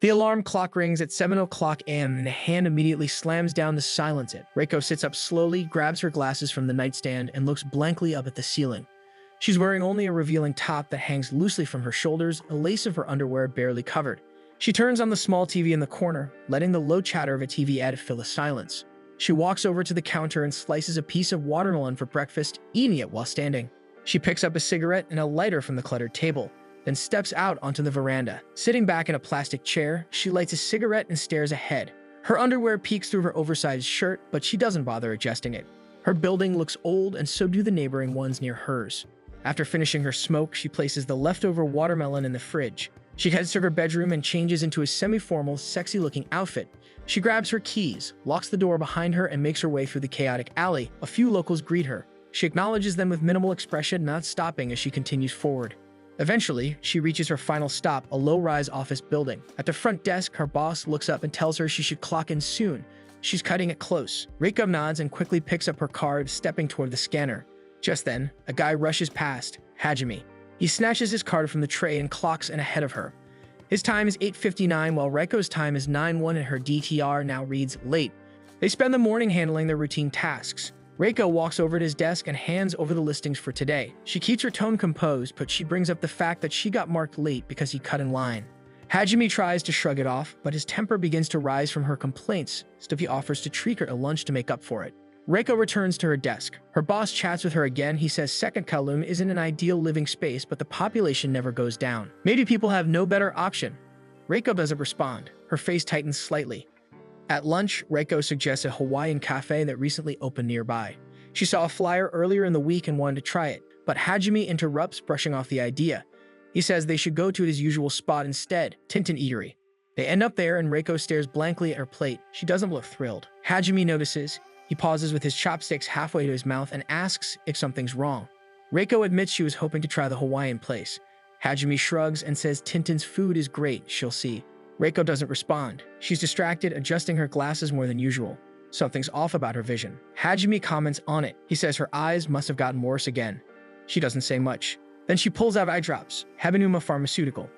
The alarm clock rings at 7 o'clock a.m. and a hand immediately slams down to silence it. Reiko sits up slowly, grabs her glasses from the nightstand, and looks blankly up at the ceiling. She's wearing only a revealing top that hangs loosely from her shoulders, a lace of her underwear barely covered. She turns on the small TV in the corner, letting the low chatter of a TV ad fill the silence. She walks over to the counter and slices a piece of watermelon for breakfast, eating it while standing. She picks up a cigarette and a lighter from the cluttered table, then steps out onto the veranda. Sitting back in a plastic chair, she lights a cigarette and stares ahead. Her underwear peeks through her oversized shirt, but she doesn't bother adjusting it. Her building looks old, and so do the neighboring ones near hers. After finishing her smoke, she places the leftover watermelon in the fridge. She heads to her bedroom and changes into a semi-formal, sexy-looking outfit. She grabs her keys, locks the door behind her, and makes her way through the chaotic alley. A few locals greet her. She acknowledges them with minimal expression, not stopping as she continues forward. Eventually, she reaches her final stop, a low-rise office building. At the front desk, her boss looks up and tells her she should clock in soon. She's cutting it close. Reiko nods and quickly picks up her card, stepping toward the scanner. Just then, a guy rushes past, Hajime. He snatches his card from the tray and clocks in ahead of her. His time is 8:59, while Reiko's time is 9:01 and her DTR now reads late. They spend the morning handling their routine tasks. Reiko walks over to his desk and hands over the listings for today. She keeps her tone composed, but she brings up the fact that she got marked late because he cut in line. Hajime tries to shrug it off, but his temper begins to rise from her complaints, so he offers to treat her to lunch to make up for it. Reiko returns to her desk. Her boss chats with her again. He says Second Kowloon isn't an ideal living space, but the population never goes down. Maybe people have no better option. Reiko doesn't respond. Her face tightens slightly. At lunch, Reiko suggests a Hawaiian cafe that recently opened nearby. She saw a flyer earlier in the week and wanted to try it, but Hajime interrupts, brushing off the idea. He says they should go to his usual spot instead, Tintin Eatery. They end up there and Reiko stares blankly at her plate. She doesn't look thrilled. Hajime notices. He pauses with his chopsticks halfway to his mouth and asks if something's wrong. Reiko admits she was hoping to try the Hawaiian place. Hajime shrugs and says Tintin's food is great, she'll see. Reiko doesn't respond. She's distracted, adjusting her glasses more than usual. Something's off about her vision. Hajime comments on it. He says her eyes must have gotten worse again. She doesn't say much. Then she pulls out eye drops, Habanuma Pharmaceutical.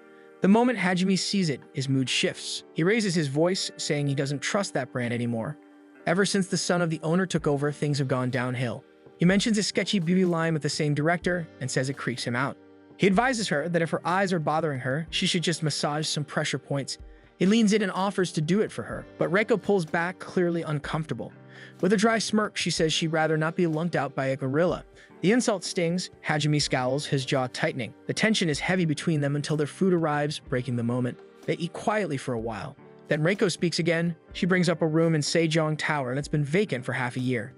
The moment Hajime sees it, his mood shifts. He raises his voice, saying he doesn't trust that brand anymore. Ever since the son of the owner took over, things have gone downhill. He mentions a sketchy beauty line with the same director and says it creeps him out. He advises her that if her eyes are bothering her, she should just massage some pressure points. He leans in and offers to do it for her, but Reiko pulls back, clearly uncomfortable. With a dry smirk, she says she'd rather not be lunked out by a gorilla. The insult stings. Hajime scowls, his jaw tightening. The tension is heavy between them until their food arrives, breaking the moment. They eat quietly for a while. Then Reiko speaks again. She brings up a room in Sejong Tower that's been vacant for half a year.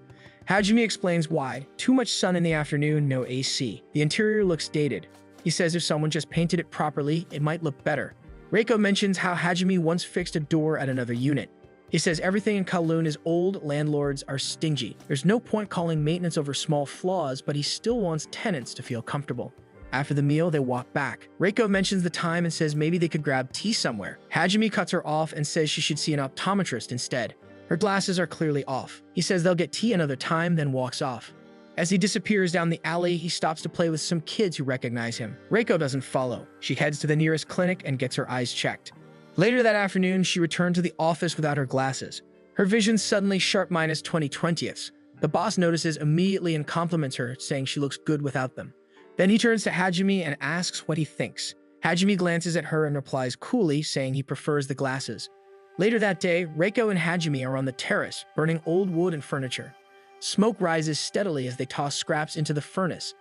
Hajime explains why. Too much sun in the afternoon, no AC. The interior looks dated. He says if someone just painted it properly, it might look better. Reiko mentions how Hajime once fixed a door at another unit. He says everything in Kowloon is old, landlords are stingy. There's no point calling maintenance over small flaws, but he still wants tenants to feel comfortable. After the meal, they walk back. Reiko mentions the time and says maybe they could grab tea somewhere. Hajime cuts her off and says she should see an optometrist instead. Her glasses are clearly off. He says they'll get tea another time, then walks off. As he disappears down the alley, he stops to play with some kids who recognize him. Reiko doesn't follow. She heads to the nearest clinic and gets her eyes checked. Later that afternoon, she returned to the office without her glasses. Her vision suddenly sharp minus 20/20ths. The boss notices immediately and compliments her, saying she looks good without them. Then he turns to Hajime and asks what he thinks. Hajime glances at her and replies coolly, saying he prefers the glasses. Later that day, Reiko and Hajime are on the terrace, burning old wood and furniture. Smoke rises steadily as they toss scraps into the furnace.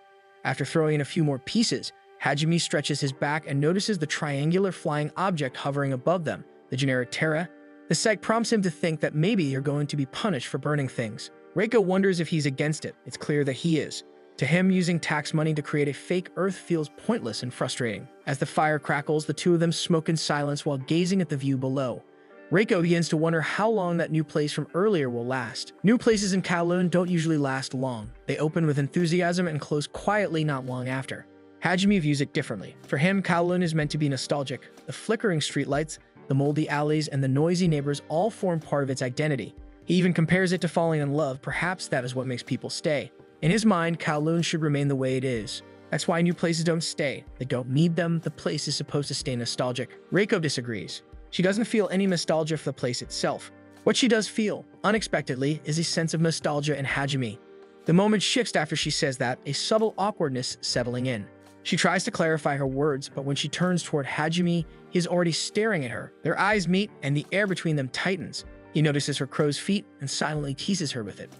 After throwing in a few more pieces, Hajime stretches his back and notices the triangular flying object hovering above them, the generic Terra. The sight prompts him to think that maybe you're going to be punished for burning things. Reiko wonders if he's against it. It's clear that he is. To him, using tax money to create a fake Earth feels pointless and frustrating. As the fire crackles, the two of them smoke in silence while gazing at the view below. Reiko begins to wonder how long that new place from earlier will last. New places in Kowloon don't usually last long. They open with enthusiasm and close quietly not long after. Hajime views it differently. For him, Kowloon is meant to be nostalgic. The flickering streetlights, the moldy alleys, and the noisy neighbors all form part of its identity. He even compares it to falling in love. Perhaps that is what makes people stay. In his mind, Kowloon should remain the way it is. That's why new places don't stay. They don't need them. The place is supposed to stay nostalgic. Reiko disagrees. She doesn't feel any nostalgia for the place itself. What she does feel, unexpectedly, is a sense of nostalgia in Hajime. The moment shifts after she says that, a subtle awkwardness settling in. She tries to clarify her words, but when she turns toward Hajime, he is already staring at her. Their eyes meet, and the air between them tightens. He notices her crow's feet and silently teases her with it.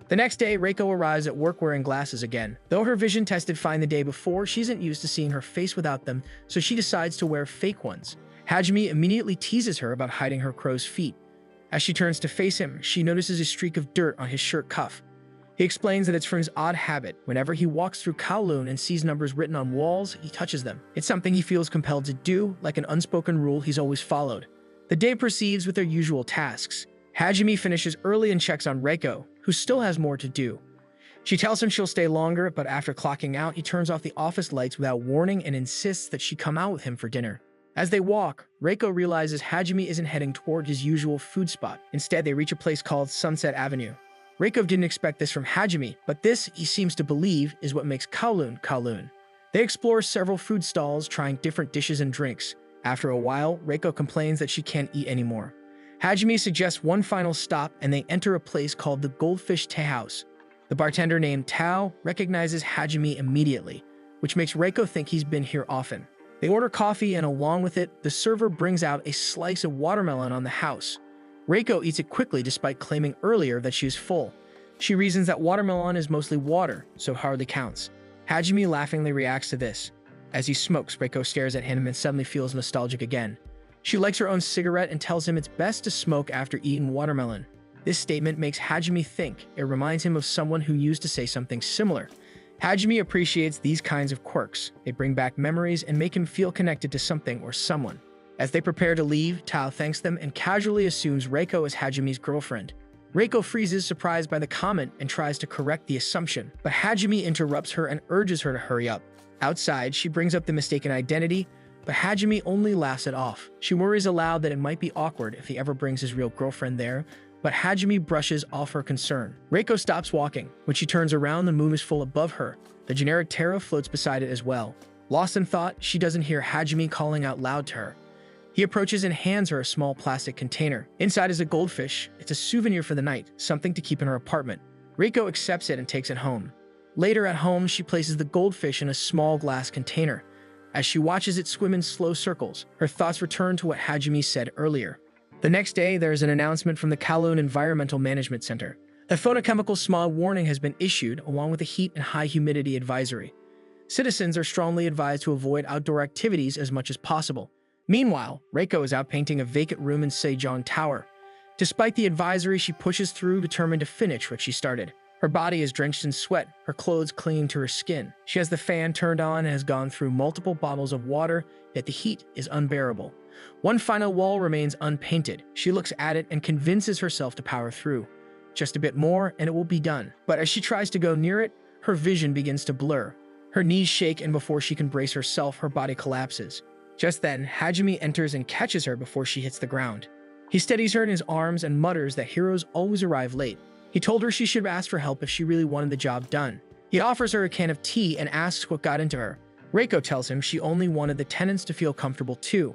The next day, Reiko arrives at work wearing glasses again. Though her vision tested fine the day before, she isn't used to seeing her face without them, so she decides to wear fake ones. Hajime immediately teases her about hiding her crow's feet. As she turns to face him, she notices a streak of dirt on his shirt cuff. He explains that it's from his odd habit. Whenever he walks through Kowloon and sees numbers written on walls, he touches them. It's something he feels compelled to do, like an unspoken rule he's always followed. The day proceeds with their usual tasks. Hajime finishes early and checks on Reiko, who still has more to do. She tells him she'll stay longer, but after clocking out, he turns off the office lights without warning and insists that she come out with him for dinner. As they walk, Reiko realizes Hajime isn't heading toward his usual food spot. Instead, they reach a place called Sunset Avenue. Reiko didn't expect this from Hajime, but this, he seems to believe, is what makes Kowloon Kowloon. They explore several food stalls, trying different dishes and drinks. After a while, Reiko complains that she can't eat anymore. Hajime suggests one final stop, and they enter a place called the Goldfish Tea House. The bartender named Tao recognizes Hajime immediately, which makes Reiko think he's been here often. They order coffee, and along with it, the server brings out a slice of watermelon on the house. Reiko eats it quickly despite claiming earlier that she is full. She reasons that watermelon is mostly water, so hardly counts. Hajime laughingly reacts to this. As he smokes, Reiko stares at him and suddenly feels nostalgic again. She lights her own cigarette and tells him it's best to smoke after eating watermelon. This statement makes Hajime think. It reminds him of someone who used to say something similar. Hajime appreciates these kinds of quirks. They bring back memories and make him feel connected to something or someone. As they prepare to leave, Tao thanks them and casually assumes Reiko is Hajime's girlfriend. Reiko freezes, surprised by the comment, and tries to correct the assumption, but Hajime interrupts her and urges her to hurry up. Outside, she brings up the mistaken identity, but Hajime only laughs it off. She worries aloud that it might be awkward if he ever brings his real girlfriend there, but Hajime brushes off her concern. Reiko stops walking. When she turns around, the moon is full above her. The generic tarot floats beside it as well. Lost in thought, she doesn't hear Hajime calling out loud to her. He approaches and hands her a small plastic container. Inside is a goldfish. It's a souvenir for the night, something to keep in her apartment. Reiko accepts it and takes it home. Later at home, she places the goldfish in a small glass container. As she watches it swim in slow circles, her thoughts return to what Hajime said earlier. The next day, there is an announcement from the Kowloon Environmental Management Center. A photochemical smog warning has been issued, along with a heat and high humidity advisory. Citizens are strongly advised to avoid outdoor activities as much as possible. Meanwhile, Reiko is out painting a vacant room in Sejong Tower. Despite the advisory, she pushes through, determined to finish what she started. Her body is drenched in sweat, her clothes clinging to her skin. She has the fan turned on and has gone through multiple bottles of water, yet the heat is unbearable. One final wall remains unpainted. She looks at it and convinces herself to power through. Just a bit more and it will be done. But as she tries to go near it, her vision begins to blur. Her knees shake, and before she can brace herself, her body collapses. Just then, Hajime enters and catches her before she hits the ground. He steadies her in his arms and mutters that heroes always arrive late. He told her she should ask for help if she really wanted the job done. He offers her a can of tea and asks what got into her. Reiko tells him she only wanted the tenants to feel comfortable too.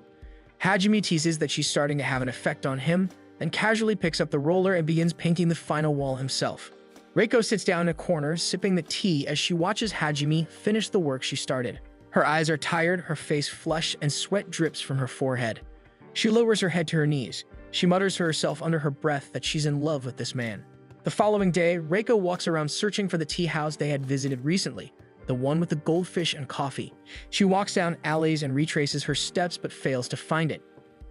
Hajime teases that she's starting to have an effect on him, then casually picks up the roller and begins painting the final wall himself. Reiko sits down in a corner, sipping the tea as she watches Hajime finish the work she started. Her eyes are tired, her face flushed, and sweat drips from her forehead. She lowers her head to her knees. She mutters to herself under her breath that she's in love with this man. The following day, Reiko walks around searching for the tea house they had visited recently, the one with the goldfish and coffee. She walks down alleys and retraces her steps but fails to find it.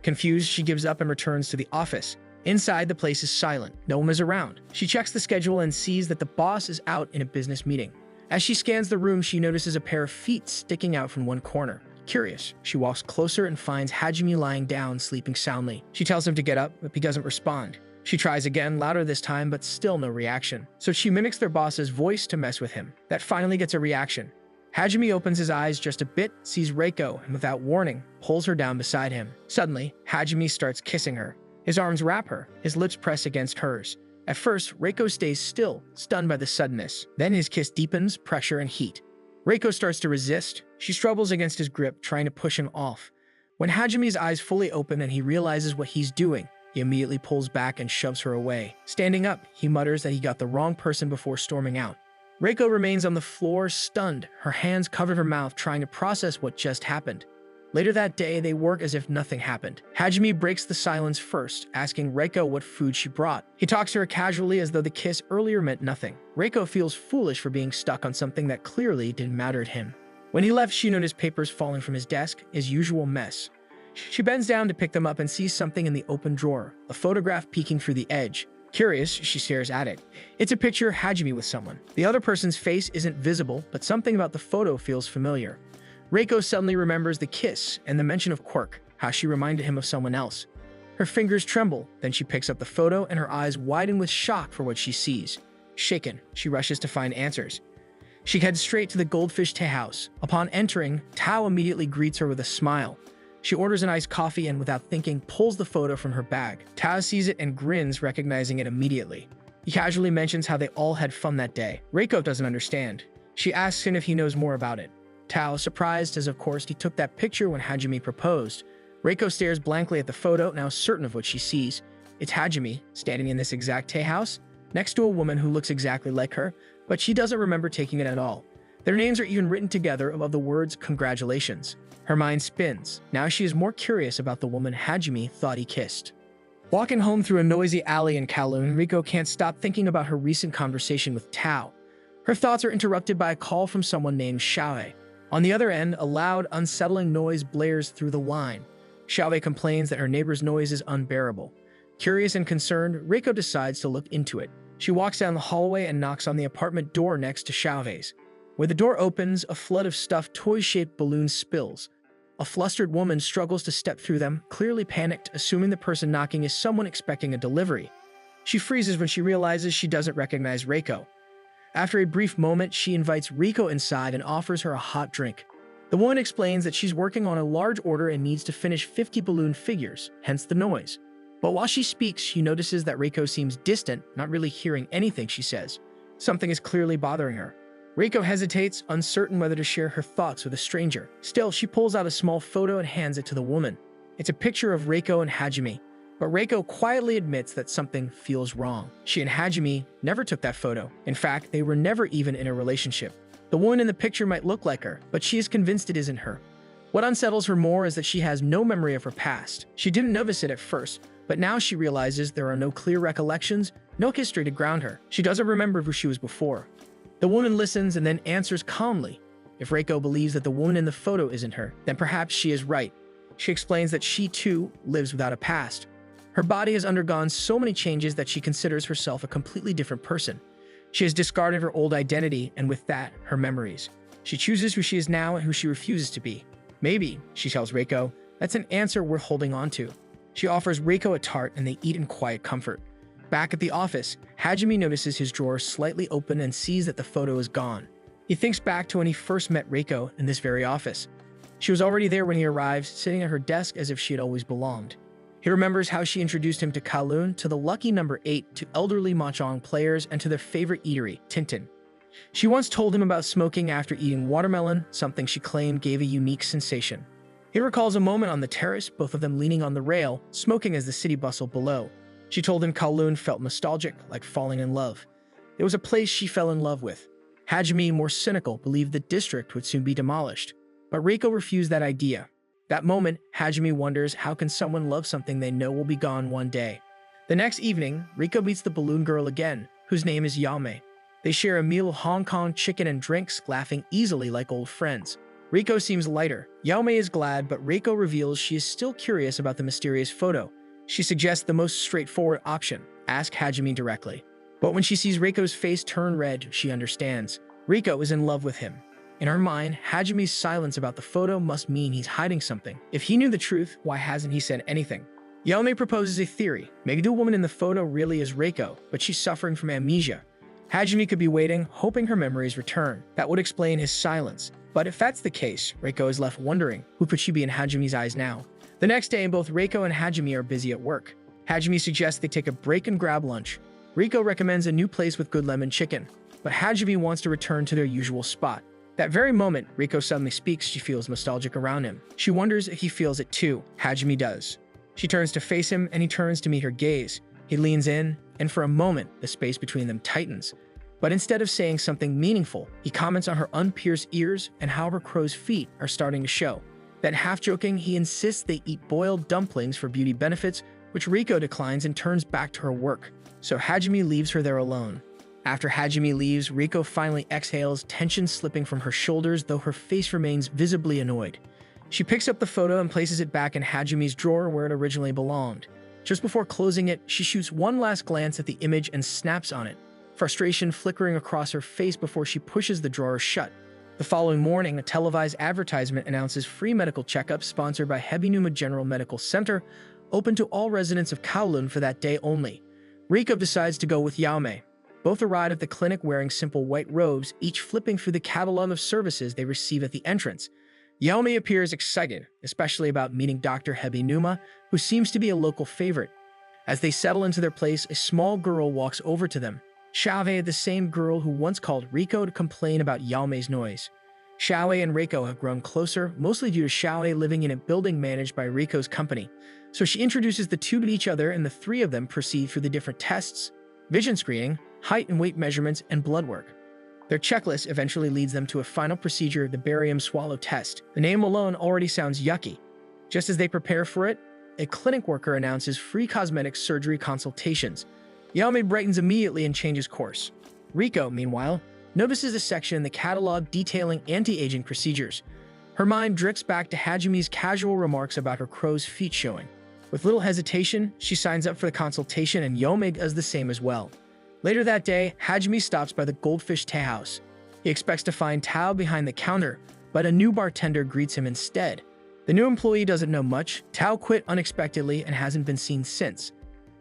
Confused, she gives up and returns to the office. Inside, the place is silent. No one is around. She checks the schedule and sees that the boss is out in a business meeting. As she scans the room, she notices a pair of feet sticking out from one corner. Curious, she walks closer and finds Hajime lying down, sleeping soundly. She tells him to get up, but he doesn't respond. She tries again, louder this time, but still no reaction. So she mimics their boss's voice to mess with him. That finally gets a reaction. Hajime opens his eyes just a bit, sees Reiko, and without warning, pulls her down beside him. Suddenly, Hajime starts kissing her. His arms wrap her, his lips press against hers. At first, Reiko stays still, stunned by the suddenness. Then his kiss deepens, pressure and heat. Reiko starts to resist. She struggles against his grip, trying to push him off. When Hajime's eyes fully open and he realizes what he's doing, he immediately pulls back and shoves her away. Standing up, he mutters that he got the wrong person before storming out. Reiko remains on the floor, stunned, her hands covered her mouth, trying to process what just happened. Later that day, they work as if nothing happened. Hajime breaks the silence first, asking Reiko what food she brought. He talks to her casually as though the kiss earlier meant nothing. Reiko feels foolish for being stuck on something that clearly didn't matter to him. When he left, she noticed papers falling from his desk, his usual mess. She bends down to pick them up and sees something in the open drawer, a photograph peeking through the edge. Curious, she stares at it. It's a picture of Hajime with someone. The other person's face isn't visible, but something about the photo feels familiar. Reiko suddenly remembers the kiss and the mention of quirk, how she reminded him of someone else. Her fingers tremble, then she picks up the photo and her eyes widen with shock for what she sees. Shaken, she rushes to find answers. She heads straight to the Goldfish Tea House. Upon entering, Tao immediately greets her with a smile. She orders an iced coffee and, without thinking, pulls the photo from her bag. Tao sees it and grins, recognizing it immediately. He casually mentions how they all had fun that day. Reiko doesn't understand. She asks him if he knows more about it. Tao, surprised, as of course he took that picture when Hajime proposed. Reiko stares blankly at the photo, now certain of what she sees. It's Hajime, standing in this exact tea house, next to a woman who looks exactly like her, but she doesn't remember taking it at all. Their names are even written together above the words congratulations. Her mind spins. Now she is more curious about the woman Hajime thought he kissed. Walking home through a noisy alley in Kowloon, Reiko can't stop thinking about her recent conversation with Tao. Her thoughts are interrupted by a call from someone named Xiaowei. On the other end, a loud, unsettling noise blares through the line. Xiaowei complains that her neighbor's noise is unbearable. Curious and concerned, Reiko decides to look into it. She walks down the hallway and knocks on the apartment door next to Xiaowei's. When the door opens, a flood of stuffed toy-shaped balloons spills. A flustered woman struggles to step through them, clearly panicked, assuming the person knocking is someone expecting a delivery. She freezes when she realizes she doesn't recognize Reiko. After a brief moment, she invites Reiko inside and offers her a hot drink. The woman explains that she's working on a large order and needs to finish 50 balloon figures, hence the noise. But while she speaks, she notices that Reiko seems distant, not really hearing anything she says. Something is clearly bothering her. Reiko hesitates, uncertain whether to share her thoughts with a stranger. Still, she pulls out a small photo and hands it to the woman. It's a picture of Reiko and Hajime, but Reiko quietly admits that something feels wrong. She and Hajime never took that photo. In fact, they were never even in a relationship. The woman in the picture might look like her, but she is convinced it isn't her. What unsettles her more is that she has no memory of her past. She didn't notice it at first, but now she realizes there are no clear recollections, no history to ground her. She doesn't remember who she was before. The woman listens and then answers calmly. If Reiko believes that the woman in the photo isn't her, then perhaps she is right. She explains that she, too, lives without a past. Her body has undergone so many changes that she considers herself a completely different person. She has discarded her old identity, and with that, her memories. She chooses who she is now and who she refuses to be. Maybe, she tells Reiko, that's an answer worth holding on to. She offers Reiko a tart and they eat in quiet comfort. Back at the office, Hajime notices his drawer slightly open and sees that the photo is gone. He thinks back to when he first met Reiko in this very office. She was already there when he arrived, sitting at her desk as if she had always belonged. He remembers how she introduced him to Kowloon, to the lucky number 8, to elderly mahjong players, and to their favorite eatery, Tintin. She once told him about smoking after eating watermelon, something she claimed gave a unique sensation. He recalls a moment on the terrace, both of them leaning on the rail, smoking as the city bustled below. She told him Kowloon felt nostalgic, like falling in love. It was a place she fell in love with. Hajime, more cynical, believed the district would soon be demolished. But Reiko refused that idea. That moment, Hajime wonders how can someone love something they know will be gone one day. The next evening, Reiko meets the balloon girl again, whose name is Yame. They share a meal of Hong Kong chicken and drinks, laughing easily like old friends. Reiko seems lighter. Yame is glad, but Reiko reveals she is still curious about the mysterious photo. She suggests the most straightforward option, ask Hajime directly. But when she sees Reiko's face turn red, she understands. Reiko is in love with him. In her mind, Hajime's silence about the photo must mean he's hiding something. If he knew the truth, why hasn't he said anything? Yame proposes a theory. Maybe the woman in the photo really is Reiko, but she's suffering from amnesia. Hajime could be waiting, hoping her memories return. That would explain his silence. But if that's the case, Reiko is left wondering, who could she be in Hajime's eyes now? The next day, both Reiko and Hajime are busy at work. Hajime suggests they take a break and grab lunch. Reiko recommends a new place with good lemon chicken, but Hajime wants to return to their usual spot. That very moment, Reiko suddenly speaks. She feels nostalgic around him. She wonders if he feels it too. Hajime does. She turns to face him, and he turns to meet her gaze. He leans in, and for a moment, the space between them tightens. But instead of saying something meaningful, he comments on her unpierced ears and how her crow's feet are starting to show. Then half-joking, he insists they eat boiled dumplings for beauty benefits, which Reiko declines and turns back to her work. So Hajime leaves her there alone. After Hajime leaves, Reiko finally exhales, tension slipping from her shoulders, though her face remains visibly annoyed. She picks up the photo and places it back in Hajime's drawer where it originally belonged. Just before closing it, she shoots one last glance at the image and snaps on it, frustration flickering across her face before she pushes the drawer shut. The following morning, a televised advertisement announces free medical checkups sponsored by Hebinuma General Medical Center, open to all residents of Kowloon for that day only. Reiko decides to go with Yaomei. Both arrive at the clinic wearing simple white robes, each flipping through the catalog of services they receive at the entrance. Yaomei appears excited, especially about meeting Dr. Hebinuma, who seems to be a local favorite. As they settle into their place, a small girl walks over to them. Xiaowei, the same girl who once called Reiko to complain about Yaomei's noise. Xiaowei and Reiko have grown closer, mostly due to Xiaowei living in a building managed by Reiko's company. So she introduces the two to each other, and the three of them proceed through the different tests, vision screening, height and weight measurements, and blood work. Their checklist eventually leads them to a final procedure, the barium swallow test. The name alone already sounds yucky. Just as they prepare for it, a clinic worker announces free cosmetic surgery consultations. Yaomei brightens immediately and changes course. Reiko, meanwhile, notices a section in the catalog detailing anti-aging procedures. Her mind drifts back to Hajime's casual remarks about her crow's feet showing. With little hesitation, she signs up for the consultation, and Yaomei does the same as well. Later that day, Hajime stops by the Goldfish Tea House. He expects to find Tao behind the counter, but a new bartender greets him instead. The new employee doesn't know much. Tao quit unexpectedly and hasn't been seen since.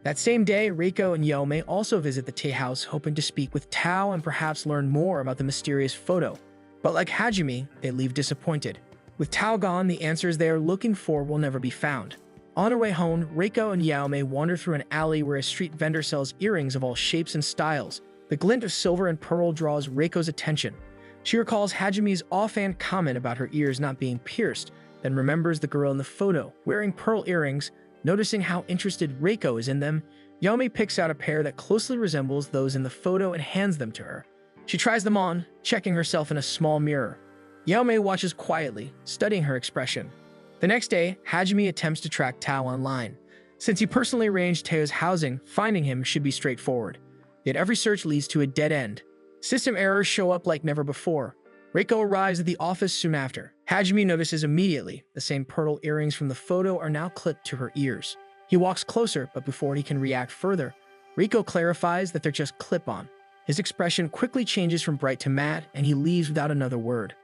That same day, Reiko and Yaomei also visit the tea house, hoping to speak with Tao and perhaps learn more about the mysterious photo. But like Hajime, they leave disappointed. With Tao gone, the answers they are looking for will never be found. On her way home, Reiko and Yaomei wander through an alley where a street vendor sells earrings of all shapes and styles. The glint of silver and pearl draws Reiko's attention. She recalls Hajime's offhand comment about her ears not being pierced, then remembers the girl in the photo, wearing pearl earrings. Noticing how interested Reiko is in them, Yaomei picks out a pair that closely resembles those in the photo and hands them to her. She tries them on, checking herself in a small mirror. Yaomei watches quietly, studying her expression. The next day, Hajime attempts to track Tao online. Since he personally arranged Tao's housing, finding him should be straightforward. Yet every search leads to a dead end. System errors show up like never before. Reiko arrives at the office soon after. Hajime notices immediately the same pearl earrings from the photo are now clipped to her ears. He walks closer, but before he can react further, Reiko clarifies that they're just clip-on. His expression quickly changes from bright to matte, and he leaves without another word.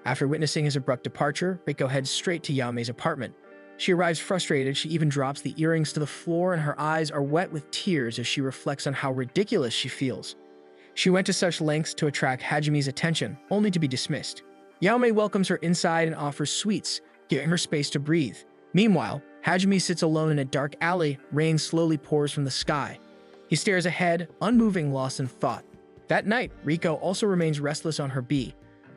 After witnessing his abrupt departure, Reiko heads straight to Yaomei's apartment. She arrives frustrated. She even drops the earrings to the floor, and her eyes are wet with tears as she reflects on how ridiculous she feels. She went to such lengths to attract Hajime's attention, only to be dismissed. Yaomei welcomes her inside and offers sweets, giving her space to breathe. Meanwhile, Hajime sits alone in a dark alley. Rain slowly pours from the sky. He stares ahead, unmoving, lost in thought. That night, Reiko also remains restless on her bee.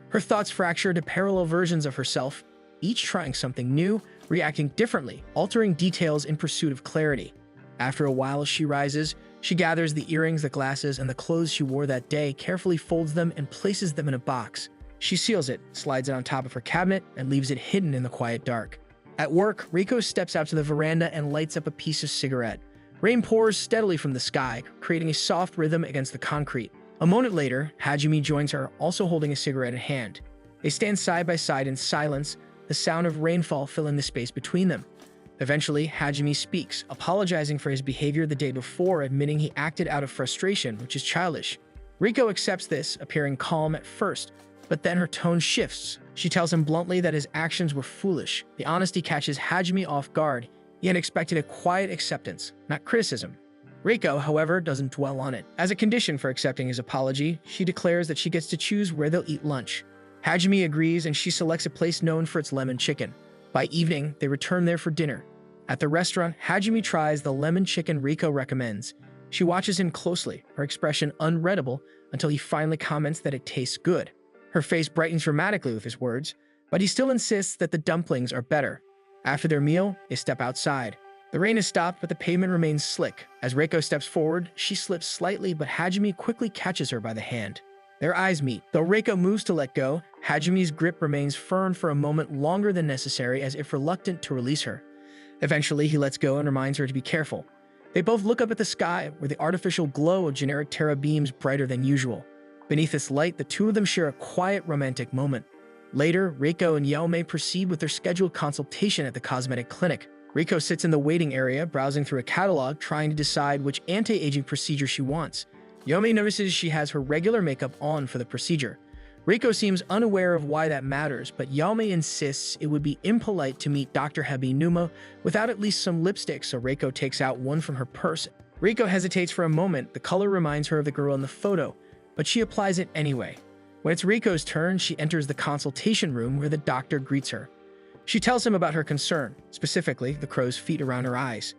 Her thoughts fracture to parallel versions of herself, each trying something new, reacting differently, altering details in pursuit of clarity. After a while, she rises. She gathers the earrings, the glasses, and the clothes she wore that day, carefully folds them, and places them in a box. She seals it, slides it on top of her cabinet, and leaves it hidden in the quiet dark. At work, Reiko steps out to the veranda and lights up a piece of cigarette. Rain pours steadily from the sky, creating a soft rhythm against the concrete. A moment later, Hajime joins her, also holding a cigarette in hand. They stand side by side in silence, the sound of rainfall filling the space between them. Eventually, Hajime speaks, apologizing for his behavior the day before, admitting he acted out of frustration, which is childish. Reiko accepts this, appearing calm at first, but then her tone shifts. She tells him bluntly that his actions were foolish. The honesty catches Hajime off guard. He had expected a quiet acceptance, not criticism. Reiko, however, doesn't dwell on it. As a condition for accepting his apology, she declares that she gets to choose where they'll eat lunch. Hajime agrees, and she selects a place known for its lemon chicken. By evening, they return there for dinner. At the restaurant, Hajime tries the lemon chicken Reiko recommends. She watches him closely, her expression unreadable, until he finally comments that it tastes good. Her face brightens dramatically with his words, but he still insists that the dumplings are better. After their meal, they step outside. The rain has stopped, but the pavement remains slick. As Reiko steps forward, she slips slightly, but Hajime quickly catches her by the hand. Their eyes meet. Though Reiko moves to let go, Hajime's grip remains firm for a moment longer than necessary, as if reluctant to release her. Eventually, he lets go and reminds her to be careful. They both look up at the sky, where the artificial glow of generic Terra beams brighter than usual. Beneath this light, the two of them share a quiet, romantic moment. Later, Reiko and Yaomei proceed with their scheduled consultation at the cosmetic clinic. Reiko sits in the waiting area, browsing through a catalog, trying to decide which anti-aging procedure she wants. Yaomei notices she has her regular makeup on for the procedure. Reiko seems unaware of why that matters, but Yaomei insists it would be impolite to meet Dr. Habinuma without at least some lipstick, so Reiko takes out one from her purse. Reiko hesitates for a moment. The color reminds her of the girl in the photo, but she applies it anyway. When it's Reiko's turn, she enters the consultation room where the doctor greets her. She tells him about her concern, specifically the crow's feet around her eyes.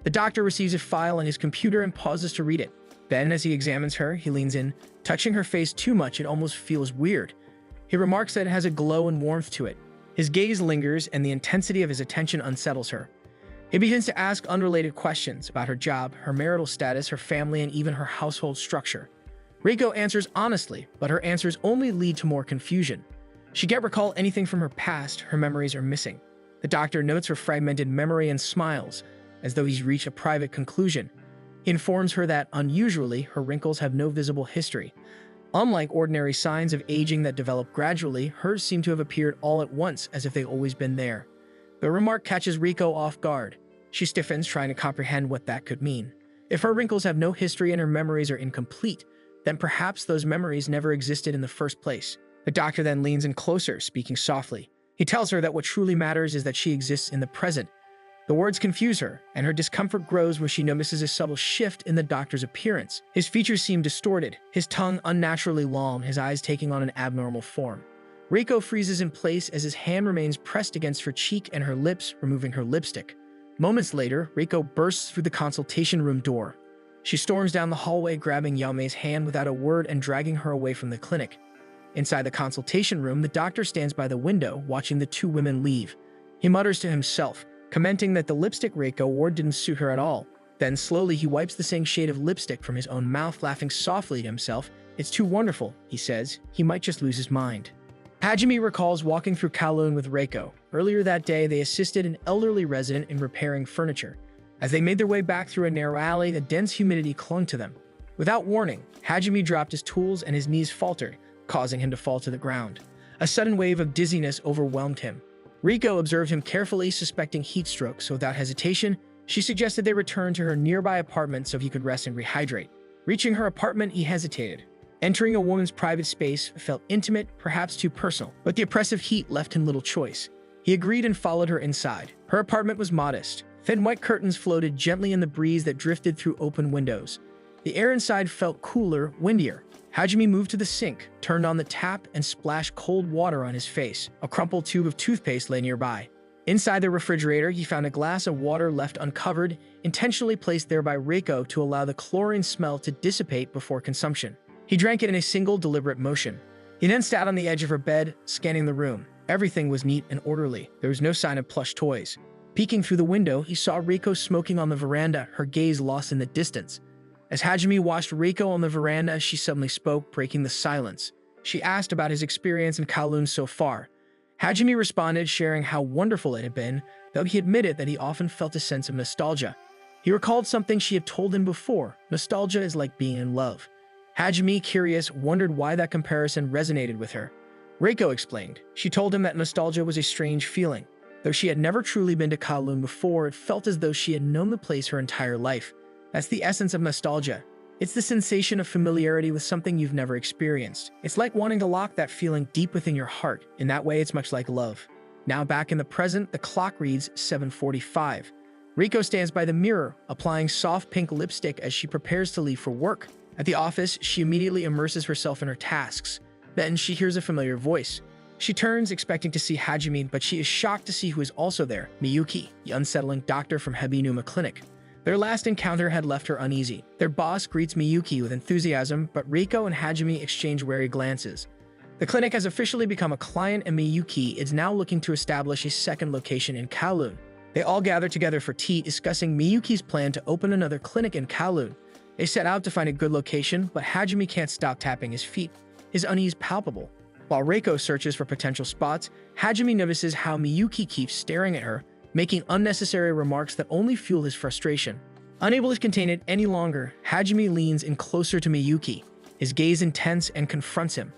The doctor receives a file on his computer and pauses to read it. Then, as he examines her, he leans in, touching her face too much it almost feels weird. He remarks that it has a glow and warmth to it. His gaze lingers, and the intensity of his attention unsettles her. He begins to ask unrelated questions about her job, her marital status, her family, and even her household structure. Reiko answers honestly, but her answers only lead to more confusion. She can't recall anything from her past. Her memories are missing. The doctor notes her fragmented memory and smiles, as though he's reached a private conclusion. He informs her that, unusually, her wrinkles have no visible history. Unlike ordinary signs of aging that develop gradually, hers seem to have appeared all at once, as if they've always been there. The remark catches Reiko off guard. She stiffens, trying to comprehend what that could mean. If her wrinkles have no history and her memories are incomplete, then perhaps those memories never existed in the first place. The doctor then leans in closer, speaking softly. He tells her that what truly matters is that she exists in the present. The words confuse her, and her discomfort grows when she notices a subtle shift in the doctor's appearance. His features seem distorted, his tongue unnaturally long, his eyes taking on an abnormal form. Reiko freezes in place as his hand remains pressed against her cheek and her lips, removing her lipstick. Moments later, Reiko bursts through the consultation room door. She storms down the hallway, grabbing Yaomei's hand without a word and dragging her away from the clinic. Inside the consultation room, the doctor stands by the window, watching the two women leave. He mutters to himself, commenting that the lipstick Reiko wore didn't suit her at all. Then slowly he wipes the same shade of lipstick from his own mouth, laughing softly to himself. "It's too wonderful," he says. He might just lose his mind. Hajime recalls walking through Kowloon with Reiko. Earlier that day, they assisted an elderly resident in repairing furniture. As they made their way back through a narrow alley, a dense humidity clung to them. Without warning, Hajime dropped his tools and his knees faltered, causing him to fall to the ground. A sudden wave of dizziness overwhelmed him. Reiko observed him carefully, suspecting heat stroke, so without hesitation, she suggested they return to her nearby apartment so he could rest and rehydrate. Reaching her apartment, he hesitated. Entering a woman's private space felt intimate, perhaps too personal, but the oppressive heat left him little choice. He agreed and followed her inside. Her apartment was modest. Thin white curtains floated gently in the breeze that drifted through open windows. The air inside felt cooler, windier. Hajime moved to the sink, turned on the tap, and splashed cold water on his face. A crumpled tube of toothpaste lay nearby. Inside the refrigerator, he found a glass of water left uncovered, intentionally placed there by Reiko to allow the chlorine smell to dissipate before consumption. He drank it in a single, deliberate motion. He then sat on the edge of her bed, scanning the room. Everything was neat and orderly. There was no sign of plush toys. Peeking through the window, he saw Reiko smoking on the veranda, her gaze lost in the distance. As Hajime watched Reiko on the veranda, she suddenly spoke, breaking the silence. She asked about his experience in Kowloon so far. Hajime responded, sharing how wonderful it had been, though he admitted that he often felt a sense of nostalgia. He recalled something she had told him before. Nostalgia is like being in love. Hajime, curious, wondered why that comparison resonated with her. Reiko explained. She told him that nostalgia was a strange feeling. Though she had never truly been to Kowloon before, it felt as though she had known the place her entire life. That's the essence of nostalgia. It's the sensation of familiarity with something you've never experienced. It's like wanting to lock that feeling deep within your heart. In that way, it's much like love. Now back in the present, the clock reads 7:45. Reiko stands by the mirror, applying soft pink lipstick as she prepares to leave for work. At the office, she immediately immerses herself in her tasks. Then she hears a familiar voice. She turns, expecting to see Hajime, but she is shocked to see who is also there, Miyuki, the unsettling doctor from Habinuma Clinic. Their last encounter had left her uneasy. Their boss greets Miyuki with enthusiasm, but Reiko and Hajime exchange wary glances. The clinic has officially become a client, and Miyuki is now looking to establish a second location in Kowloon. They all gather together for tea, discussing Miyuki's plan to open another clinic in Kowloon. They set out to find a good location, but Hajime can't stop tapping his feet, his unease palpable. While Reiko searches for potential spots, Hajime notices how Miyuki keeps staring at her, making unnecessary remarks that only fuel his frustration. Unable to contain it any longer, Hajime leans in closer to Miyuki, his gaze intense, and confronts him.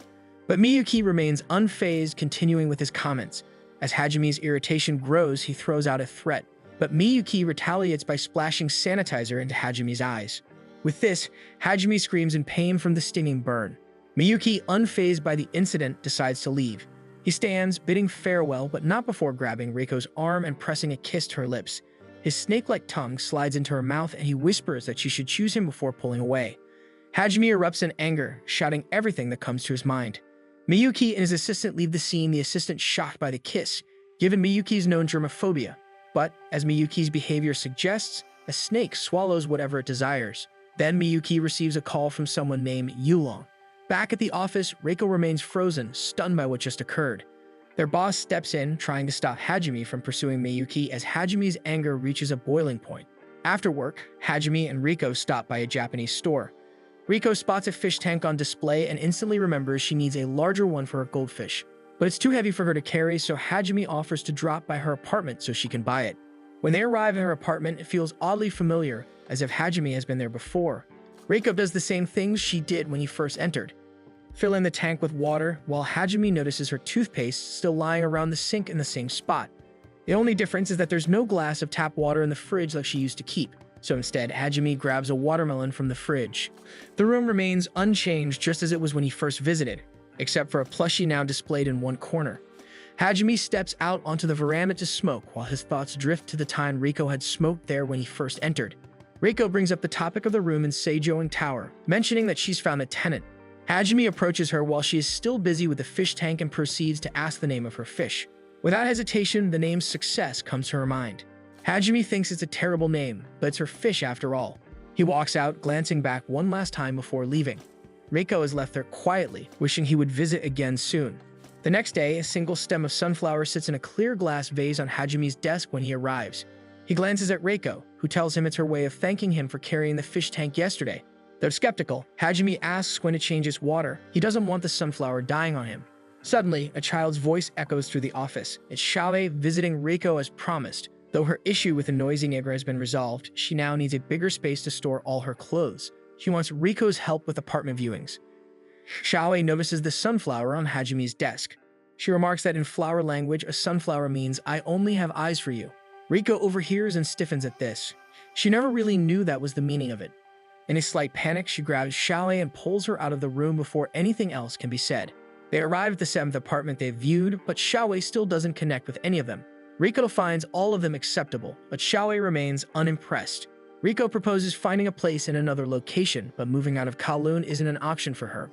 But Miyuki remains unfazed, continuing with his comments. As Hajime's irritation grows, he throws out a threat, but Miyuki retaliates by splashing sanitizer into Hajime's eyes. With this, Hajime screams in pain from the stinging burn. Miyuki, unfazed by the incident, decides to leave. He stands, bidding farewell, but not before grabbing Reiko's arm and pressing a kiss to her lips. His snake-like tongue slides into her mouth, and he whispers that she should choose him before pulling away. Hajime erupts in anger, shouting everything that comes to his mind. Miyuki and his assistant leave the scene, the assistant shocked by the kiss, given Miyuki's known germophobia. But, as Miyuki's behavior suggests, a snake swallows whatever it desires. Then Miyuki receives a call from someone named Yulong. Back at the office, Reiko remains frozen, stunned by what just occurred. Their boss steps in, trying to stop Hajime from pursuing Miyuki as Hajime's anger reaches a boiling point. After work, Hajime and Reiko stop by a Japanese store. Reiko spots a fish tank on display and instantly remembers she needs a larger one for her goldfish. But it's too heavy for her to carry, so Hajime offers to drop by her apartment so she can buy it. When they arrive at her apartment, it feels oddly familiar, as if Hajime has been there before. Reiko does the same things she did when he first entered, filling the tank with water, while Hajime notices her toothpaste still lying around the sink in the same spot. The only difference is that there's no glass of tap water in the fridge like she used to keep. So instead, Hajime grabs a watermelon from the fridge. The room remains unchanged just as it was when he first visited, except for a plushie now displayed in one corner. Hajime steps out onto the veranda to smoke while his thoughts drift to the time Reiko had smoked there when he first entered. Reiko brings up the topic of the room in Seijoing Tower, mentioning that she's found a tenant. Hajime approaches her while she is still busy with the fish tank and proceeds to ask the name of her fish. Without hesitation, the name Success comes to her mind. Hajime thinks it's a terrible name, but it's her fish after all. He walks out, glancing back one last time before leaving. Reiko is left there quietly, wishing he would visit again soon. The next day, a single stem of sunflower sits in a clear glass vase on Hajime's desk when he arrives. He glances at Reiko, who tells him it's her way of thanking him for carrying the fish tank yesterday. Though skeptical, Hajime asks when to change its water. He doesn't want the sunflower dying on him. Suddenly, a child's voice echoes through the office. It's Xiaowei visiting Reiko as promised. Though her issue with the noisy neighbor has been resolved, she now needs a bigger space to store all her clothes. She wants Reiko's help with apartment viewings. Xiaowei notices the sunflower on Hajime's desk. She remarks that in flower language, a sunflower means, "I only have eyes for you." Reiko overhears and stiffens at this. She never really knew that was the meaning of it. In a slight panic, she grabs Xiaowei and pulls her out of the room before anything else can be said. They arrive at the 7th apartment they viewed, but Xiaowei still doesn't connect with any of them. Reiko finds all of them acceptable, but Xiaowei remains unimpressed. Reiko proposes finding a place in another location, but moving out of Kowloon isn't an option for her.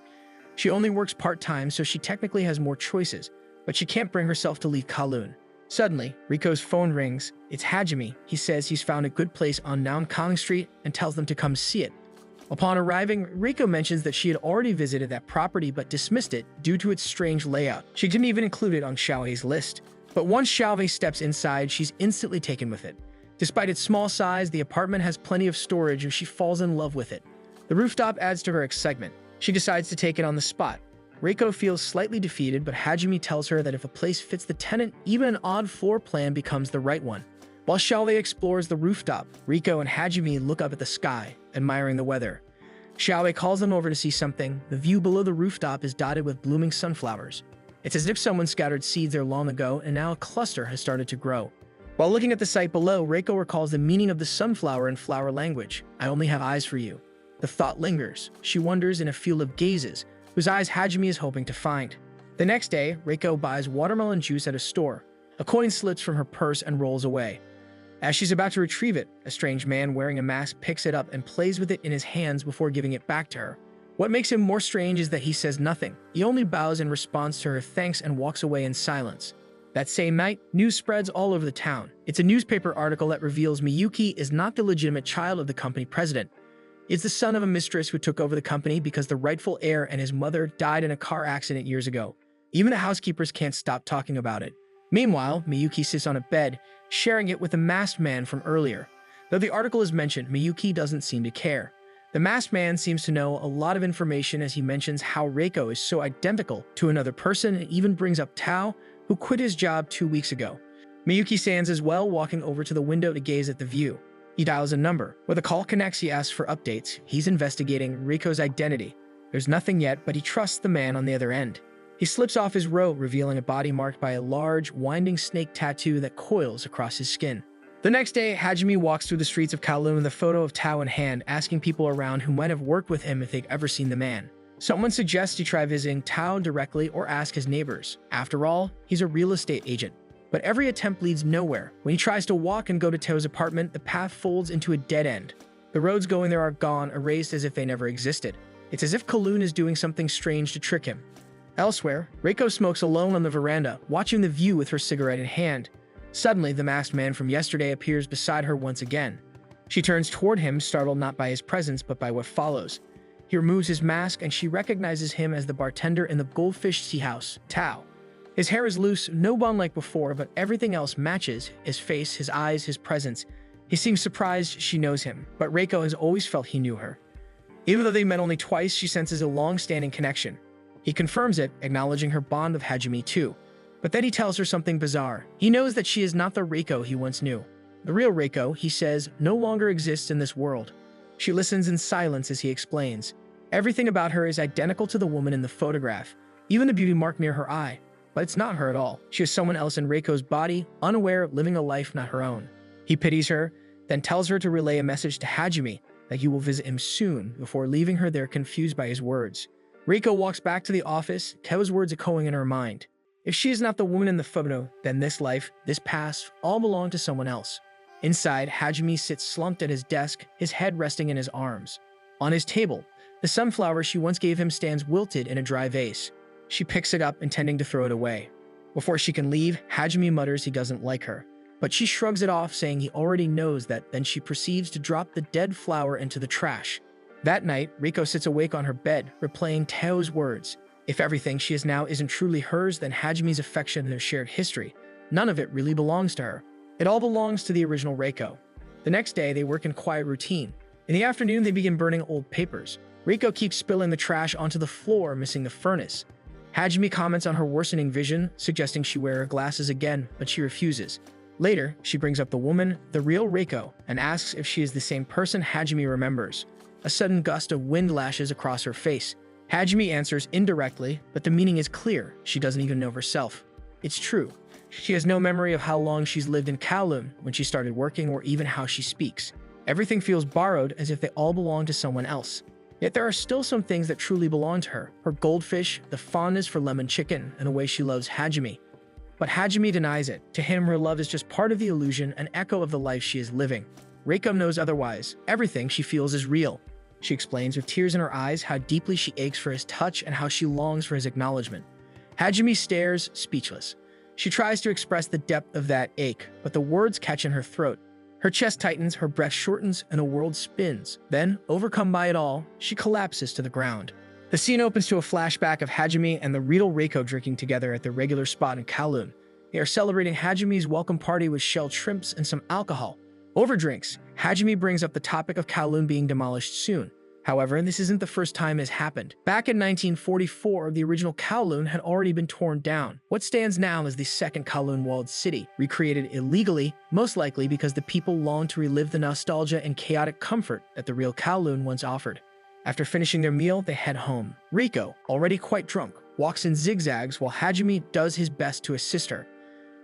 She only works part-time, so she technically has more choices, but she can't bring herself to leave Kowloon. Suddenly, Reiko's phone rings. It's Hajime. He says he's found a good place on Naonkang Street and tells them to come see it. Upon arriving, Reiko mentions that she had already visited that property but dismissed it due to its strange layout. She didn't even include it on Xiaowei's list. But once Xiaowei steps inside, she's instantly taken with it. Despite its small size, the apartment has plenty of storage and she falls in love with it. The rooftop adds to her excitement. She decides to take it on the spot. Reiko feels slightly defeated, but Hajime tells her that if a place fits the tenant, even an odd floor plan becomes the right one. While Xiaowei explores the rooftop, Reiko and Hajime look up at the sky, admiring the weather. Xiaowei calls them over to see something. The view below the rooftop is dotted with blooming sunflowers. It's as if someone scattered seeds there long ago, and now a cluster has started to grow. While looking at the site below, Reiko recalls the meaning of the sunflower in flower language. "I only have eyes for you." The thought lingers. She wanders in a field of gazes, whose eyes Hajime is hoping to find. The next day, Reiko buys watermelon juice at a store. A coin slips from her purse and rolls away. As she's about to retrieve it, a strange man wearing a mask picks it up and plays with it in his hands before giving it back to her. What makes him more strange is that he says nothing. He only bows in response to her thanks and walks away in silence. That same night, news spreads all over the town. It's a newspaper article that reveals Miyuki is not the legitimate child of the company president. Is the son of a mistress who took over the company because the rightful heir and his mother died in a car accident years ago. Even the housekeepers can't stop talking about it. Meanwhile, Miyuki sits on a bed, sharing it with the masked man from earlier. Though the article is mentioned, Miyuki doesn't seem to care. The masked man seems to know a lot of information as he mentions how Reiko is so identical to another person and even brings up Tao, who quit his job 2 weeks ago. Miyuki stands as well, walking over to the window to gaze at the view. He dials a number. When the call connects, he asks for updates. He's investigating Reiko's identity. There's nothing yet, but he trusts the man on the other end. He slips off his robe, revealing a body marked by a large, winding snake tattoo that coils across his skin. The next day, Hajime walks through the streets of Kowloon with a photo of Tao in hand, asking people around who might have worked with him if they've ever seen the man. Someone suggests he try visiting Tao directly or ask his neighbors. After all, he's a real estate agent. But every attempt leads nowhere. When he tries to walk and go to Tao's apartment, the path folds into a dead end. The roads going there are gone, erased as if they never existed. It's as if Kowloon is doing something strange to trick him. Elsewhere, Reiko smokes alone on the veranda, watching the view with her cigarette in hand. Suddenly, the masked man from yesterday appears beside her once again. She turns toward him, startled not by his presence but by what follows. He removes his mask and she recognizes him as the bartender in the Goldfish Tea House, Tao. His hair is loose, no bun like before, but everything else matches: his face, his eyes, his presence. He seems surprised she knows him, but Reiko has always felt he knew her. Even though they met only twice, she senses a long-standing connection. He confirms it, acknowledging her bond with Hajime too. But then he tells her something bizarre. He knows that she is not the Reiko he once knew. The real Reiko, he says, no longer exists in this world. She listens in silence as he explains. Everything about her is identical to the woman in the photograph, even the beauty mark near her eye. But it's not her at all. She is someone else in Reiko's body, unaware, living a life not her own. He pities her, then tells her to relay a message to Hajime that he will visit him soon, before leaving her there confused by his words. Reiko walks back to the office, Tao's words echoing in her mind. If she is not the woman in the photo, then this life, this past, all belong to someone else. Inside, Hajime sits slumped at his desk, his head resting in his arms. On his table, the sunflower she once gave him stands wilted in a dry vase. She picks it up, intending to throw it away. Before she can leave, Hajime mutters he doesn't like her. But she shrugs it off, saying he already knows that, then she proceeds to drop the dead flower into the trash. That night, Reiko sits awake on her bed, replaying Tao's words. If everything she is now isn't truly hers, then Hajime's affection and their shared history, none of it really belongs to her. It all belongs to the original Reiko. The next day, they work in quiet routine. In the afternoon, they begin burning old papers. Reiko keeps spilling the trash onto the floor, missing the furnace. Hajime comments on her worsening vision, suggesting she wear her glasses again, but she refuses. Later, she brings up the woman, the real Reiko, and asks if she is the same person Hajime remembers. A sudden gust of wind lashes across her face. Hajime answers indirectly, but the meaning is clear. She doesn't even know herself. It's true. She has no memory of how long she's lived in Kowloon, when she started working, or even how she speaks. Everything feels borrowed, as if they all belong to someone else. Yet there are still some things that truly belong to her. Her goldfish, the fondness for lemon chicken, and the way she loves Hajime. But Hajime denies it. To him, her love is just part of the illusion, an echo of the life she is living. Reiko knows otherwise. Everything she feels is real. She explains with tears in her eyes how deeply she aches for his touch and how she longs for his acknowledgement. Hajime stares, speechless. She tries to express the depth of that ache, but the words catch in her throat. Her chest tightens, her breath shortens, and a world spins. Then, overcome by it all, she collapses to the ground. The scene opens to a flashback of Hajime and the real Reiko drinking together at their regular spot in Kowloon. They are celebrating Hajime's welcome party with shelled shrimps and some alcohol. Over drinks, Hajime brings up the topic of Kowloon being demolished soon. However, this isn't the first time it has happened. Back in 1944, the original Kowloon had already been torn down. What stands now is the Second Kowloon Walled City, recreated illegally, most likely because the people long to relive the nostalgia and chaotic comfort that the real Kowloon once offered. After finishing their meal, they head home. Reiko, already quite drunk, walks in zigzags while Hajime does his best to assist her.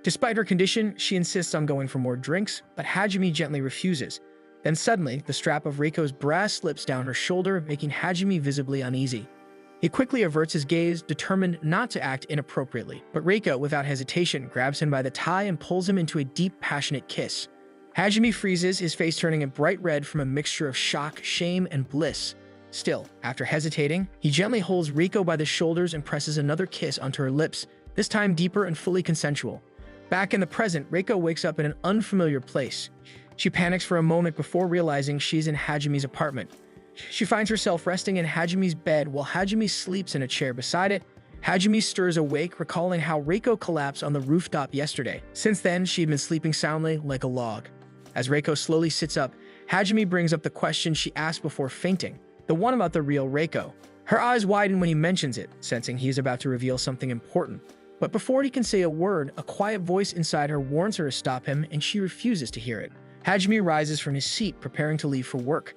Despite her condition, she insists on going for more drinks, but Hajime gently refuses. Then suddenly, the strap of Reiko's bra slips down her shoulder, making Hajime visibly uneasy. He quickly averts his gaze, determined not to act inappropriately, but Reiko, without hesitation, grabs him by the tie and pulls him into a deep, passionate kiss. Hajime freezes, his face turning a bright red from a mixture of shock, shame, and bliss. Still, after hesitating, he gently holds Reiko by the shoulders and presses another kiss onto her lips, this time deeper and fully consensual. Back in the present, Reiko wakes up in an unfamiliar place. She panics for a moment before realizing she's in Hajime's apartment. She finds herself resting in Hajime's bed while Hajime sleeps in a chair beside it. Hajime stirs awake, recalling how Reiko collapsed on the rooftop yesterday. Since then, she had been sleeping soundly like a log. As Reiko slowly sits up, Hajime brings up the question she asked before fainting, the one about the real Reiko. Her eyes widen when he mentions it, sensing he is about to reveal something important. But before he can say a word, a quiet voice inside her warns her to stop him, and she refuses to hear it. Hajime rises from his seat, preparing to leave for work.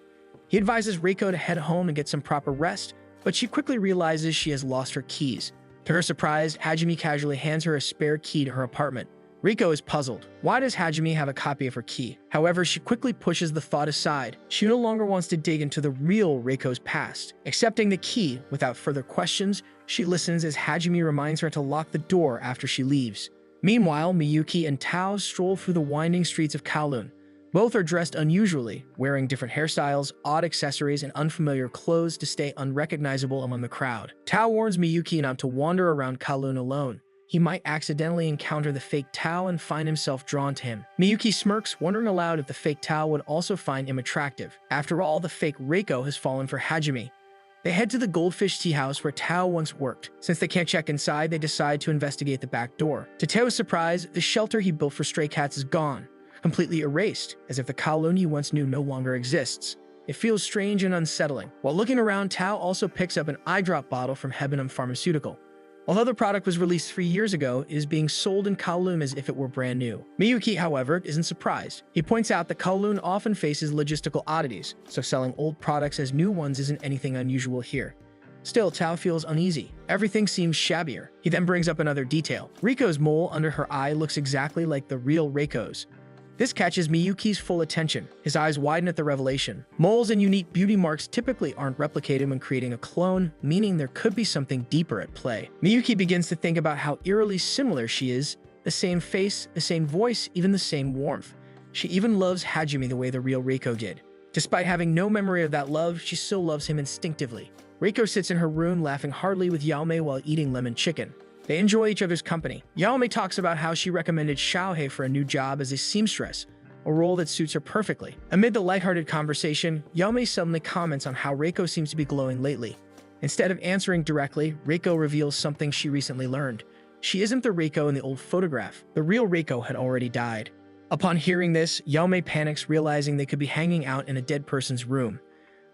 He advises Reiko to head home and get some proper rest, but she quickly realizes she has lost her keys. To her surprise, Hajime casually hands her a spare key to her apartment. Reiko is puzzled. Why does Hajime have a copy of her key? However, she quickly pushes the thought aside. She no longer wants to dig into the real Reiko's past. Accepting the key without further questions, she listens as Hajime reminds her to lock the door after she leaves. Meanwhile, Miyuki and Tao stroll through the winding streets of Kowloon. Both are dressed unusually, wearing different hairstyles, odd accessories, and unfamiliar clothes to stay unrecognizable among the crowd. Tao warns Miyuki not to wander around Kowloon alone. He might accidentally encounter the fake Tao and find himself drawn to him. Miyuki smirks, wondering aloud if the fake Tao would also find him attractive. After all, the fake Reiko has fallen for Hajime. They head to the Goldfish Tea House where Tao once worked. Since they can't check inside, they decide to investigate the back door. To Tao's surprise, the shelter he built for stray cats is gone, completely erased, as if the Kowloon he once knew no longer exists. It feels strange and unsettling. While looking around, Tao also picks up an eye drop bottle from Hebenham Pharmaceutical. Although the product was released 3 years ago, it is being sold in Kowloon as if it were brand new. Miyuki, however, isn't surprised. He points out that Kowloon often faces logistical oddities, so selling old products as new ones isn't anything unusual here. Still, Tao feels uneasy. Everything seems shabbier. He then brings up another detail. Reiko's mole under her eye looks exactly like the real Reiko's. This catches Miyuki's full attention. His eyes widen at the revelation. Moles and unique beauty marks typically aren't replicated when creating a clone, meaning there could be something deeper at play. Miyuki begins to think about how eerily similar she is. The same face, the same voice, even the same warmth. She even loves Hajime the way the real Reiko did. Despite having no memory of that love, she still loves him instinctively. Reiko sits in her room laughing heartily with Yaomei while eating lemon chicken. They enjoy each other's company. Yaomei talks about how she recommended Xiaohei for a new job as a seamstress, a role that suits her perfectly. Amid the lighthearted conversation, Yaomei suddenly comments on how Reiko seems to be glowing lately. Instead of answering directly, Reiko reveals something she recently learned. She isn't the Reiko in the old photograph. The real Reiko had already died. Upon hearing this, Yaomei panics, realizing they could be hanging out in a dead person's room.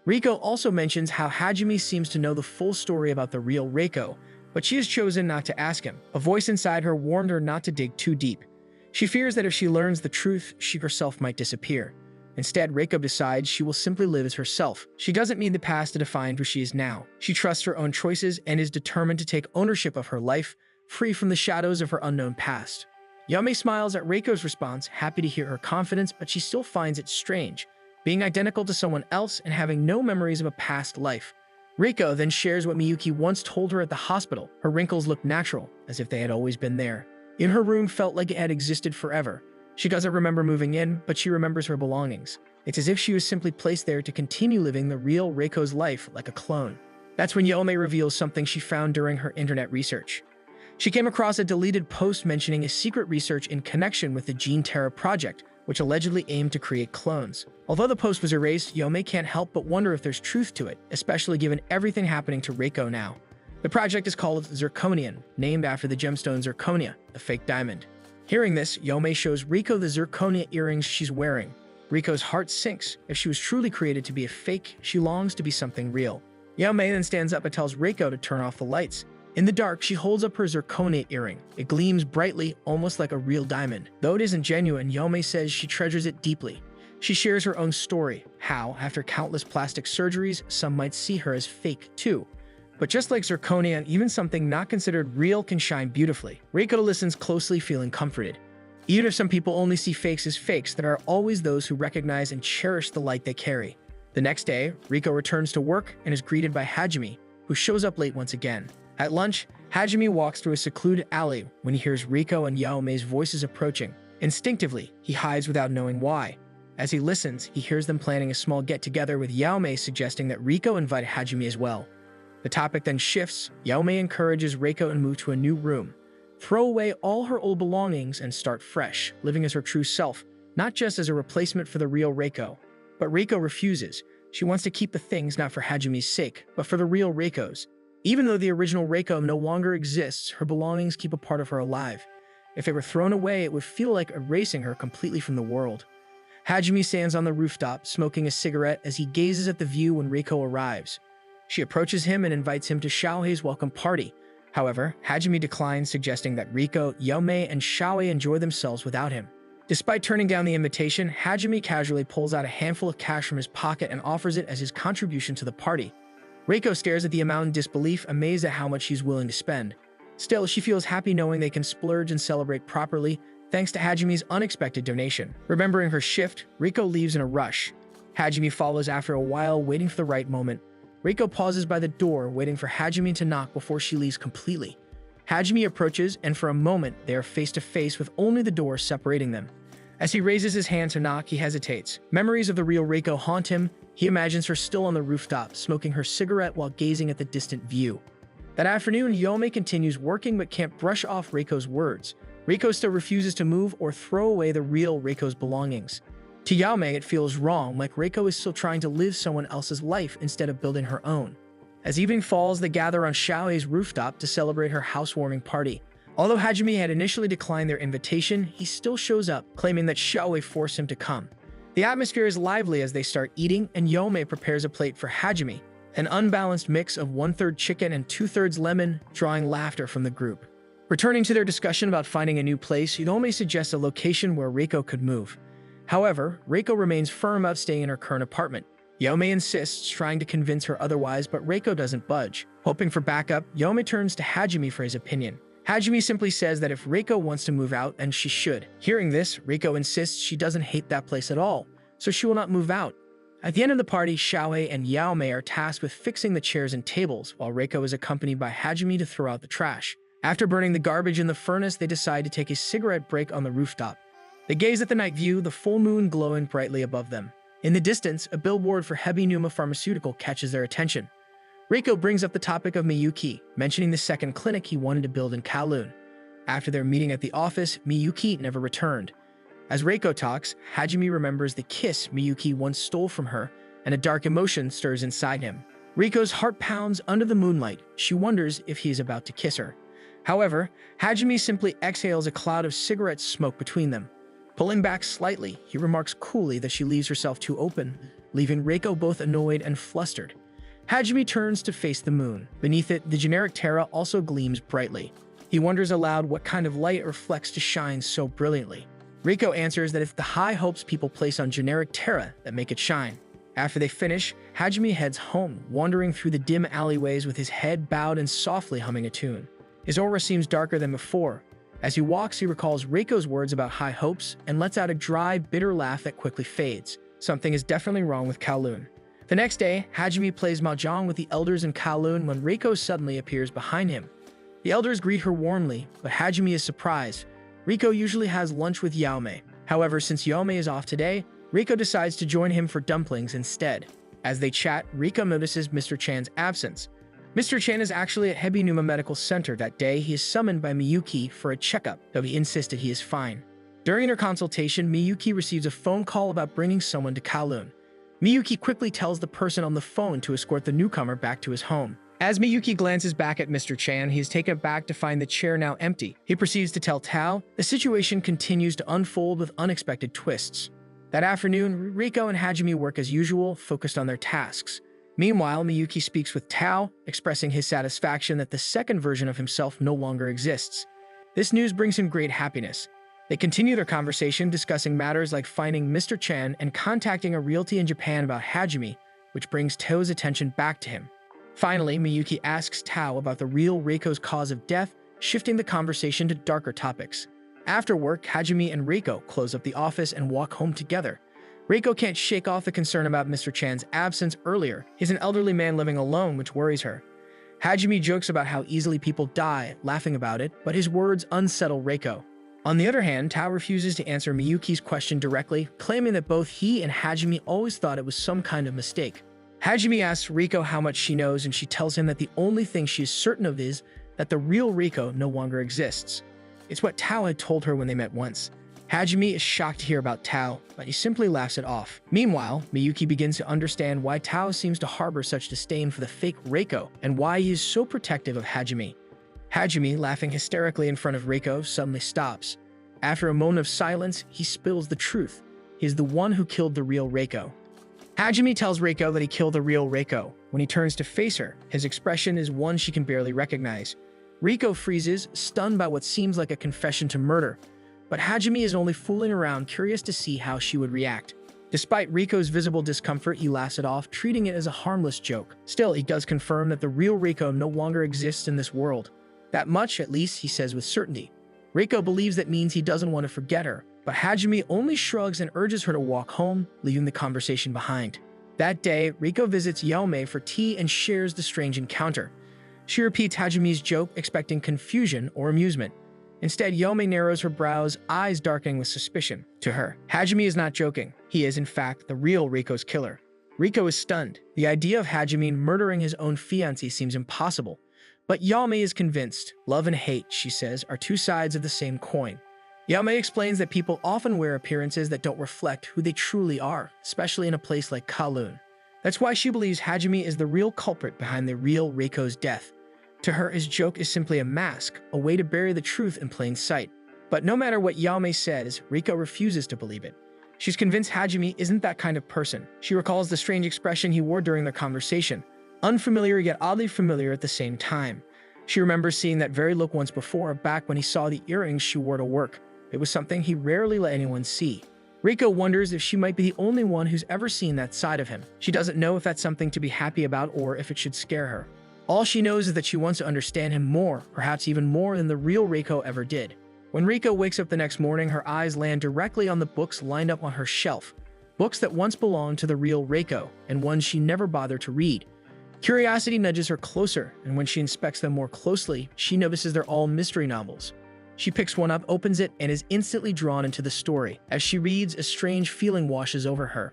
Reiko also mentions how Hajime seems to know the full story about the real Reiko, but she has chosen not to ask him. A voice inside her warned her not to dig too deep. She fears that if she learns the truth, she herself might disappear. Instead, Reiko decides she will simply live as herself. She doesn't need the past to define who she is now. She trusts her own choices and is determined to take ownership of her life, free from the shadows of her unknown past. Yaomei smiles at Reiko's response, happy to hear her confidence, but she still finds it strange, being identical to someone else and having no memories of a past life. Reiko then shares what Miyuki once told her at the hospital. Her wrinkles looked natural, as if they had always been there. In her room felt like it had existed forever. She doesn't remember moving in, but she remembers her belongings. It's as if she was simply placed there to continue living the real Reiko's life like a clone. That's when Yaomei reveals something she found during her internet research. She came across a deleted post mentioning a secret research in connection with the Gene Terra project, which allegedly aimed to create clones. Although the post was erased, Yaomei can't help but wonder if there's truth to it, especially given everything happening to Reiko now. The project is called Zirconian, named after the gemstone zirconia, a fake diamond. Hearing this, Yaomei shows Reiko the zirconia earrings she's wearing. Reiko's heart sinks. If she was truly created to be a fake, she longs to be something real. Yaomei then stands up and tells Reiko to turn off the lights. In the dark, she holds up her zirconia earring. It gleams brightly, almost like a real diamond. Though it isn't genuine, Yaomei says she treasures it deeply. She shares her own story, how, after countless plastic surgeries, some might see her as fake too. But just like zirconia, even something not considered real can shine beautifully. Reiko listens closely, feeling comforted. Even if some people only see fakes as fakes, there are always those who recognize and cherish the light they carry. The next day, Reiko returns to work and is greeted by Hajime, who shows up late once again. At lunch, Hajime walks through a secluded alley when he hears Reiko and Yaomei's voices approaching. Instinctively, he hides without knowing why. As he listens, he hears them planning a small get-together with Yaomei suggesting that Reiko invite Hajime as well. The topic then shifts. Yaomei encourages Reiko to move to a new room, throw away all her old belongings and start fresh, living as her true self, not just as a replacement for the real Reiko. But Reiko refuses. She wants to keep the things not for Hajime's sake, but for the real Reiko's. Even though the original Reiko no longer exists, her belongings keep a part of her alive. If they were thrown away, it would feel like erasing her completely from the world. Hajime stands on the rooftop, smoking a cigarette as he gazes at the view when Reiko arrives. She approaches him and invites him to Xiaohei's welcome party. However, Hajime declines, suggesting that Reiko, Yaomei, and Xiaohei enjoy themselves without him. Despite turning down the invitation, Hajime casually pulls out a handful of cash from his pocket and offers it as his contribution to the party. Reiko stares at the amount in disbelief, amazed at how much she's willing to spend. Still, she feels happy knowing they can splurge and celebrate properly, thanks to Hajime's unexpected donation. Remembering her shift, Reiko leaves in a rush. Hajime follows after a while, waiting for the right moment. Reiko pauses by the door, waiting for Hajime to knock before she leaves completely. Hajime approaches, and for a moment, they are face to face with only the door separating them. As he raises his hand to knock, he hesitates. Memories of the real Reiko haunt him. He imagines her still on the rooftop, smoking her cigarette while gazing at the distant view. That afternoon, Yaomei continues working but can't brush off Reiko's words. Reiko still refuses to move or throw away the real Reiko's belongings. To Yaomei, it feels wrong, like Reiko is still trying to live someone else's life instead of building her own. As evening falls, they gather on Xiaohei's rooftop to celebrate her housewarming party. Although Hajime had initially declined their invitation, he still shows up, claiming that Xiaohei forced him to come. The atmosphere is lively as they start eating, and Yaomei prepares a plate for Hajime, an unbalanced mix of 1/3 chicken and 2/3 lemon, drawing laughter from the group. Returning to their discussion about finding a new place, Yaomei suggests a location where Reiko could move. However, Reiko remains firm about staying in her current apartment. Yaomei insists, trying to convince her otherwise, but Reiko doesn't budge. Hoping for backup, Yaomei turns to Hajime for his opinion. Hajime simply says that if Reiko wants to move out, then she should. Hearing this, Reiko insists she doesn't hate that place at all, so she will not move out. At the end of the party, Xiaohei and Yaomei are tasked with fixing the chairs and tables, while Reiko is accompanied by Hajime to throw out the trash. After burning the garbage in the furnace, they decide to take a cigarette break on the rooftop. They gaze at the night view, the full moon glowing brightly above them. In the distance, a billboard for Hebinuma Pharmaceutical catches their attention. Reiko brings up the topic of Miyuki, mentioning the second clinic he wanted to build in Kowloon. After their meeting at the office, Miyuki never returned. As Reiko talks, Hajime remembers the kiss Miyuki once stole from her, and a dark emotion stirs inside him. Reiko's heart pounds under the moonlight. She wonders if he is about to kiss her. However, Hajime simply exhales a cloud of cigarette smoke between them. Pulling back slightly, he remarks coolly that she leaves herself too open, leaving Reiko both annoyed and flustered. Hajime turns to face the moon. Beneath it, the generic Terra also gleams brightly. He wonders aloud what kind of light reflects to shine so brilliantly. Reiko answers that it's the high hopes people place on generic Terra that make it shine. After they finish, Hajime heads home, wandering through the dim alleyways with his head bowed and softly humming a tune. His aura seems darker than before. As he walks, he recalls Reiko's words about high hopes and lets out a dry, bitter laugh that quickly fades. Something is definitely wrong with Kowloon. The next day, Hajime plays mahjong with the elders in Kowloon when Reiko suddenly appears behind him. The elders greet her warmly, but Hajime is surprised. Reiko usually has lunch with Yaomei. However, since Yaomei is off today, Reiko decides to join him for dumplings instead. As they chat, Reiko notices Mr. Chan's absence. Mr. Chan is actually at Hebinuma Medical Center that day. He is summoned by Miyuki for a checkup, though he insisted he is fine. During their consultation, Miyuki receives a phone call about bringing someone to Kowloon. Miyuki quickly tells the person on the phone to escort the newcomer back to his home. As Miyuki glances back at Mr. Chan, he is taken aback to find the chair now empty. He proceeds to tell Tao. The situation continues to unfold with unexpected twists. That afternoon, Reiko and Hajime work as usual, focused on their tasks. Meanwhile, Miyuki speaks with Tao, expressing his satisfaction that the second version of himself no longer exists. This news brings him great happiness. They continue their conversation, discussing matters like finding Mr. Chan and contacting a realty in Japan about Hajime, which brings Tao's attention back to him. Finally, Miyuki asks Tao about the real Reiko's cause of death, shifting the conversation to darker topics. After work, Hajime and Reiko close up the office and walk home together. Reiko can't shake off the concern about Mr. Chan's absence earlier. He's an elderly man living alone, which worries her. Hajime jokes about how easily people die, laughing about it, but his words unsettle Reiko. On the other hand, Tao refuses to answer Miyuki's question directly, claiming that both he and Hajime always thought it was some kind of mistake. Hajime asks Reiko how much she knows, and she tells him that the only thing she is certain of is that the real Reiko no longer exists. It's what Tao had told her when they met once. Hajime is shocked to hear about Tao, but he simply laughs it off. Meanwhile, Miyuki begins to understand why Tao seems to harbor such disdain for the fake Reiko and why he is so protective of Hajime. Hajime, laughing hysterically in front of Reiko, suddenly stops. After a moment of silence, he spills the truth. He is the one who killed the real Reiko. Hajime tells Reiko that he killed the real Reiko. When he turns to face her, his expression is one she can barely recognize. Reiko freezes, stunned by what seems like a confession to murder. But Hajime is only fooling around, curious to see how she would react. Despite Reiko's visible discomfort, he laughs it off, treating it as a harmless joke. Still, he does confirm that the real Reiko no longer exists in this world. That much, at least, he says with certainty. Reiko believes that means he doesn't want to forget her, but Hajime only shrugs and urges her to walk home, leaving the conversation behind. That day, Reiko visits Yaomei for tea and shares the strange encounter. She repeats Hajime's joke, expecting confusion or amusement. Instead, Yaomei narrows her brows, eyes darkening with suspicion. To her, Hajime is not joking. He is, in fact, the real Reiko's killer. Reiko is stunned. The idea of Hajime murdering his own fiancée seems impossible. But Yaomei is convinced. Love and hate, she says, are two sides of the same coin. Yaomei explains that people often wear appearances that don't reflect who they truly are, especially in a place like Kowloon. That's why she believes Hajime is the real culprit behind the real Reiko's death. To her, his joke is simply a mask, a way to bury the truth in plain sight. But no matter what Yaomei says, Reiko refuses to believe it. She's convinced Hajime isn't that kind of person. She recalls the strange expression he wore during their conversation, unfamiliar yet oddly familiar at the same time. She remembers seeing that very look once before, back when he saw the earrings she wore to work. It was something he rarely let anyone see. Reiko wonders if she might be the only one who's ever seen that side of him. She doesn't know if that's something to be happy about or if it should scare her. All she knows is that she wants to understand him more, perhaps even more than the real Reiko ever did. When Reiko wakes up the next morning, her eyes land directly on the books lined up on her shelf. Books that once belonged to the real Reiko, and ones she never bothered to read. Curiosity nudges her closer, and when she inspects them more closely, she notices they're all mystery novels. She picks one up, opens it, and is instantly drawn into the story. As she reads, a strange feeling washes over her.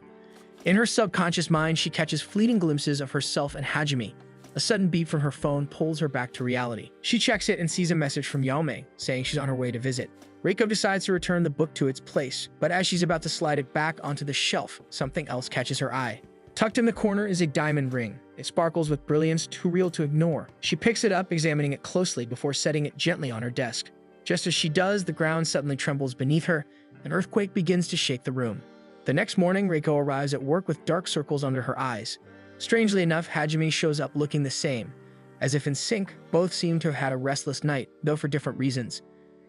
In her subconscious mind, she catches fleeting glimpses of herself and Hajime. A sudden beep from her phone pulls her back to reality. She checks it and sees a message from Yaomei, saying she's on her way to visit. Reiko decides to return the book to its place, but as she's about to slide it back onto the shelf, something else catches her eye. Tucked in the corner is a diamond ring. It sparkles with brilliance too real to ignore. She picks it up, examining it closely before setting it gently on her desk. Just as she does, the ground suddenly trembles beneath her. An earthquake begins to shake the room. The next morning, Reiko arrives at work with dark circles under her eyes. Strangely enough, Hajime shows up looking the same. As if in sync, both seem to have had a restless night, though for different reasons.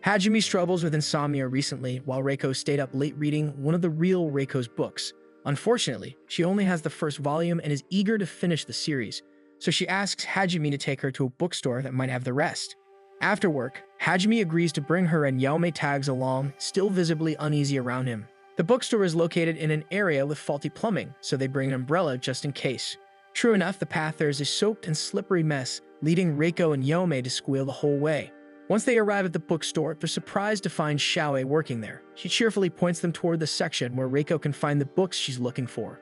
Hajime struggles with insomnia recently, while Reiko stayed up late reading one of the real Reiko's books. Unfortunately, she only has the first volume and is eager to finish the series, so she asks Hajime to take her to a bookstore that might have the rest. After work, Hajime agrees to bring her and Yaomei tags along, still visibly uneasy around him. The bookstore is located in an area with faulty plumbing, so they bring an umbrella just in case. True enough, the path there is a soaked and slippery mess, leading Reiko and Yaomei to squeal the whole way. Once they arrive at the bookstore, they're surprised to find Xiaowei working there. She cheerfully points them toward the section where Reiko can find the books she's looking for.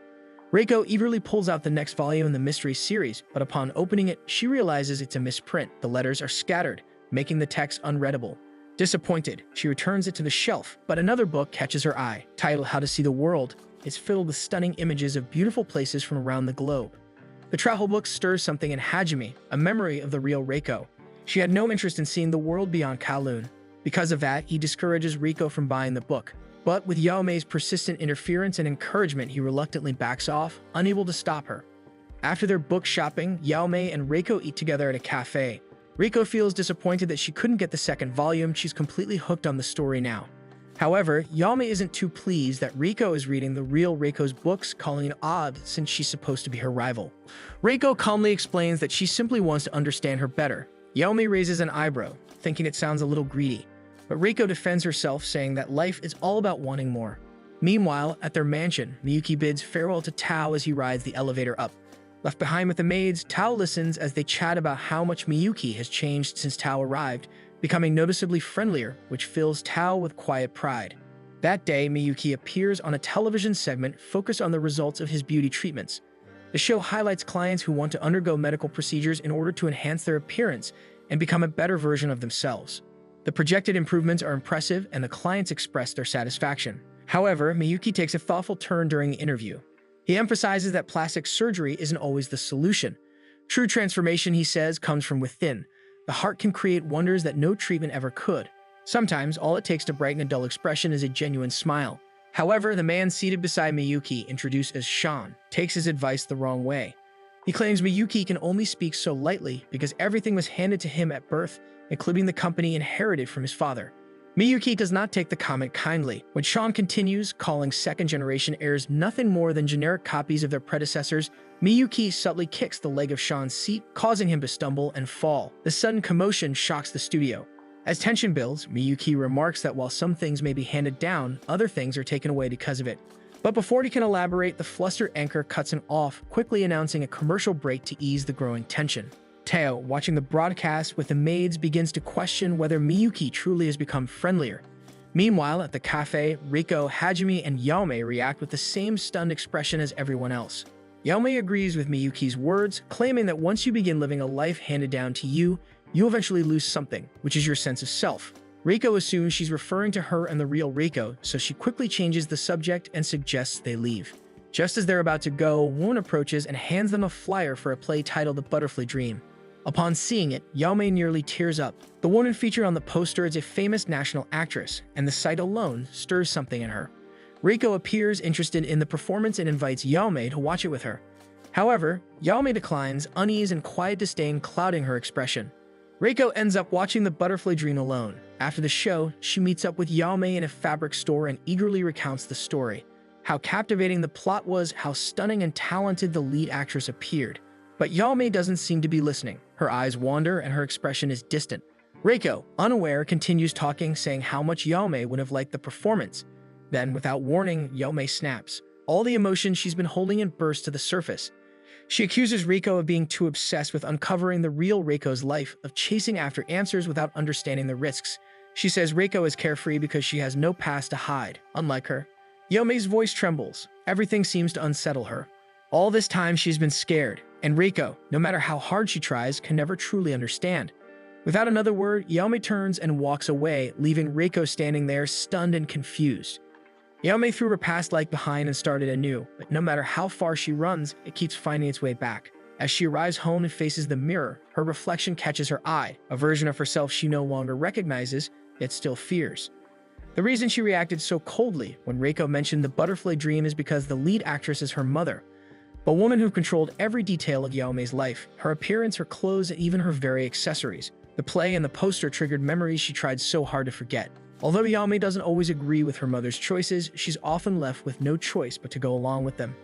Reiko eagerly pulls out the next volume in the mystery series, but upon opening it, she realizes it's a misprint. The letters are scattered, making the text unreadable. Disappointed, she returns it to the shelf, but another book catches her eye. Titled How to See the World, it's filled with stunning images of beautiful places from around the globe. The travel book stirs something in Hajime, a memory of the real Reiko. She had no interest in seeing the world beyond Kowloon. Because of that, he discourages Reiko from buying the book. But with Yaomei's persistent interference and encouragement, he reluctantly backs off, unable to stop her. After their book shopping, Yaomei and Reiko eat together at a cafe. Reiko feels disappointed that she couldn't get the second volume. She's completely hooked on the story now. However, Yaomei isn't too pleased that Reiko is reading the real Reiko's books, calling it odd since she's supposed to be her rival. Reiko calmly explains that she simply wants to understand her better. Yaomei raises an eyebrow, thinking it sounds a little greedy. But Reiko defends herself, saying that life is all about wanting more. Meanwhile, at their mansion, Miyuki bids farewell to Tao as he rides the elevator up. Left behind with the maids, Tao listens as they chat about how much Miyuki has changed since Tao arrived, becoming noticeably friendlier, which fills Tao with quiet pride. That day, Miyuki appears on a television segment focused on the results of his beauty treatments. The show highlights clients who want to undergo medical procedures in order to enhance their appearance and become a better version of themselves. The The projected improvements are impressive and the clients express their satisfaction. However, Miyuki takes a thoughtful turn during the interview. He emphasizes that plastic surgery isn't always the solution. True transformation, he says, comes from within. The heart can create wonders that no treatment ever could. Sometimes, all it takes to brighten a dull expression is a genuine smile. However, the man seated beside Miyuki, introduced as Sean, takes his advice the wrong way. He claims Miyuki can only speak so lightly because everything was handed to him at birth, including the company inherited from his father. Miyuki does not take the comment kindly. When Sean continues, calling second-generation heirs nothing more than generic copies of their predecessors, Miyuki subtly kicks the leg of Sean's seat, causing him to stumble and fall. The sudden commotion shocks the studio. As tension builds, Miyuki remarks that while some things may be handed down, other things are taken away because of it. But before he can elaborate, the flustered anchor cuts him off, quickly announcing a commercial break to ease the growing tension. Teo, watching the broadcast with the maids, begins to question whether Miyuki truly has become friendlier. Meanwhile, at the cafe, Reiko, Hajime, and Yaume react with the same stunned expression as everyone else. Yaume agrees with Miyuki's words, claiming that once you begin living a life handed down to you, you'll eventually lose something, which is your sense of self. Reiko assumes she's referring to her and the real Reiko, so she quickly changes the subject and suggests they leave. Just as they're about to go, a woman approaches and hands them a flyer for a play titled The Butterfly Dream. Upon seeing it, Yaume nearly tears up. The woman featured on the poster is a famous national actress, and the sight alone stirs something in her. Reiko appears interested in the performance and invites Yaume to watch it with her. However, Yaume declines, unease and quiet disdain clouding her expression. Reiko ends up watching The Butterfly Dream alone. After the show, she meets up with Yaume in a fabric store and eagerly recounts the story. How captivating the plot was, how stunning and talented the lead actress appeared. But Yaume doesn't seem to be listening. Her eyes wander and her expression is distant. Reiko, unaware, continues talking, saying how much Yaume would have liked the performance. Then, without warning, Yaume snaps. All the emotion she's been holding in bursts to the surface. She accuses Reiko of being too obsessed with uncovering the real Reiko's life, of chasing after answers without understanding the risks. She says Reiko is carefree because she has no past to hide, unlike her. Yaume's voice trembles. Everything seems to unsettle her. All this time she's been scared, and Reiko, no matter how hard she tries, can never truly understand. Without another word, Yaume turns and walks away, leaving Reiko standing there stunned and confused. Yaume threw her past life behind and started anew, but no matter how far she runs, it keeps finding its way back. As she arrives home and faces the mirror, her reflection catches her eye, a version of herself she no longer recognizes, yet still fears. The reason she reacted so coldly when Reiko mentioned the butterfly dream is because the lead actress is her mother, a woman who controlled every detail of Yaume's life, her appearance, her clothes, and even her very accessories. The play and the poster triggered memories she tried so hard to forget. Although Yaume doesn't always agree with her mother's choices, she's often left with no choice but to go along with them.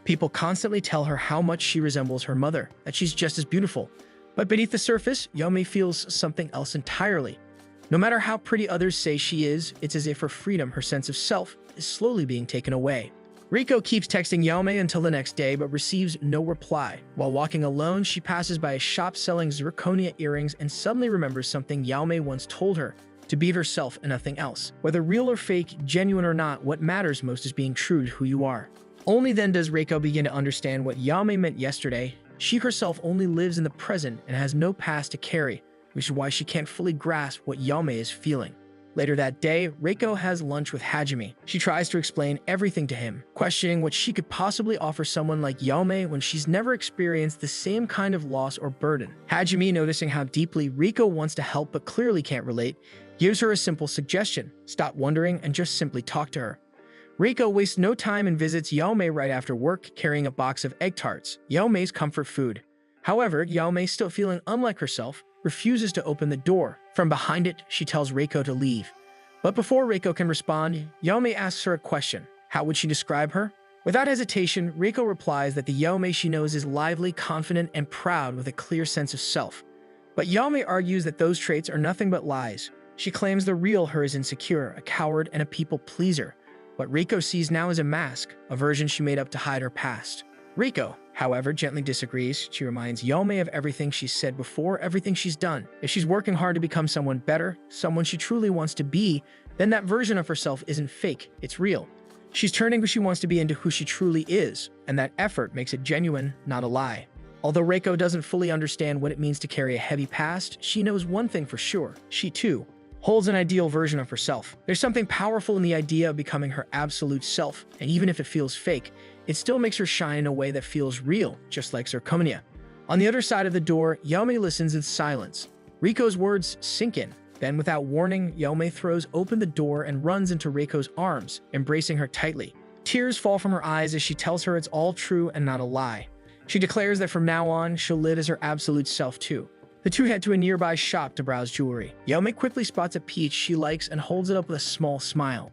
People constantly tell her how much she resembles her mother, that she's just as beautiful. But beneath the surface, Yaume feels something else entirely. No matter how pretty others say she is, it's as if her freedom, her sense of self, is slowly being taken away. Reiko keeps texting Yaume until the next day but receives no reply. While walking alone, she passes by a shop selling zirconia earrings and suddenly remembers something Yaume once told her. To be herself and nothing else. Whether real or fake, genuine or not, what matters most is being true to who you are. Only then does Reiko begin to understand what Yaume meant yesterday. She herself only lives in the present and has no past to carry, which is why she can't fully grasp what Yaume is feeling. Later that day, Reiko has lunch with Hajime. She tries to explain everything to him, questioning what she could possibly offer someone like Yaume when she's never experienced the same kind of loss or burden. Hajime, noticing how deeply Reiko wants to help but clearly can't relate, gives her a simple suggestion: stop wondering and just simply talk to her. Reiko wastes no time and visits Yaume right after work, carrying a box of egg tarts, Yaume's comfort food. However, Yaume, still feeling unlike herself, refuses to open the door. From behind it, she tells Reiko to leave. But before Reiko can respond, Yaume asks her a question. How would she describe her? Without hesitation, Reiko replies that the Yaume she knows is lively, confident, and proud with a clear sense of self. But Yaume argues that those traits are nothing but lies. She claims the real her is insecure, a coward, and a people pleaser. What Reiko sees now is a mask, a version she made up to hide her past. Reiko, however, gently disagrees. She reminds Yaume of everything she's said before, everything she's done. If she's working hard to become someone better, someone she truly wants to be, then that version of herself isn't fake, it's real. She's turning who she wants to be into who she truly is, and that effort makes it genuine, not a lie. Although Reiko doesn't fully understand what it means to carry a heavy past, she knows one thing for sure. She, too, holds an ideal version of herself. There's something powerful in the idea of becoming her absolute self, and even if it feels fake, it still makes her shine in a way that feels real, just like zirconia. On the other side of the door, Yaume listens in silence. Reiko's words sink in. Then, without warning, Yaume throws open the door and runs into Reiko's arms, embracing her tightly. Tears fall from her eyes as she tells her it's all true and not a lie. She declares that from now on, she'll live as her absolute self too. The two head to a nearby shop to browse jewelry. Yaume quickly spots a piece she likes and holds it up with a small smile.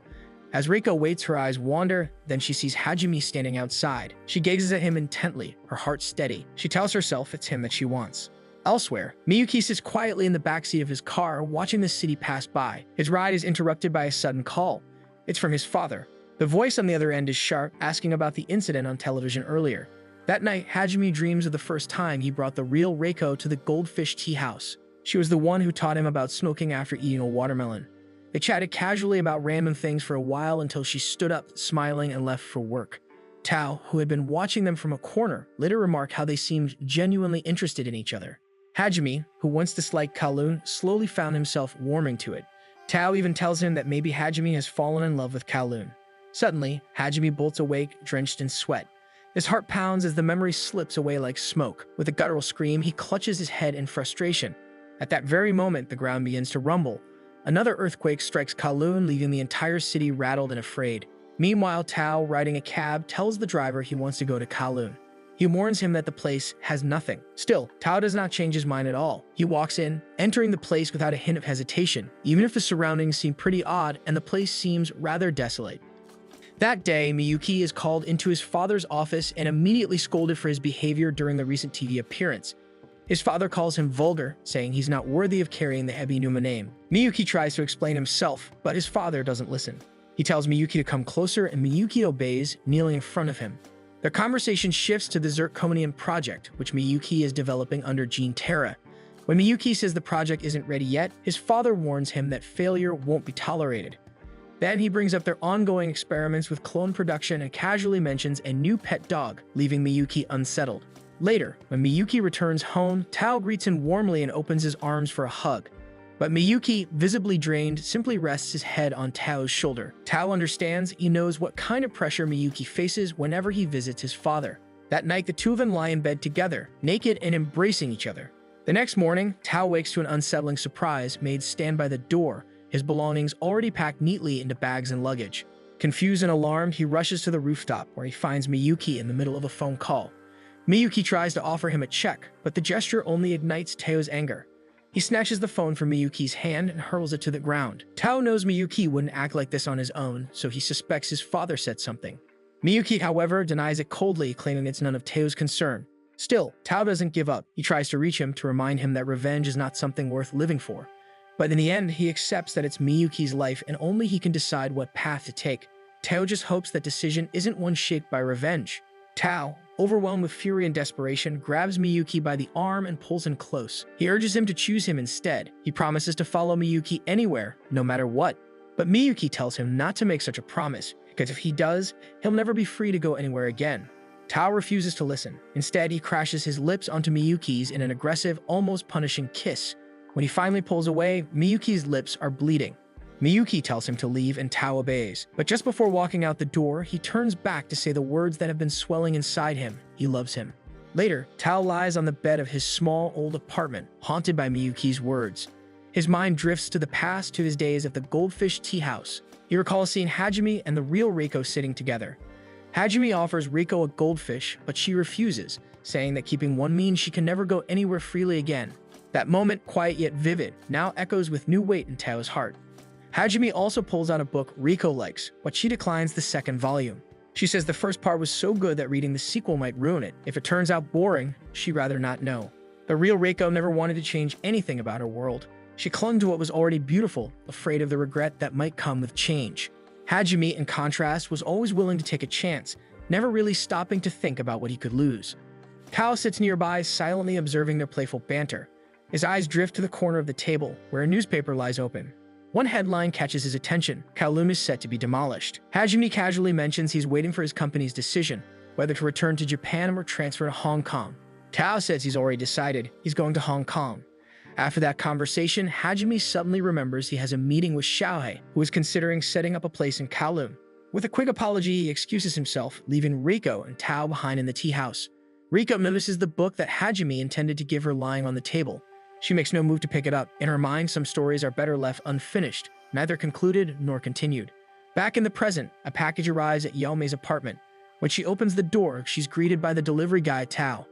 As Reiko waits, her eyes wander, then she sees Hajime standing outside. She gazes at him intently, her heart steady. She tells herself it's him that she wants. Elsewhere, Miyuki sits quietly in the backseat of his car, watching the city pass by. His ride is interrupted by a sudden call. It's from his father. The voice on the other end is sharp, asking about the incident on television earlier. That night, Hajime dreams of the first time he brought the real Reiko to the Goldfish Tea House. She was the one who taught him about smoking after eating a watermelon. They chatted casually about random things for a while until she stood up, smiling, and left for work. Tao, who had been watching them from a corner, later remarked how they seemed genuinely interested in each other. Hajime, who once disliked Kowloon, slowly found himself warming to it. Tao even tells him that maybe Hajime has fallen in love with Kowloon. Suddenly, Hajime bolts awake, drenched in sweat. His heart pounds as the memory slips away like smoke. With a guttural scream, he clutches his head in frustration. At that very moment, the ground begins to rumble. Another earthquake strikes Kowloon, leaving the entire city rattled and afraid. Meanwhile, Tao, riding a cab, tells the driver he wants to go to Kowloon. He warns him that the place has nothing. Still, Tao does not change his mind at all. He walks in, entering the place without a hint of hesitation, even if the surroundings seem pretty odd and the place seems rather desolate. That day, Miyuki is called into his father's office and immediately scolded for his behavior during the recent TV appearance. His father calls him vulgar, saying he's not worthy of carrying the Ebinuma name. Miyuki tries to explain himself, but his father doesn't listen. He tells Miyuki to come closer, and Miyuki obeys, kneeling in front of him. Their conversation shifts to the zirconium project, which Miyuki is developing under Gene Terra. When Miyuki says the project isn't ready yet, his father warns him that failure won't be tolerated. Then he brings up their ongoing experiments with clone production and casually mentions a new pet dog, leaving Miyuki unsettled. Later, when Miyuki returns home, Tao greets him warmly and opens his arms for a hug. But Miyuki, visibly drained, simply rests his head on Tao's shoulder. Tao understands. He knows what kind of pressure Miyuki faces whenever he visits his father. That night, the two of them lie in bed together, naked and embracing each other. The next morning, Tao wakes to an unsettling surprise. Maids stand by the door, his belongings already packed neatly into bags and luggage. Confused and alarmed, he rushes to the rooftop, where he finds Miyuki in the middle of a phone call. Miyuki tries to offer him a check, but the gesture only ignites Tao's anger. He snatches the phone from Miyuki's hand and hurls it to the ground. Tao knows Miyuki wouldn't act like this on his own, so he suspects his father said something. Miyuki, however, denies it coldly, claiming it's none of Tao's concern. Still, Tao doesn't give up. He tries to reach him to remind him that revenge is not something worth living for. But in the end, he accepts that it's Miyuki's life and only he can decide what path to take. Tao just hopes that decision isn't one shaped by revenge. Tao, overwhelmed with fury and desperation, grabs Miyuki by the arm and pulls him close. He urges him to choose him instead. He promises to follow Miyuki anywhere, no matter what. But Miyuki tells him not to make such a promise, because if he does, he'll never be free to go anywhere again. Tao refuses to listen. Instead, he crashes his lips onto Miyuki's in an aggressive, almost punishing kiss. When he finally pulls away, Miyuki's lips are bleeding. Miyuki tells him to leave and Tao obeys. But just before walking out the door, he turns back to say the words that have been swelling inside him. He loves him. Later, Tao lies on the bed of his small, old apartment, haunted by Miyuki's words. His mind drifts to the past, to his days at the Goldfish Tea House. He recalls seeing Hajime and the real Reiko sitting together. Hajime offers Reiko a goldfish, but she refuses, saying that keeping one means she can never go anywhere freely again. That moment, quiet yet vivid, now echoes with new weight in Tao's heart. Hajime also pulls out a book Reiko likes, but she declines the second volume. She says the first part was so good that reading the sequel might ruin it. If it turns out boring, she'd rather not know. The real Reiko never wanted to change anything about her world. She clung to what was already beautiful, afraid of the regret that might come with change. Hajime, in contrast, was always willing to take a chance, never really stopping to think about what he could lose. Tao sits nearby, silently observing their playful banter. His eyes drift to the corner of the table, where a newspaper lies open. One headline catches his attention: Kowloon is set to be demolished. Hajime casually mentions he's waiting for his company's decision, whether to return to Japan or transfer to Hong Kong. Tao says he's already decided he's going to Hong Kong. After that conversation, Hajime suddenly remembers he has a meeting with Xiaohei, who is considering setting up a place in Kowloon. With a quick apology, he excuses himself, leaving Reiko and Tao behind in the tea house. Reiko notices the book that Hajime intended to give her lying on the table. She makes no move to pick it up. In her mind, some stories are better left unfinished, neither concluded nor continued. Back in the present, a package arrives at Yaomei's apartment. When she opens the door, she's greeted by the delivery guy, Tao.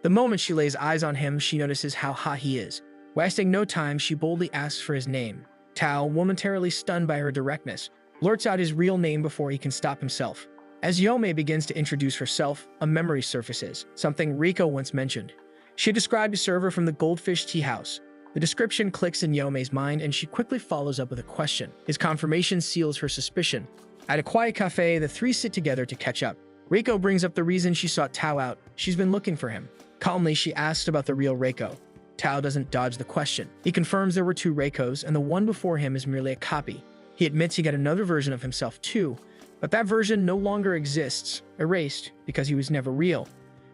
The moment she lays eyes on him, she notices how hot he is. Wasting no time, she boldly asks for his name. Tao, momentarily stunned by her directness, blurts out his real name before he can stop himself. As Yaomei begins to introduce herself, a memory surfaces, something Reiko once mentioned. She described a server from the Goldfish Tea House. The description clicks in Yaomei's mind, and she quickly follows up with a question. His confirmation seals her suspicion. At a quiet cafe, the three sit together to catch up. Reiko brings up the reason she sought Tao out. She's been looking for him. Calmly, she asks about the real Reiko. Tao doesn't dodge the question. He confirms there were two Reikos, and the one before him is merely a copy. He admits he got another version of himself too, but that version no longer exists, erased, because he was never real.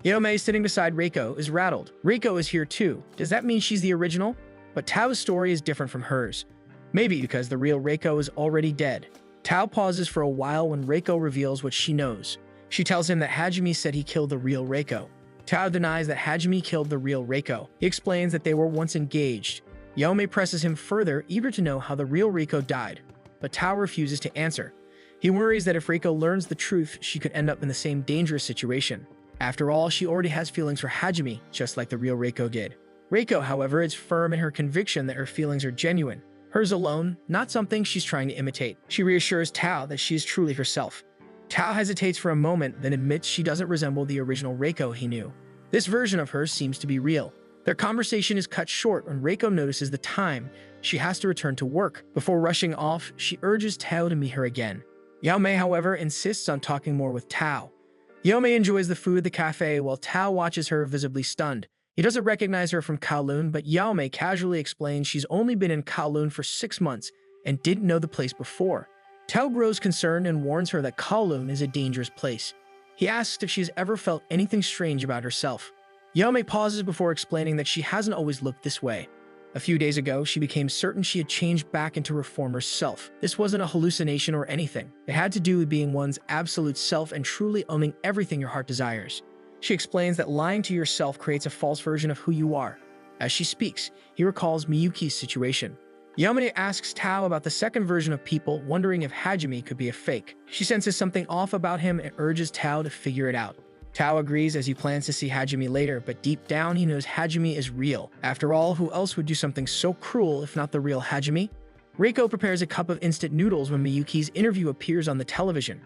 Yaomei, sitting beside Reiko, is rattled. Reiko is here too. Does that mean she's the original? But Tao's story is different from hers. Maybe because the real Reiko is already dead. Tao pauses for a while when Reiko reveals what she knows. She tells him that Hajime said he killed the real Reiko. Tao denies that Hajime killed the real Reiko. He explains that they were once engaged. Yaomei presses him further, eager to know how the real Reiko died. But Tao refuses to answer. He worries that if Reiko learns the truth, she could end up in the same dangerous situation. After all, she already has feelings for Hajime, just like the real Reiko did. Reiko, however, is firm in her conviction that her feelings are genuine. Hers alone, not something she's trying to imitate. She reassures Tao that she is truly herself. Tao hesitates for a moment, then admits she doesn't resemble the original Reiko he knew. This version of her seems to be real. Their conversation is cut short when Reiko notices the time. She has to return to work. Before rushing off, she urges Tao to meet her again. Yaomei, however, insists on talking more with Tao. Yaomei enjoys the food at the cafe while Tao watches her visibly stunned. He doesn't recognize her from Kowloon, but Yaomei casually explains she's only been in Kowloon for 6 months and didn't know the place before. Tao grows concerned and warns her that Kowloon is a dangerous place. He asks if she's ever felt anything strange about herself. Yaomei pauses before explaining that she hasn't always looked this way. A few days ago, she became certain she had changed back into her former self. This wasn't a hallucination or anything. It had to do with being one's absolute self and truly owning everything your heart desires. She explains that lying to yourself creates a false version of who you are. As she speaks, he recalls Miyuki's situation. Yaomei asks Tao about the second version of people, wondering if Hajime could be a fake. She senses something off about him and urges Tao to figure it out. Tao agrees as he plans to see Hajime later, but deep down he knows Hajime is real. After all, who else would do something so cruel if not the real Hajime? Reiko prepares a cup of instant noodles when Miyuki's interview appears on the television.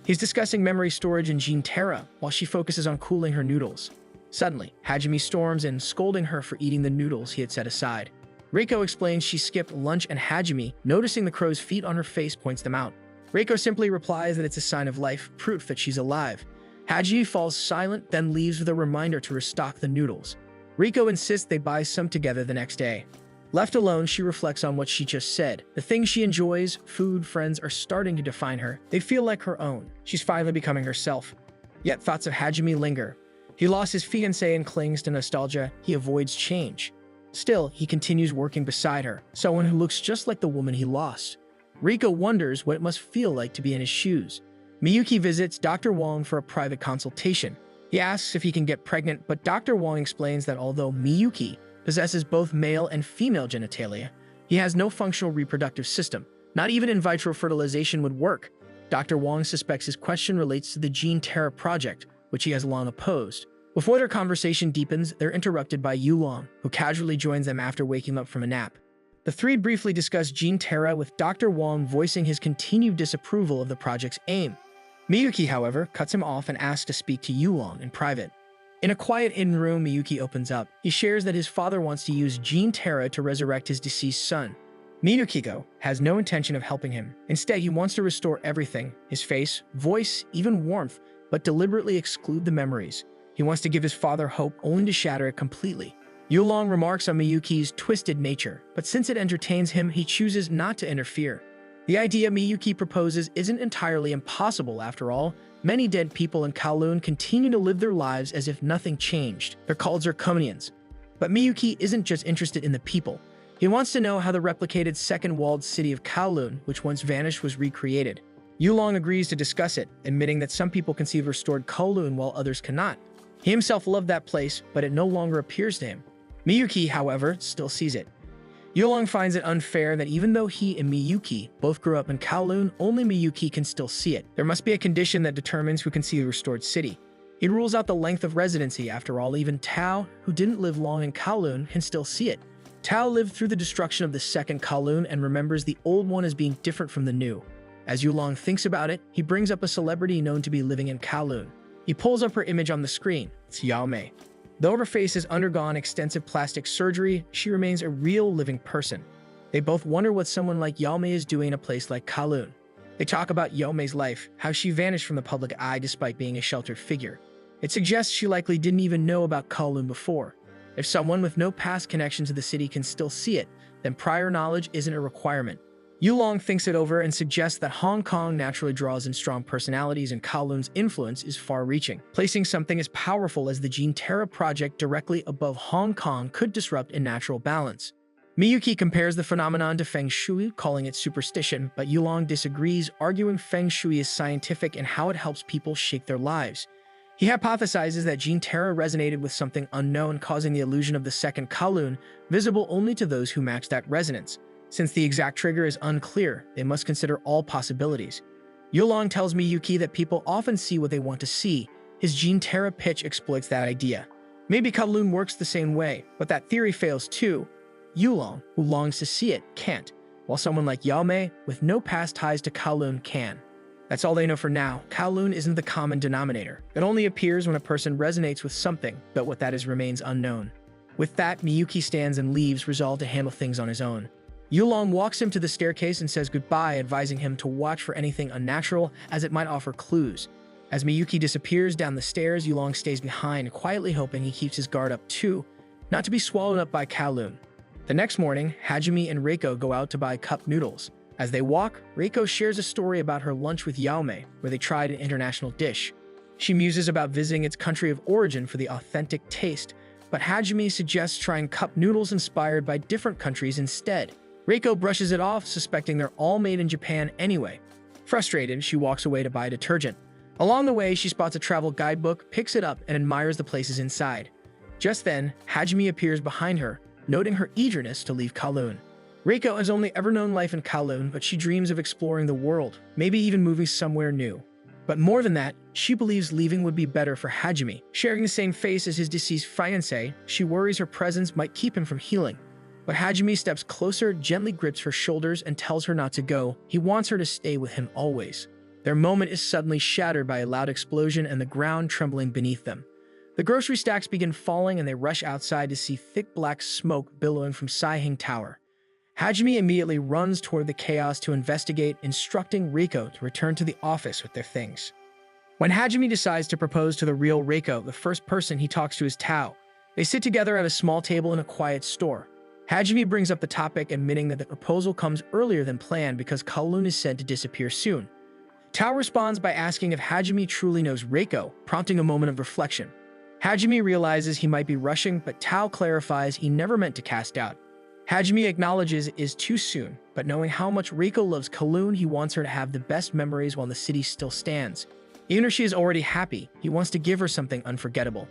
He's discussing memory storage and gene terra while she focuses on cooling her noodles. Suddenly, Hajime storms in, scolding her for eating the noodles he had set aside. Reiko explains she skipped lunch and Hajime, noticing the crow's feet on her face, points them out. Reiko simply replies that it's a sign of life, proof that she's alive. Hajime falls silent, then leaves with a reminder to restock the noodles. Reiko insists they buy some together the next day. Left alone, she reflects on what she just said. The things she enjoys, food, friends, are starting to define her. They feel like her own. She's finally becoming herself. Yet thoughts of Hajime linger. He lost his fiancée and clings to nostalgia. He avoids change. Still, he continues working beside her, someone who looks just like the woman he lost. Reiko wonders what it must feel like to be in his shoes. Miyuki visits Dr. Wong for a private consultation. He asks if he can get pregnant, but Dr. Wong explains that although Miyuki possesses both male and female genitalia, he has no functional reproductive system. Not even in vitro fertilization would work. Dr. Wong suspects his question relates to the Gene Terra project, which he has long opposed. Before their conversation deepens, they're interrupted by Yulong, who casually joins them after waking up from a nap. The three briefly discuss Gene Terra, with Dr. Wong voicing his continued disapproval of the project's aim. Miyuki, however, cuts him off and asks to speak to Yulong in private. In a quiet hidden room, Miyuki opens up. He shares that his father wants to use Gene Terra to resurrect his deceased son. Miyuki has no intention of helping him. Instead, he wants to restore everything, his face, voice, even warmth, but deliberately exclude the memories. He wants to give his father hope, only to shatter it completely. Yulong remarks on Miyuki's twisted nature, but since it entertains him, he chooses not to interfere. The idea Miyuki proposes isn't entirely impossible after all. Many dead people in Kowloon continue to live their lives as if nothing changed. They're called zirconians. But Miyuki isn't just interested in the people. He wants to know how the replicated second walled city of Kowloon, which once vanished, was recreated. Yulong agrees to discuss it, admitting that some people can see restored Kowloon while others cannot. He himself loved that place, but it no longer appears to him. Miyuki, however, still sees it. Yulong finds it unfair that even though he and Miyuki both grew up in Kowloon, only Miyuki can still see it. There must be a condition that determines who can see the restored city. He rules out the length of residency. After all, even Tao, who didn't live long in Kowloon, can still see it. Tao lived through the destruction of the Second Kowloon and remembers the old one as being different from the new. As Yulong thinks about it, he brings up a celebrity known to be living in Kowloon. He pulls up her image on the screen. It's Yao Mei. Though her face has undergone extensive plastic surgery, she remains a real living person. They both wonder what someone like Yao Mei is doing in a place like Kowloon. They talk about Yao Mei's life, how she vanished from the public eye despite being a sheltered figure. It suggests she likely didn't even know about Kowloon before. If someone with no past connection to the city can still see it, then prior knowledge isn't a requirement. Yulong thinks it over and suggests that Hong Kong naturally draws in strong personalities and Kowloon's influence is far-reaching. Placing something as powerful as the Gene Terra project directly above Hong Kong could disrupt a natural balance. Miyuki compares the phenomenon to Feng Shui, calling it superstition, but Yulong disagrees, arguing Feng Shui is scientific and how it helps people shape their lives. He hypothesizes that Gene Terra resonated with something unknown, causing the illusion of the Second Kowloon, visible only to those who match that resonance. Since the exact trigger is unclear, they must consider all possibilities. Yulong tells Miyuki that people often see what they want to see. His Gene Terra pitch exploits that idea. Maybe Kowloon works the same way, but that theory fails too. Yulong, who longs to see it, can't, while someone like Yao Mei, with no past ties to Kowloon, can. That's all they know for now. Kowloon isn't the common denominator. It only appears when a person resonates with something, but what that is remains unknown. With that, Miyuki stands and leaves, resolved to handle things on his own. Yulong walks him to the staircase and says goodbye, advising him to watch for anything unnatural, as it might offer clues. As Miyuki disappears down the stairs, Yulong stays behind, quietly hoping he keeps his guard up too, not to be swallowed up by Kowloon. The next morning, Hajime and Reiko go out to buy cup noodles. As they walk, Reiko shares a story about her lunch with Yao Mei, where they tried an international dish. She muses about visiting its country of origin for the authentic taste, but Hajime suggests trying cup noodles inspired by different countries instead. Reiko brushes it off, suspecting they're all made in Japan anyway. Frustrated, she walks away to buy detergent. Along the way, she spots a travel guidebook, picks it up, and admires the places inside. Just then, Hajime appears behind her, noting her eagerness to leave Kowloon. Reiko has only ever known life in Kowloon, but she dreams of exploring the world, maybe even moving somewhere new. But more than that, she believes leaving would be better for Hajime. Sharing the same face as his deceased fiancé, she worries her presence might keep him from healing. But Hajime steps closer, gently grips her shoulders, and tells her not to go. He wants her to stay with him always. Their moment is suddenly shattered by a loud explosion and the ground trembling beneath them. The grocery stacks begin falling and they rush outside to see thick black smoke billowing from Saihing Tower. Hajime immediately runs toward the chaos to investigate, instructing Reiko to return to the office with their things. When Hajime decides to propose to the real Reiko, the first person he talks to is Tao. They sit together at a small table in a quiet store. Hajime brings up the topic, admitting that the proposal comes earlier than planned because Kowloon is said to disappear soon. Tao responds by asking if Hajime truly knows Reiko, prompting a moment of reflection. Hajime realizes he might be rushing, but Tao clarifies he never meant to cast doubt. Hajime acknowledges it is too soon, but knowing how much Reiko loves Kowloon, he wants her to have the best memories while the city still stands. Even if she is already happy, he wants to give her something unforgettable.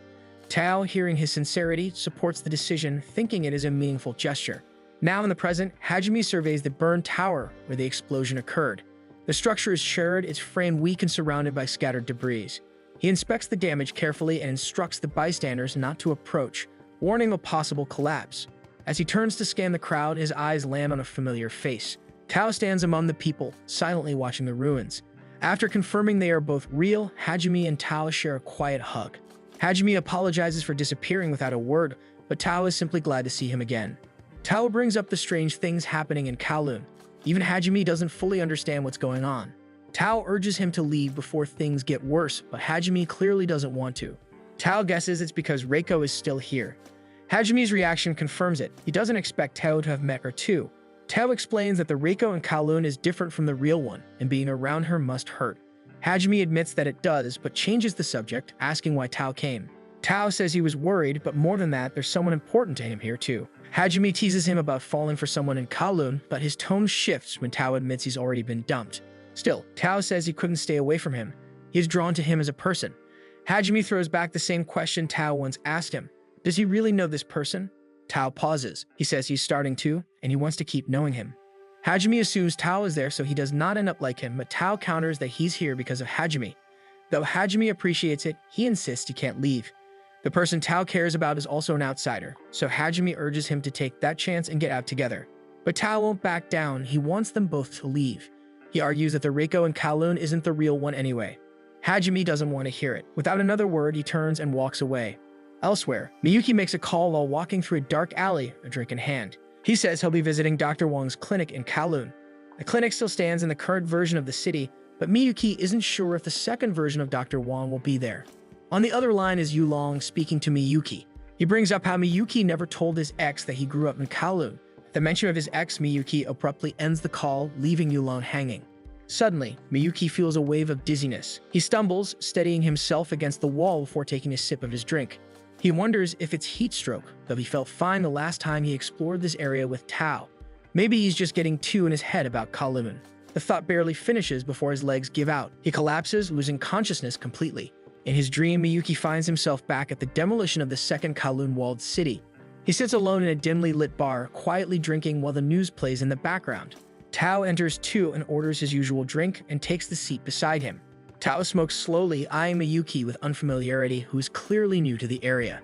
Tao, hearing his sincerity, supports the decision, thinking it is a meaningful gesture. Now in the present, Hajime surveys the burned tower where the explosion occurred. The structure is shattered, its frame weak and surrounded by scattered debris. He inspects the damage carefully and instructs the bystanders not to approach, warning of possible collapse. As he turns to scan the crowd, his eyes land on a familiar face. Tao stands among the people, silently watching the ruins. After confirming they are both real, Hajime and Tao share a quiet hug. Hajime apologizes for disappearing without a word, but Tao is simply glad to see him again. Tao brings up the strange things happening in Kowloon. Even Hajime doesn't fully understand what's going on. Tao urges him to leave before things get worse, but Hajime clearly doesn't want to. Tao guesses it's because Reiko is still here. Hajime's reaction confirms it. He doesn't expect Tao to have met her too. Tao explains that the Reiko in Kowloon is different from the real one, and being around her must hurt. Hajime admits that it does, but changes the subject, asking why Tao came. Tao says he was worried, but more than that, there's someone important to him here too. Hajime teases him about falling for someone in Kowloon, but his tone shifts when Tao admits he's already been dumped. Still, Tao says he couldn't stay away from him. He is drawn to him as a person. Hajime throws back the same question Tao once asked him. Does he really know this person? Tao pauses. He says he's starting to, and he wants to keep knowing him. Hajime assumes Tao is there so he does not end up like him, but Tao counters that he's here because of Hajime. Though Hajime appreciates it, he insists he can't leave. The person Tao cares about is also an outsider, so Hajime urges him to take that chance and get out together. But Tao won't back down. He wants them both to leave. He argues that the Reiko in Kowloon isn't the real one anyway. Hajime doesn't want to hear it. Without another word, he turns and walks away. Elsewhere, Miyuki makes a call while walking through a dark alley, a drink in hand. He says he'll be visiting Dr. Wong's clinic in Kowloon. The clinic still stands in the current version of the city, but Miyuki isn't sure if the second version of Dr. Wong will be there. On the other line is Yulong speaking to Miyuki. He brings up how Miyuki never told his ex that he grew up in Kowloon. At the mention of his ex, Miyuki abruptly ends the call, leaving Yulong hanging. Suddenly, Miyuki feels a wave of dizziness. He stumbles, steadying himself against the wall before taking a sip of his drink. He wonders if it's heat stroke, though he felt fine the last time he explored this area with Tao. Maybe he's just getting too in his head about Kowloon. The thought barely finishes before his legs give out. He collapses, losing consciousness completely. In his dream, Miyuki finds himself back at the demolition of the Second Kowloon Walled City. He sits alone in a dimly lit bar, quietly drinking while the news plays in the background. Tao enters too and orders his usual drink and takes the seat beside him. Tao smokes slowly, eyeing Miyuki with unfamiliarity, who is clearly new to the area.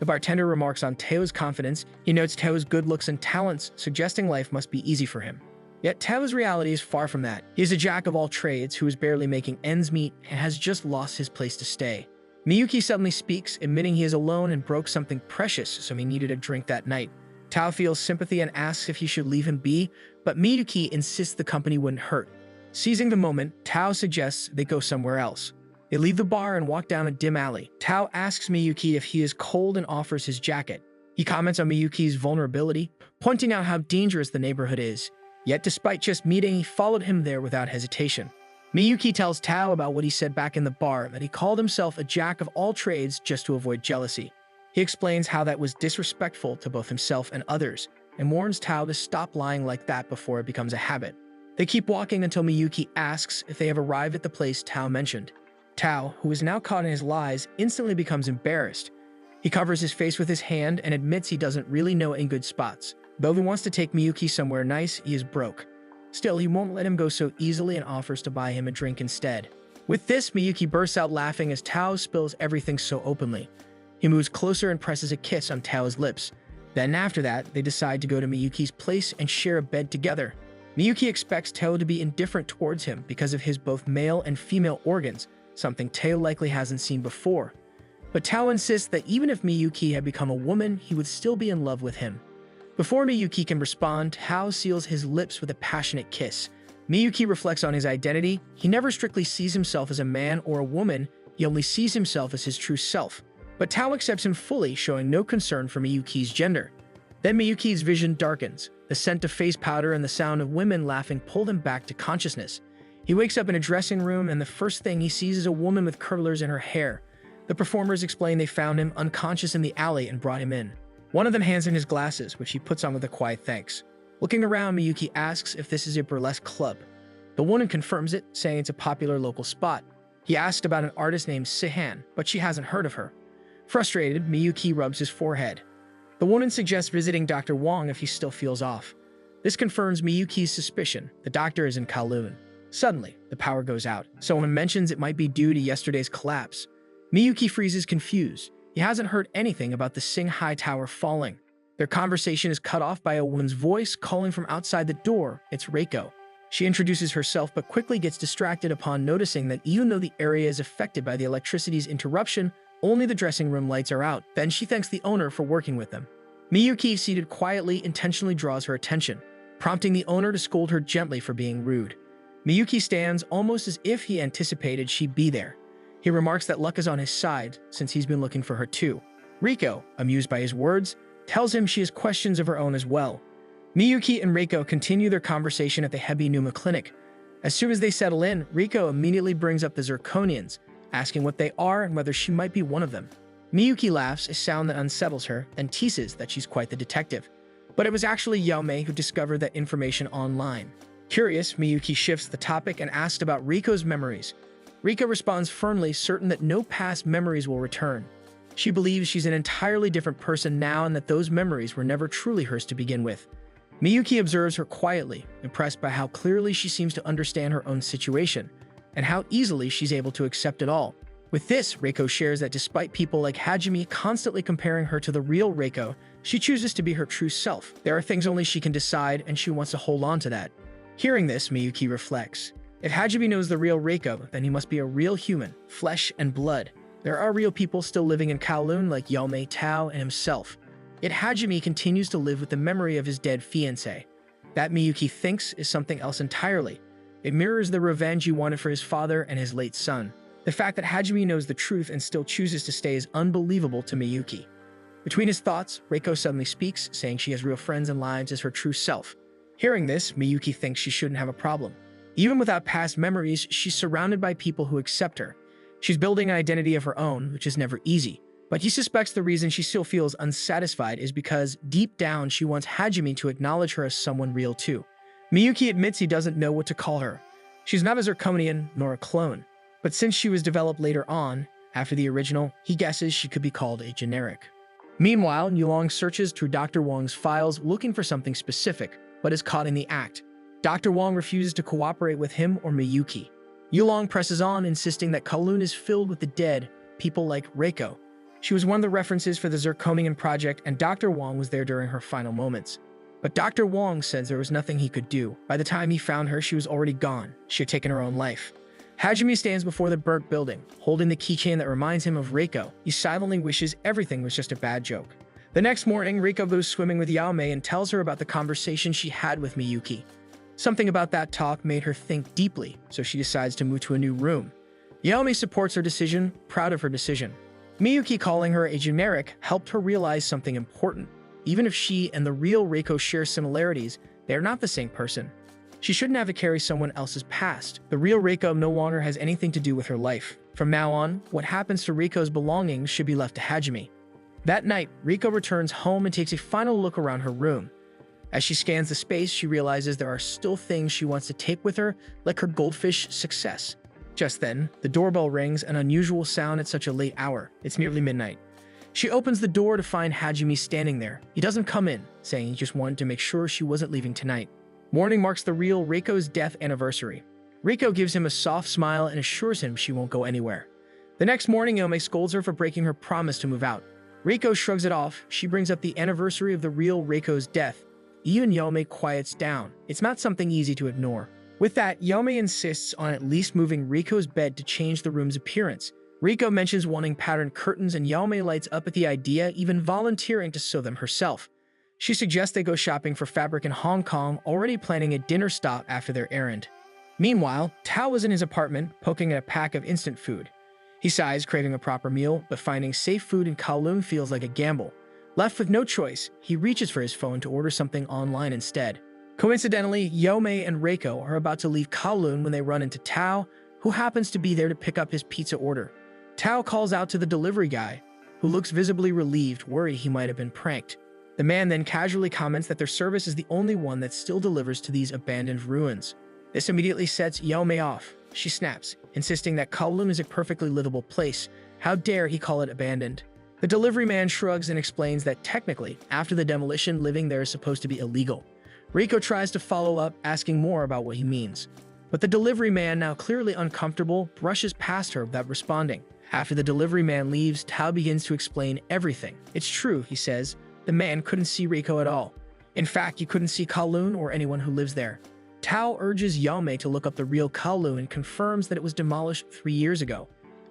The bartender remarks on Tao's confidence. He notes Tao's good looks and talents, suggesting life must be easy for him. Yet Tao's reality is far from that. He is a jack of all trades who is barely making ends meet and has just lost his place to stay. Miyuki suddenly speaks, admitting he is alone and broke something precious, so he needed a drink that night. Tao feels sympathy and asks if he should leave him be, but Miyuki insists the company wouldn't hurt. Seizing the moment, Tao suggests they go somewhere else. They leave the bar and walk down a dim alley. Tao asks Miyuki if he is cold and offers his jacket. He comments on Miyuki's vulnerability, pointing out how dangerous the neighborhood is. Yet despite just meeting, he followed him there without hesitation. Miyuki tells Tao about what he said back in the bar, that he called himself a jack of all trades just to avoid jealousy. He explains how that was disrespectful to both himself and others, and warns Tao to stop lying like that before it becomes a habit. They keep walking until Miyuki asks if they have arrived at the place Tao mentioned. Tao, who is now caught in his lies, instantly becomes embarrassed. He covers his face with his hand and admits he doesn't really know any good spots. Though he wants to take Miyuki somewhere nice, he is broke. Still, he won't let him go so easily and offers to buy him a drink instead. With this, Miyuki bursts out laughing as Tao spills everything so openly. He moves closer and presses a kiss on Tao's lips. Then after that, they decide to go to Miyuki's place and share a bed together. Miyuki expects Tao to be indifferent towards him because of his both male and female organs, something Tao likely hasn't seen before. But Tao insists that even if Miyuki had become a woman, he would still be in love with him. Before Miyuki can respond, Tao seals his lips with a passionate kiss. Miyuki reflects on his identity. He never strictly sees himself as a man or a woman, he only sees himself as his true self. But Tao accepts him fully, showing no concern for Miyuki's gender. Then Miyuki's vision darkens. The scent of face powder and the sound of women laughing pulled him back to consciousness. He wakes up in a dressing room, and the first thing he sees is a woman with curlers in her hair. The performers explain they found him unconscious in the alley and brought him in. One of them hands him his glasses, which he puts on with a quiet thanks. Looking around, Miyuki asks if this is a burlesque club. The woman confirms it, saying it's a popular local spot. He asked about an artist named Sihan, but she hasn't heard of her. Frustrated, Miyuki rubs his forehead. The woman suggests visiting Dr. Wong if he still feels off. This confirms Miyuki's suspicion. The doctor is in Kowloon. Suddenly, the power goes out. Someone mentions it might be due to yesterday's collapse. Miyuki freezes confused. He hasn't heard anything about the Singhai Tower falling. Their conversation is cut off by a woman's voice calling from outside the door. It's Reiko. She introduces herself but quickly gets distracted upon noticing that even though the area is affected by the electricity's interruption, only the dressing room lights are out. Then she thanks the owner for working with them. Miyuki, seated quietly, intentionally draws her attention, prompting the owner to scold her gently for being rude. Miyuki stands almost as if he anticipated she'd be there. He remarks that luck is on his side, since he's been looking for her too. Reiko, amused by his words, tells him she has questions of her own as well. Miyuki and Reiko continue their conversation at the Hebi Numa clinic. As soon as they settle in, Reiko immediately brings up the Zirconians, asking what they are and whether she might be one of them. Miyuki laughs, a sound that unsettles her, and teases that she's quite the detective. But it was actually Yaomei who discovered that information online. Curious, Miyuki shifts the topic and asks about Riko's memories. Riko responds firmly, certain that no past memories will return. She believes she's an entirely different person now and that those memories were never truly hers to begin with. Miyuki observes her quietly, impressed by how clearly she seems to understand her own situation, and how easily she's able to accept it all. With this, Reiko shares that despite people like Hajime constantly comparing her to the real Reiko, she chooses to be her true self. There are things only she can decide, and she wants to hold on to that. Hearing this, Miyuki reflects. If Hajime knows the real Reiko, then he must be a real human, flesh and blood. There are real people still living in Kowloon like Yaomei, Tao, and himself. Yet Hajime continues to live with the memory of his dead fiancé. That, Miyuki thinks, is something else entirely. It mirrors the revenge he wanted for his father and his late son. The fact that Hajime knows the truth and still chooses to stay is unbelievable to Miyuki. Between his thoughts, Reiko suddenly speaks, saying she has real friends and lives as her true self. Hearing this, Miyuki thinks she shouldn't have a problem. Even without past memories, she's surrounded by people who accept her. She's building an identity of her own, which is never easy. But he suspects the reason she still feels unsatisfied is because, deep down, she wants Hajime to acknowledge her as someone real too. Miyuki admits he doesn't know what to call her. She's not a zirconian nor a clone. But since she was developed later on, after the original, he guesses she could be called a generic. Meanwhile, Yulong searches through Dr. Wong's files looking for something specific, but is caught in the act. Dr. Wong refuses to cooperate with him or Miyuki. Yulong presses on, insisting that Kowloon is filled with the dead, people like Reiko. She was one of the references for the Zirconian project, and Dr. Wong was there during her final moments. But Dr. Wong says there was nothing he could do. By the time he found her, she was already gone. She had taken her own life. Hajime stands before the burnt building, holding the keychain that reminds him of Reiko. He silently wishes everything was just a bad joke. The next morning, Reiko goes swimming with Yaomei and tells her about the conversation she had with Miyuki. Something about that talk made her think deeply, so she decides to move to a new room. Yaomei supports her decision, proud of her decision. Miyuki calling her a generic helped her realize something important. Even if she and the real Reiko share similarities, they are not the same person. She shouldn't have to carry someone else's past. The real Reiko no longer has anything to do with her life. From now on, what happens to Reiko's belongings should be left to Hajime. That night, Reiko returns home and takes a final look around her room. As she scans the space, she realizes there are still things she wants to take with her, like her goldfish success. Just then, the doorbell rings, an unusual sound at such a late hour. It's nearly midnight. She opens the door to find Hajime standing there. He doesn't come in, saying he just wanted to make sure she wasn't leaving tonight. Morning marks the real Reiko's death anniversary. Reiko gives him a soft smile and assures him she won't go anywhere. The next morning, Yaomei scolds her for breaking her promise to move out. Reiko shrugs it off. She brings up the anniversary of the real Reiko's death. Even Yaomei quiets down. It's not something easy to ignore. With that, Yaomei insists on at least moving Reiko's bed to change the room's appearance. Reiko mentions wanting patterned curtains, and Yaomei lights up at the idea, even volunteering to sew them herself. She suggests they go shopping for fabric in Hong Kong, already planning a dinner stop after their errand. Meanwhile, Tao was in his apartment, poking at a pack of instant food. He sighs, craving a proper meal, but finding safe food in Kowloon feels like a gamble. Left with no choice, he reaches for his phone to order something online instead. Coincidentally, Yaomei and Reiko are about to leave Kowloon when they run into Tao, who happens to be there to pick up his pizza order. Tao calls out to the delivery guy, who looks visibly relieved, worried he might have been pranked. The man then casually comments that their service is the only one that still delivers to these abandoned ruins. This immediately sets Yaomei off. She snaps, insisting that Kowloon is a perfectly livable place. How dare he call it abandoned? The delivery man shrugs and explains that technically, after the demolition, living there is supposed to be illegal. Reiko tries to follow up, asking more about what he means. But the delivery man, now clearly uncomfortable, brushes past her without responding. After the delivery man leaves, Tao begins to explain everything. It's true, he says. The man couldn't see Reiko at all. In fact, he couldn't see Kowloon or anyone who lives there. Tao urges Yaomei to look up the real Kowloon and confirms that it was demolished 3 years ago.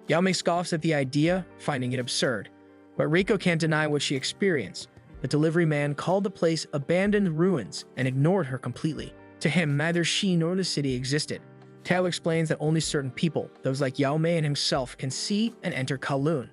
Yaomei scoffs at the idea, finding it absurd. But Reiko can't deny what she experienced. The delivery man called the place abandoned ruins and ignored her completely. To him, neither she nor the city existed. Tao explains that only certain people, those like Yaomei and himself, can see and enter Kowloon.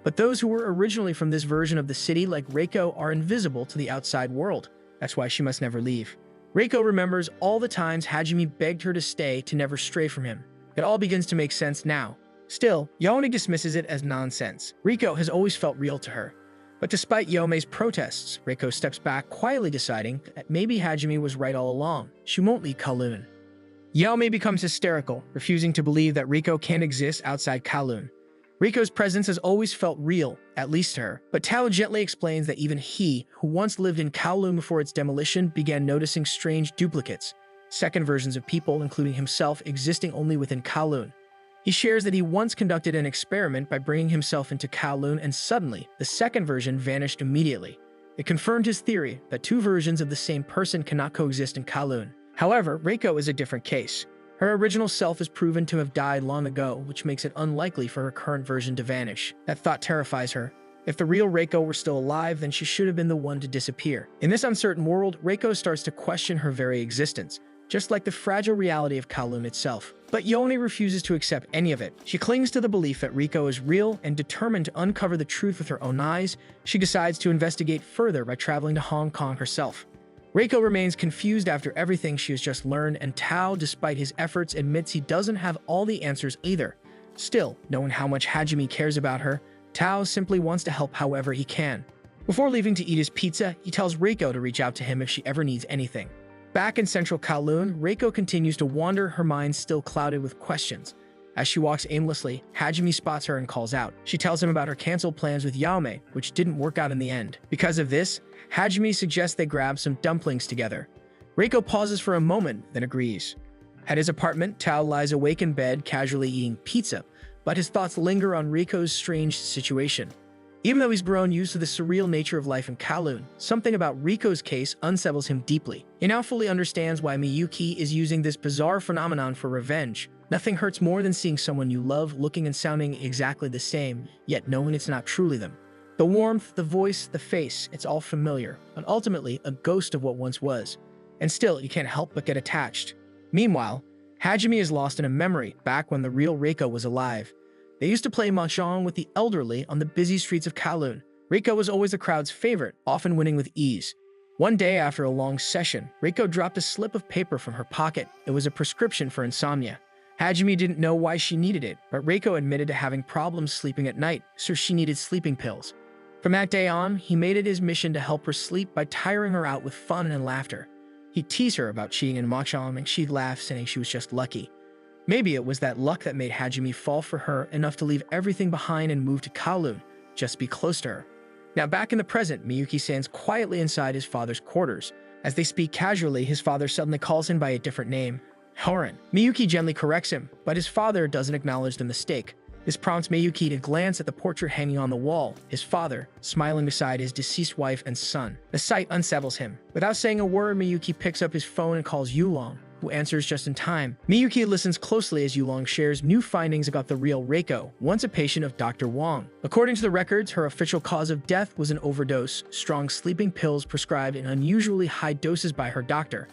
But those who were originally from this version of the city, like Reiko, are invisible to the outside world. That's why she must never leave. Reiko remembers all the times Hajime begged her to stay, to never stray from him. It all begins to make sense now. Still, Yaomei dismisses it as nonsense. Reiko has always felt real to her. But despite Yaomei's protests, Reiko steps back, quietly deciding that maybe Hajime was right all along. She won't leave Kowloon. Yaomei becomes hysterical, refusing to believe that Reiko can't exist outside Kowloon. Reiko's presence has always felt real, at least to her, but Tao gently explains that even he, who once lived in Kowloon before its demolition, began noticing strange duplicates, second versions of people, including himself, existing only within Kowloon. He shares that he once conducted an experiment by bringing himself into Kowloon, and suddenly, the second version vanished immediately. It confirmed his theory that two versions of the same person cannot coexist in Kowloon. However, Reiko is a different case. Her original self is proven to have died long ago, which makes it unlikely for her current version to vanish. That thought terrifies her. If the real Reiko were still alive, then she should have been the one to disappear. In this uncertain world, Reiko starts to question her very existence, just like the fragile reality of Kowloon itself. But Yaomei refuses to accept any of it. She clings to the belief that Reiko is real, and determined to uncover the truth with her own eyes, she decides to investigate further by traveling to Hong Kong herself. Reiko remains confused after everything she has just learned, and Tao, despite his efforts, admits he doesn't have all the answers either. Still, knowing how much Hajime cares about her, Tao simply wants to help however he can. Before leaving to eat his pizza, he tells Reiko to reach out to him if she ever needs anything. Back in central Kowloon, Reiko continues to wander, her mind still clouded with questions. As she walks aimlessly, Hajime spots her and calls out. She tells him about her canceled plans with Yaomei, which didn't work out in the end. Because of this, Hajime suggests they grab some dumplings together. Reiko pauses for a moment, then agrees. At his apartment, Tao lies awake in bed, casually eating pizza, but his thoughts linger on Reiko's strange situation. Even though he's grown used to the surreal nature of life in Kowloon, something about Reiko's case unsettles him deeply. He now fully understands why Miyuki is using this bizarre phenomenon for revenge. Nothing hurts more than seeing someone you love looking and sounding exactly the same, yet knowing it's not truly them. The warmth, the voice, the face, it's all familiar, and ultimately a ghost of what once was. And still, you can't help but get attached. Meanwhile, Hajime is lost in a memory back when the real Reiko was alive. They used to play mahjong with the elderly on the busy streets of Kowloon. Reiko was always the crowd's favorite, often winning with ease. One day after a long session, Reiko dropped a slip of paper from her pocket. It was a prescription for insomnia. Hajime didn't know why she needed it, but Reiko admitted to having problems sleeping at night, so she needed sleeping pills. From that day on, he made it his mission to help her sleep by tiring her out with fun and laughter. He'd tease her about cheating in mahjong, and she'd laugh, saying she was just lucky. Maybe it was that luck that made Hajime fall for her enough to leave everything behind and move to Kowloon, just to be close to her. Now back in the present, Miyuki stands quietly inside his father's quarters. As they speak casually, his father suddenly calls him by a different name, Horan. Miyuki gently corrects him, but his father doesn't acknowledge the mistake. This prompts Miyuki to glance at the portrait hanging on the wall, his father, smiling beside his deceased wife and son. The sight unsettles him. Without saying a word, Miyuki picks up his phone and calls Yulong, who answers just in time. Miyuki listens closely as Yulong shares new findings about the real Reiko, once a patient of Dr. Wong. According to the records, her official cause of death was an overdose, strong sleeping pills prescribed in unusually high doses by her doctor.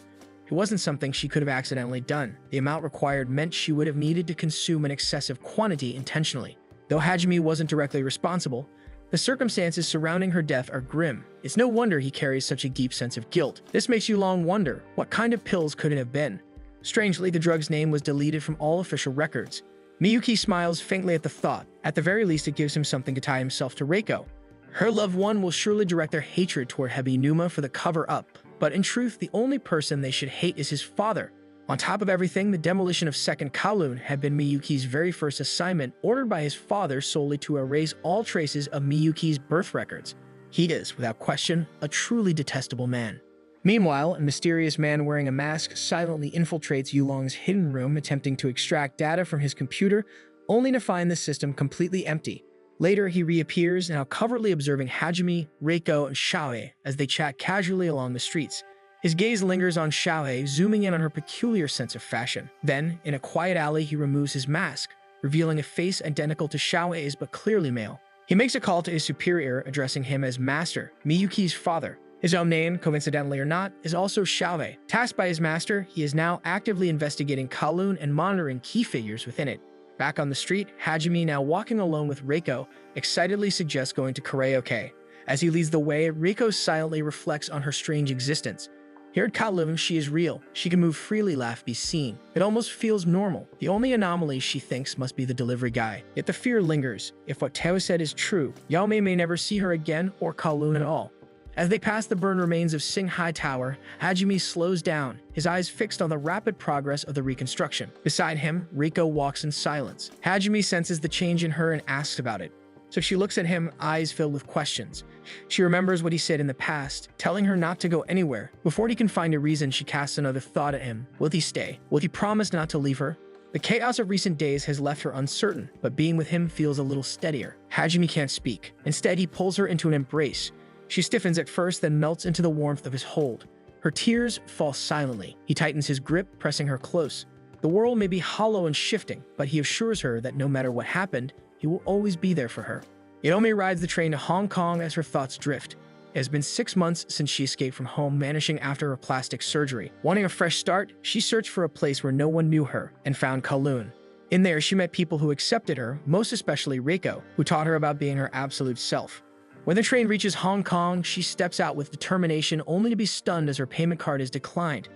It wasn't something she could have accidentally done. The amount required meant she would have needed to consume an excessive quantity intentionally. Though Hajime wasn't directly responsible, the circumstances surrounding her death are grim. It's no wonder he carries such a deep sense of guilt. This makes Yulong wonder, what kind of pills could it have been? Strangely, the drug's name was deleted from all official records. Miyuki smiles faintly at the thought. At the very least, it gives him something to tie himself to Reiko. Her loved one will surely direct their hatred toward Hebinuma for the cover-up. But in truth, the only person they should hate is his father. On top of everything, the demolition of Second Kowloon had been Miyuki's very first assignment, ordered by his father solely to erase all traces of Miyuki's birth records. He is, without question, a truly detestable man. Meanwhile, a mysterious man wearing a mask silently infiltrates Yulong's hidden room, attempting to extract data from his computer, only to find the system completely empty. Later, he reappears, now covertly observing Hajime, Reiko, and Xiaohe as they chat casually along the streets. His gaze lingers on Xiaohe, zooming in on her peculiar sense of fashion. Then, in a quiet alley, he removes his mask, revealing a face identical to Xiaohe's but clearly male. He makes a call to his superior, addressing him as Master, Miyuki's father. His own name, coincidentally or not, is also Xiaohe. Tasked by his master, he is now actively investigating Kowloon and monitoring key figures within it. Back on the street, Hajime, now walking alone with Reiko, excitedly suggests going to karaoke. As he leads the way, Reiko silently reflects on her strange existence. Here at Kowloon, she is real. She can move freely, laugh, be seen. It almost feels normal. The only anomaly she thinks must be the delivery guy. Yet the fear lingers. If what Tao said is true, Yaomei may never see her again or Kowloon at all. As they pass the burned remains of Singhai Tower, Hajime slows down, his eyes fixed on the rapid progress of the reconstruction. Beside him, Reiko walks in silence. Hajime senses the change in her and asks about it. So she looks at him, eyes filled with questions. She remembers what he said in the past, telling her not to go anywhere. Before he can find a reason, she casts another thought at him. Will he stay? Will he promise not to leave her? The chaos of recent days has left her uncertain, but being with him feels a little steadier. Hajime can't speak. Instead, he pulls her into an embrace. She stiffens at first, then melts into the warmth of his hold. Her tears fall silently. He tightens his grip, pressing her close. The world may be hollow and shifting, but he assures her that no matter what happened, he will always be there for her. Yaomei rides the train to Hong Kong as her thoughts drift. It has been 6 months since she escaped from home, vanishing after a plastic surgery. Wanting a fresh start, she searched for a place where no one knew her and found Kowloon. In there, she met people who accepted her, most especially Reiko, who taught her about being her absolute self. When the train reaches Hong Kong, she steps out with determination, only to be stunned as her payment card is declined.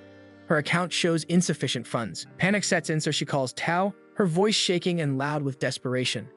Her account shows insufficient funds. Panic sets in, so she calls Tao, her voice shaking and loud with desperation.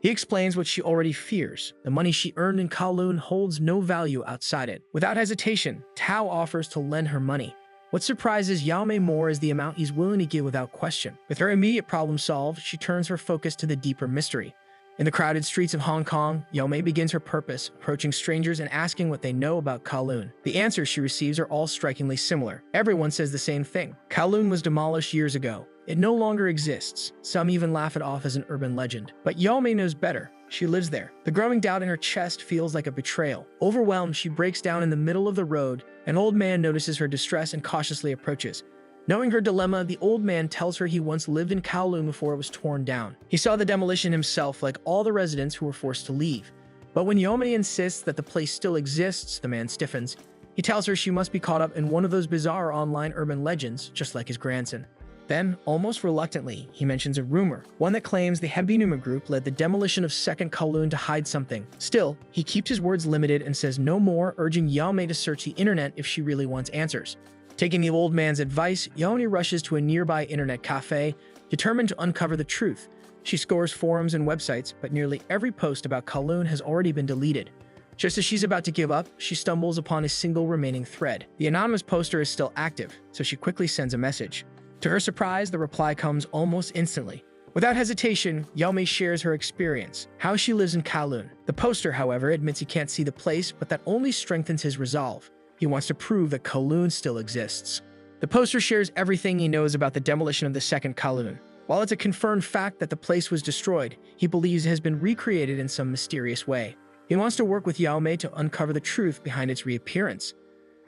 He explains what she already fears. The money she earned in Kowloon holds no value outside it. Without hesitation, Tao offers to lend her money. What surprises Yaomei more is the amount he's willing to give without question. With her immediate problem solved, she turns her focus to the deeper mystery. In the crowded streets of Hong Kong, Yaomei begins her purpose, approaching strangers and asking what they know about Kowloon. The answers she receives are all strikingly similar. Everyone says the same thing. Kowloon was demolished years ago. It no longer exists. Some even laugh it off as an urban legend. But Yaomei knows better. She lives there. The growing doubt in her chest feels like a betrayal. Overwhelmed, she breaks down in the middle of the road. An old man notices her distress and cautiously approaches. Knowing her dilemma, the old man tells her he once lived in Kowloon before it was torn down. He saw the demolition himself, like all the residents who were forced to leave. But when Yaomei insists that the place still exists, the man stiffens. He tells her she must be caught up in one of those bizarre online urban legends, just like his grandson. Then, almost reluctantly, he mentions a rumor, one that claims the Hebinuma group led the demolition of Second Kowloon to hide something. Still, he keeps his words limited and says no more, urging Yaomei to search the internet if she really wants answers. Taking the old man's advice, Yaomei rushes to a nearby internet cafe, determined to uncover the truth. She scores forums and websites, but nearly every post about Kowloon has already been deleted. Just as she's about to give up, she stumbles upon a single remaining thread. The anonymous poster is still active, so she quickly sends a message. To her surprise, the reply comes almost instantly. Without hesitation, Yaomei shares her experience, how she lives in Kowloon. The poster, however, admits he can't see the place, but that only strengthens his resolve. He wants to prove that Kowloon still exists. The poster shares everything he knows about the demolition of the Second Kowloon. While it's a confirmed fact that the place was destroyed, he believes it has been recreated in some mysterious way. He wants to work with Yaomei to uncover the truth behind its reappearance.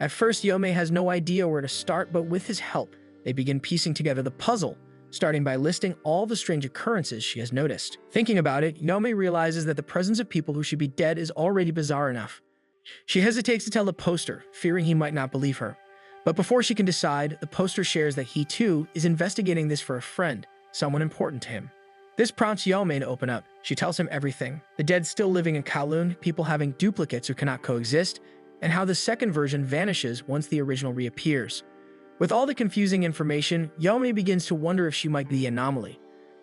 At first, Yaomei has no idea where to start, but with his help, they begin piecing together the puzzle, starting by listing all the strange occurrences she has noticed. Thinking about it, Yaomei realizes that the presence of people who should be dead is already bizarre enough. She hesitates to tell the poster, fearing he might not believe her. But before she can decide, the poster shares that he, too, is investigating this for a friend, someone important to him. This prompts Yaomei to open up. She tells him everything. The dead still living in Kowloon, people having duplicates who cannot coexist, and how the second version vanishes once the original reappears. With all the confusing information, Yaomei begins to wonder if she might be the anomaly.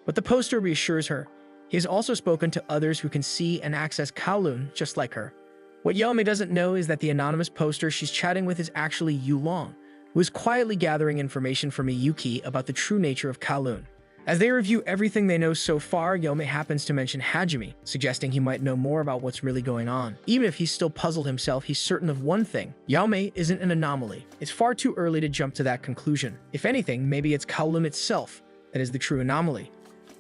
But the poster reassures her. He has also spoken to others who can see and access Kowloon just like her. What Yaomei doesn't know is that the anonymous poster she's chatting with is actually Yulong, who is quietly gathering information from Miyuki about the true nature of Kowloon. As they review everything they know so far, Yaomei happens to mention Hajime, suggesting he might know more about what's really going on. Even if he's still puzzled himself, he's certain of one thing: Yaomei isn't an anomaly. It's far too early to jump to that conclusion. If anything, maybe it's Kowloon itself that is the true anomaly.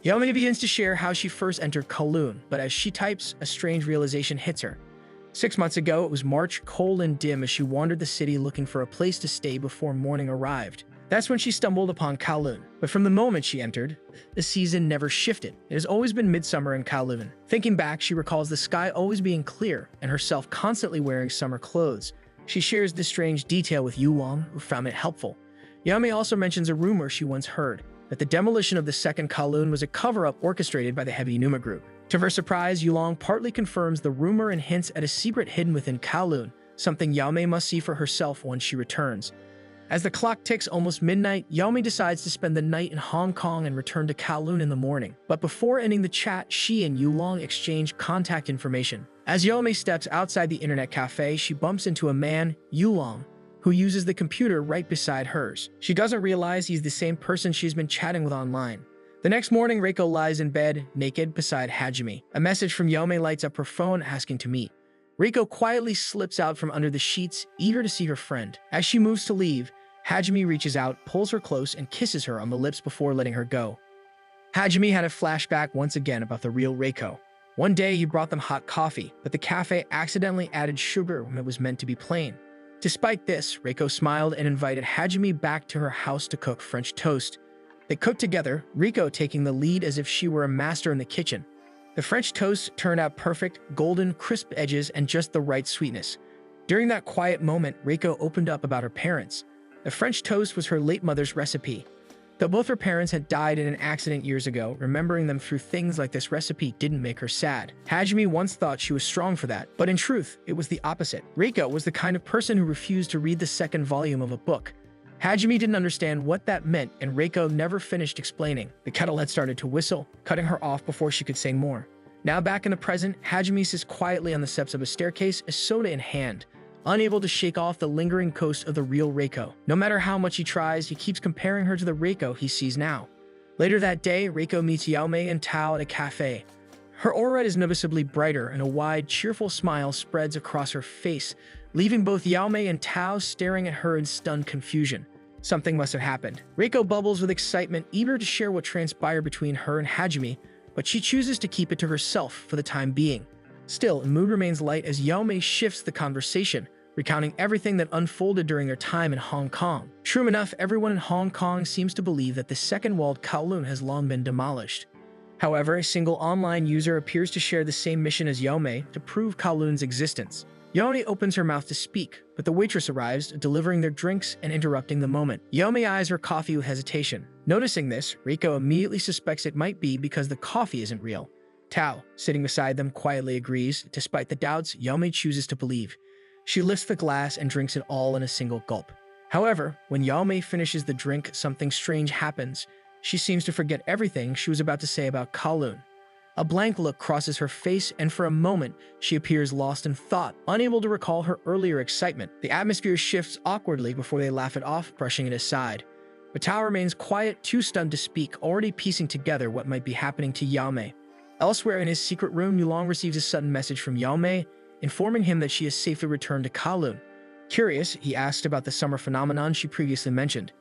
Yaomei begins to share how she first entered Kowloon, but as she types, a strange realization hits her. 6 months ago, it was March, cold and dim as she wandered the city looking for a place to stay before morning arrived. That's when she stumbled upon Kowloon. But from the moment she entered, the season never shifted. It has always been midsummer in Kowloon. Thinking back, she recalls the sky always being clear and herself constantly wearing summer clothes. She shares this strange detail with Yulong, who found it helpful. Yaomei also mentions a rumor she once heard, that the demolition of the Second Kowloon was a cover-up orchestrated by the Hebinuma group. To her surprise, Yulong partly confirms the rumor and hints at a secret hidden within Kowloon, something Yaomei must see for herself once she returns. As the clock ticks almost midnight, Yaomi decides to spend the night in Hong Kong and return to Kowloon in the morning. But before ending the chat, she and Yulong exchange contact information. As Yaomi steps outside the internet cafe, she bumps into a man, Yulong, who uses the computer right beside hers. She doesn't realize he's the same person she's been chatting with online. The next morning, Reiko lies in bed, naked, beside Hajime. A message from Yaomi lights up her phone asking to meet. Reiko quietly slips out from under the sheets, eager to see her friend. As she moves to leave, Hajime reaches out, pulls her close, and kisses her on the lips before letting her go. Hajime had a flashback once again about the real Reiko. One day, he brought them hot coffee, but the cafe accidentally added sugar when it was meant to be plain. Despite this, Reiko smiled and invited Hajime back to her house to cook French toast. They cooked together, Reiko taking the lead as if she were a master in the kitchen. The French toast turned out perfect, golden, crisp edges, and just the right sweetness. During that quiet moment, Reiko opened up about her parents. The French toast was her late mother's recipe. Though both her parents had died in an accident years ago, remembering them through things like this recipe didn't make her sad. Hajime once thought she was strong for that, but in truth, it was the opposite. Reiko was the kind of person who refused to read the second volume of a book. Hajime didn't understand what that meant, and Reiko never finished explaining. The kettle had started to whistle, cutting her off before she could say more. Now back in the present, Hajime sits quietly on the steps of a staircase, a soda in hand, unable to shake off the lingering ghost of the real Reiko. No matter how much he tries, he keeps comparing her to the Reiko he sees now. Later that day, Reiko meets Yaomi and Tao at a cafe. Her aura is noticeably brighter, and a wide, cheerful smile spreads across her face, leaving both Yaomi and Tao staring at her in stunned confusion. Something must have happened. Reiko bubbles with excitement, eager to share what transpired between her and Hajime, but she chooses to keep it to herself for the time being. Still, the mood remains light as Yaomi shifts the conversation, recounting everything that unfolded during their time in Hong Kong. True enough, everyone in Hong Kong seems to believe that the second walled Kowloon has long been demolished. However, a single online user appears to share the same mission as Yaomi to prove Kowloon's existence. Yaomi opens her mouth to speak, but the waitress arrives, delivering their drinks and interrupting the moment. Yaomi eyes her coffee with hesitation. Noticing this, Reiko immediately suspects it might be because the coffee isn't real. Tao, sitting beside them, quietly agrees. Despite the doubts, Yaomi chooses to believe. She lifts the glass and drinks it all in a single gulp. However, when Yaomi finishes the drink, something strange happens. She seems to forget everything she was about to say about Kowloon. A blank look crosses her face, and for a moment, she appears lost in thought, unable to recall her earlier excitement. The atmosphere shifts awkwardly before they laugh it off, brushing it aside. But Tao remains quiet, too stunned to speak, already piecing together what might be happening to Yaomi. Elsewhere in his secret room, Yulong receives a sudden message from Yaomi, informing him that she has safely returned to Kowloon. Curious, he asked about the summer phenomenon she previously mentioned.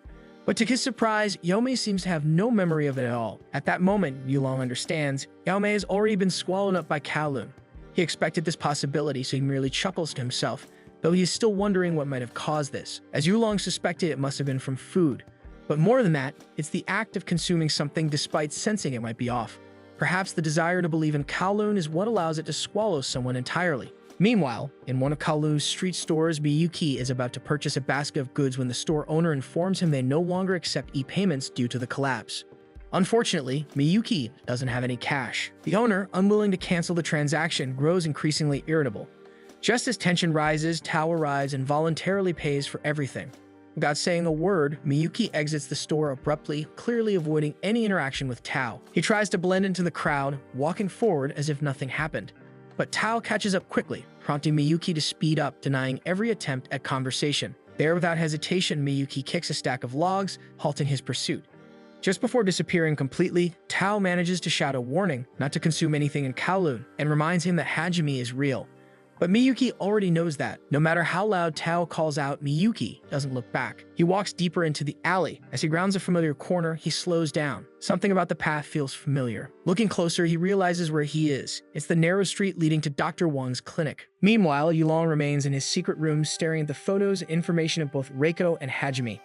But to his surprise, Yaomi seems to have no memory of it at all. At that moment, Yulong understands, Yaomi has already been swallowed up by Kowloon. He expected this possibility, so he merely chuckles to himself, though he is still wondering what might have caused this. As Yulong suspected, it must have been from food. But more than that, it's the act of consuming something despite sensing it might be off. Perhaps the desire to believe in Kowloon is what allows it to swallow someone entirely. Meanwhile, in one of Kowloon's street stores, Miyuki is about to purchase a basket of goods when the store owner informs him they no longer accept e-payments due to the collapse. Unfortunately, Miyuki doesn't have any cash. The owner, unwilling to cancel the transaction, grows increasingly irritable. Just as tension rises, Tao arrives and voluntarily pays for everything. Without saying a word, Miyuki exits the store abruptly, clearly avoiding any interaction with Tao. He tries to blend into the crowd, walking forward as if nothing happened. But Tao catches up quickly, prompting Miyuki to speed up, denying every attempt at conversation. There, without hesitation, Miyuki kicks a stack of logs, halting his pursuit. Just before disappearing completely, Tao manages to shout a warning not to consume anything in Kowloon and reminds him that Hajime is real. But Miyuki already knows that. No matter how loud Tao calls out, Miyuki doesn't look back. He walks deeper into the alley. As he rounds a familiar corner, he slows down. Something about the path feels familiar. Looking closer, he realizes where he is. It's the narrow street leading to Dr. Wang's clinic. Meanwhile, Yulong remains in his secret room, staring at the photos and information of both Reiko and Hajime.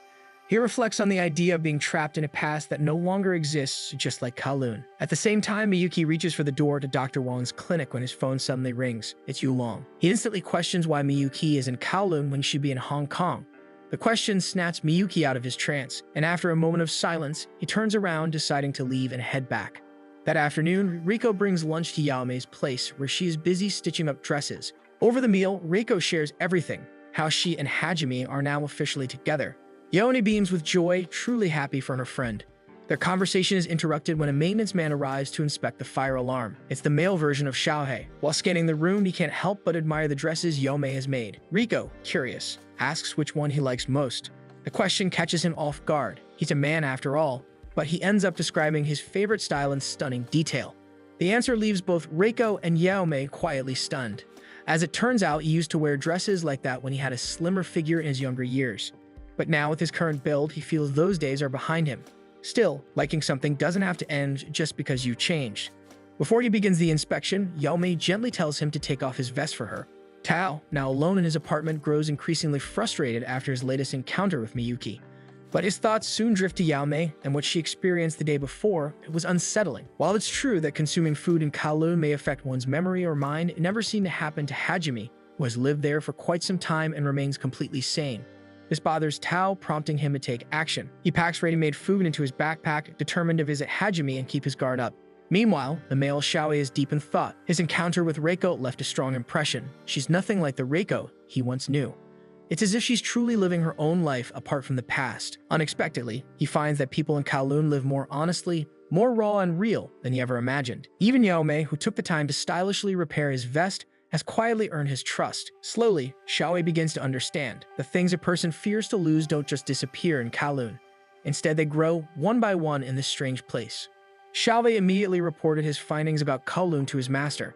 He reflects on the idea of being trapped in a past that no longer exists, just like Kowloon. At the same time, Miyuki reaches for the door to Dr. Wang's clinic when his phone suddenly rings. It's Yulong. He instantly questions why Miyuki is in Kowloon when he should be in Hong Kong. The question snaps Miyuki out of his trance, and after a moment of silence, he turns around, deciding to leave and head back. That afternoon, Reiko brings lunch to Yaomi's place, where she is busy stitching up dresses. Over the meal, Reiko shares everything, how she and Hajime are now officially together. Yaone beams with joy, truly happy for her friend. Their conversation is interrupted when a maintenance man arrives to inspect the fire alarm. It's the male version of Xiaohei. While scanning the room, he can't help but admire the dresses Yaome has made. Reiko, curious, asks which one he likes most. The question catches him off guard. He's a man after all, but he ends up describing his favorite style in stunning detail. The answer leaves both Reiko and Yaome quietly stunned. As it turns out, he used to wear dresses like that when he had a slimmer figure in his younger years. But now, with his current build, he feels those days are behind him. Still, liking something doesn't have to end just because you changed. Before he begins the inspection, Yaome gently tells him to take off his vest for her. Tao, now alone in his apartment, grows increasingly frustrated after his latest encounter with Miyuki. But his thoughts soon drift to Yaome and what she experienced the day before. It was unsettling. While it's true that consuming food in Kowloon may affect one's memory or mind, it never seemed to happen to Hajime, who has lived there for quite some time and remains completely sane. This bothers Tao, prompting him to take action. He packs ready-made food into his backpack, determined to visit Hajime and keep his guard up. Meanwhile, the male Xiaohei is deep in thought. His encounter with Reiko left a strong impression. She's nothing like the Reiko he once knew. It's as if she's truly living her own life apart from the past. Unexpectedly, he finds that people in Kowloon live more honestly, more raw and real than he ever imagined. Even Yaome, who took the time to stylishly repair his vest, has quietly earned his trust. Slowly, Xiaohei begins to understand. The things a person fears to lose don't just disappear in Kowloon. Instead, they grow one by one in this strange place. Xiaohei immediately reported his findings about Kowloon to his master.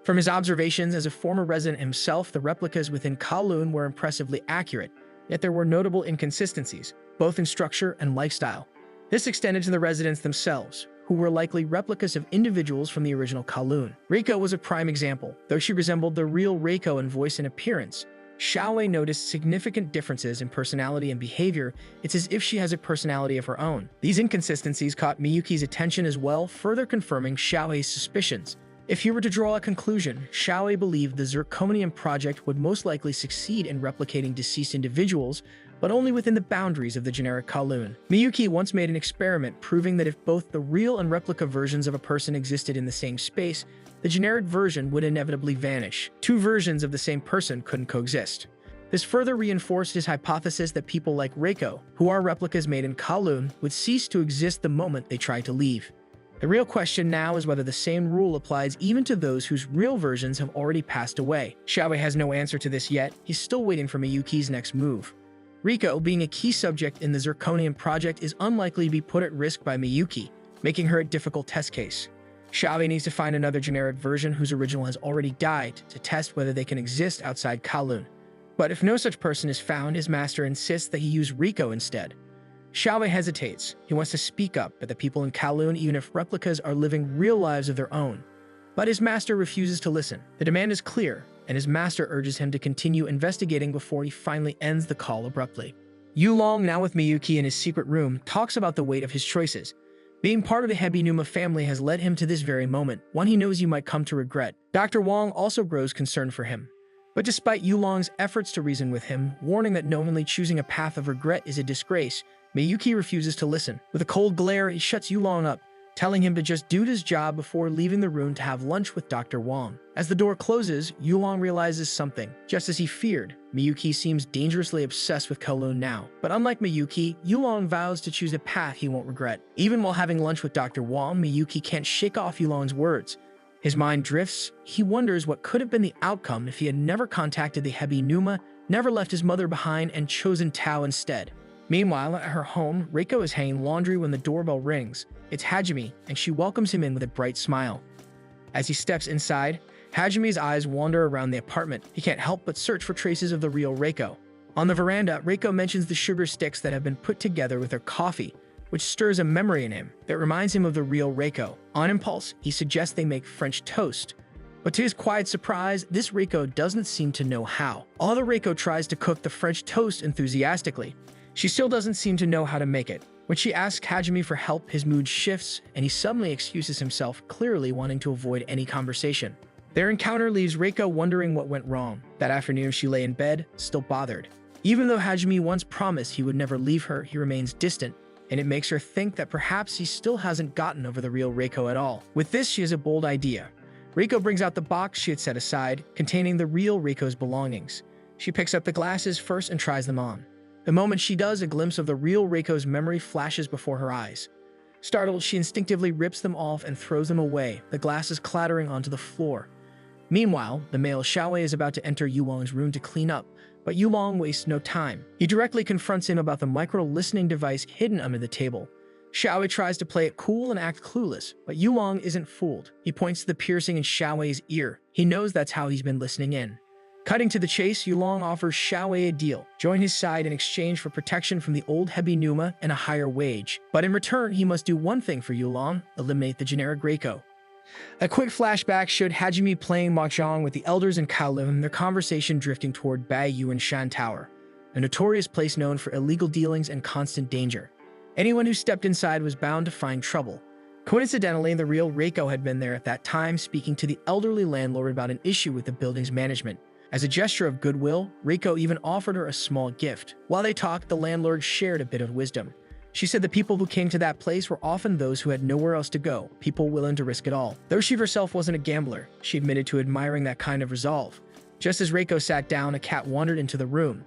From his observations as a former resident himself, the replicas within Kowloon were impressively accurate, yet there were notable inconsistencies, both in structure and lifestyle. This extended to the residents themselves, who were likely replicas of individuals from the original Kowloon. Reiko was a prime example. Though she resembled the real Reiko in voice and appearance, Xiaohei noticed significant differences in personality and behavior. It's as if she has a personality of her own. These inconsistencies caught Miyuki's attention as well, further confirming Xiaohei's suspicions. If he were to draw a conclusion, Xiaohei believed the Zirconium project would most likely succeed in replicating deceased individuals, but only within the boundaries of the generic Kowloon. Miyuki once made an experiment proving that if both the real and replica versions of a person existed in the same space, the generic version would inevitably vanish. Two versions of the same person couldn't coexist. This further reinforced his hypothesis that people like Reiko, who are replicas made in Kowloon, would cease to exist the moment they tried to leave. The real question now is whether the same rule applies even to those whose real versions have already passed away. Xiaohei has no answer to this yet. He's still waiting for Miyuki's next move. Reiko, being a key subject in the Zirconium project, is unlikely to be put at risk by Miyuki, making her a difficult test case. Xiaohei needs to find another generic version whose original has already died to test whether they can exist outside Kowloon. But if no such person is found, his master insists that he use Reiko instead. Xiaohei hesitates. He wants to speak up at the people in Kowloon even if replicas are living real lives of their own. But his master refuses to listen. The demand is clear, and his master urges him to continue investigating before he finally ends the call abruptly. Yulong, now with Miyuki in his secret room, talks about the weight of his choices. Being part of the Hebinuma family has led him to this very moment, one he knows he might come to regret. Dr. Wong also grows concerned for him. But despite Yulong's efforts to reason with him, warning that knowingly choosing a path of regret is a disgrace, Miyuki refuses to listen. With a cold glare, he shuts Yulong up, telling him to just do his job before leaving the room to have lunch with Dr. Wong. As the door closes, Yulong realizes something. Just as he feared, Miyuki seems dangerously obsessed with Kowloon now. But unlike Miyuki, Yulong vows to choose a path he won't regret. Even while having lunch with Dr. Wong, Miyuki can't shake off Yulong's words. His mind drifts. He wonders what could have been the outcome if he had never contacted the Hebinuma, never left his mother behind, and chosen Tao instead. Meanwhile, at her home, Reiko is hanging laundry when the doorbell rings. It's Hajime, and she welcomes him in with a bright smile. As he steps inside, Hajime's eyes wander around the apartment. He can't help but search for traces of the real Reiko. On the veranda, Reiko mentions the sugar sticks that have been put together with her coffee, which stirs a memory in him that reminds him of the real Reiko. On impulse, he suggests they make French toast. But to his quiet surprise, this Reiko doesn't seem to know how. Although Reiko tries to cook the French toast enthusiastically, she still doesn't seem to know how to make it. When she asks Hajime for help, his mood shifts, and he suddenly excuses himself, clearly wanting to avoid any conversation. Their encounter leaves Reiko wondering what went wrong. That afternoon, she lay in bed, still bothered. Even though Hajime once promised he would never leave her, he remains distant, and it makes her think that perhaps he still hasn't gotten over the real Reiko at all. With this, she has a bold idea. Reiko brings out the box she had set aside, containing the real Reiko's belongings. She picks up the glasses first and tries them on. The moment she does, a glimpse of the real Reiko's memory flashes before her eyes. Startled, she instinctively rips them off and throws them away, the glasses clattering onto the floor. Meanwhile, the male Xiaowei is about to enter Yulong's room to clean up, but Yulong wastes no time. He directly confronts him about the micro-listening device hidden under the table. Xiaowei tries to play it cool and act clueless, but Yulong isn't fooled. He points to the piercing in Xiaowei's ear. He knows that's how he's been listening in. Cutting to the chase, Yulong offers Xiaowei a deal. Join his side in exchange for protection from the old Hebi Numa and a higher wage. But in return, he must do one thing for Yulong: eliminate the generic Reiko. A quick flashback showed Hajime playing mahjong with the elders in Kowloon, their conversation drifting toward Bai Yuan Shan Tower, a notorious place known for illegal dealings and constant danger. Anyone who stepped inside was bound to find trouble. Coincidentally, the real Reiko had been there at that time, speaking to the elderly landlord about an issue with the building's management. As a gesture of goodwill, Reiko even offered her a small gift. While they talked, the landlord shared a bit of wisdom. She said the people who came to that place were often those who had nowhere else to go, people willing to risk it all. Though she herself wasn't a gambler, she admitted to admiring that kind of resolve. Just as Reiko sat down, a cat wandered into the room.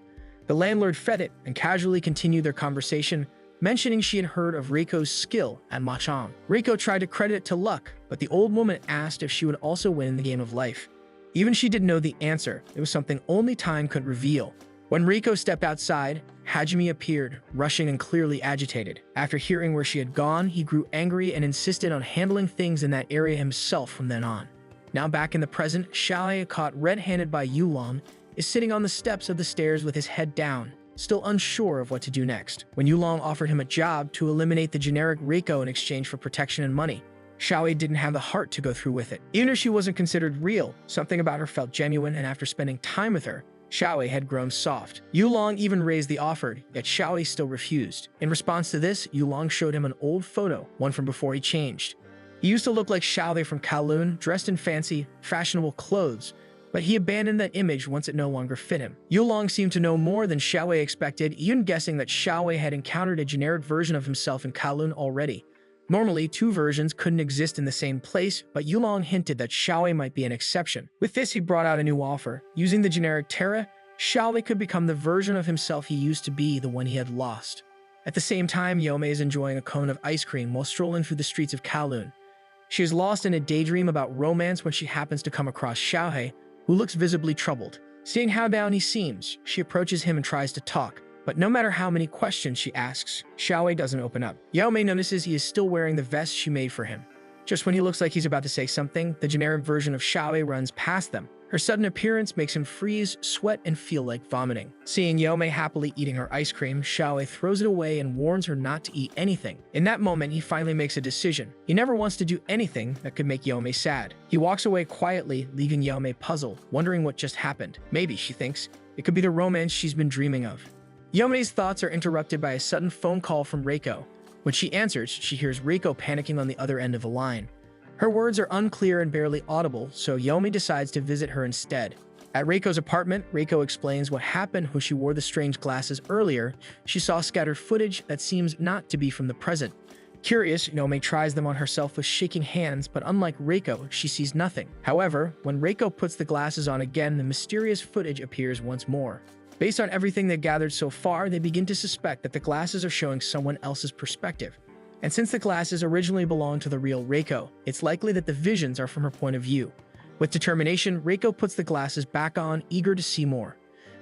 The landlord fed it and casually continued their conversation, mentioning she had heard of Reiko's skill at mahjong. Reiko tried to credit it to luck, but the old woman asked if she would also win the game of life. Even she didn't know the answer. It was something only time could reveal. When Reiko stepped outside, Hajime appeared, rushing and clearly agitated. After hearing where she had gone, he grew angry and insisted on handling things in that area himself from then on. Now back in the present, Xiaowei, caught red-handed by Yulong, is sitting on the steps of the stairs with his head down, still unsure of what to do next. When Yulong offered him a job to eliminate the generic Reiko in exchange for protection and money, Xiaowei didn't have the heart to go through with it. Even if she wasn't considered real, something about her felt genuine, and after spending time with her, Xiaowei had grown soft. Yulong even raised the offer, yet Xiaowei still refused. In response to this, Yulong showed him an old photo, one from before he changed. He used to look like Xiaowei from Kowloon, dressed in fancy, fashionable clothes, but he abandoned that image once it no longer fit him. Yulong seemed to know more than Xiaowei expected, even guessing that Xiaowei had encountered a generic version of himself in Kowloon already. Normally, two versions couldn't exist in the same place, but Yulong hinted that Xiaowei might be an exception. With this, he brought out a new offer. Using the generic Terra, Xiaowei could become the version of himself he used to be, the one he had lost. At the same time, Yomei is enjoying a cone of ice cream while strolling through the streets of Kowloon. She is lost in a daydream about romance when she happens to come across Xiaowei, who looks visibly troubled. Seeing how down he seems, she approaches him and tries to talk. But no matter how many questions she asks, Xiaowei doesn't open up. Yomei notices he is still wearing the vest she made for him. Just when he looks like he's about to say something, the generic version of Xiaowei runs past them. Her sudden appearance makes him freeze, sweat, and feel like vomiting. Seeing Yomei happily eating her ice cream, Xiaowei throws it away and warns her not to eat anything. In that moment, he finally makes a decision. He never wants to do anything that could make Yomei sad. He walks away quietly, leaving Yomei puzzled, wondering what just happened. Maybe, she thinks, it could be the romance she's been dreaming of. Yomei's thoughts are interrupted by a sudden phone call from Reiko. When she answers, she hears Reiko panicking on the other end of the line. Her words are unclear and barely audible, so Yomei decides to visit her instead. At Reiko's apartment, Reiko explains what happened when she wore the strange glasses earlier. She saw scattered footage that seems not to be from the present. Curious, Yomei tries them on herself with shaking hands, but unlike Reiko, she sees nothing. However, when Reiko puts the glasses on again, the mysterious footage appears once more. Based on everything they've gathered so far, they begin to suspect that the glasses are showing someone else's perspective. And since the glasses originally belonged to the real Reiko, it's likely that the visions are from her point of view. With determination, Reiko puts the glasses back on, eager to see more.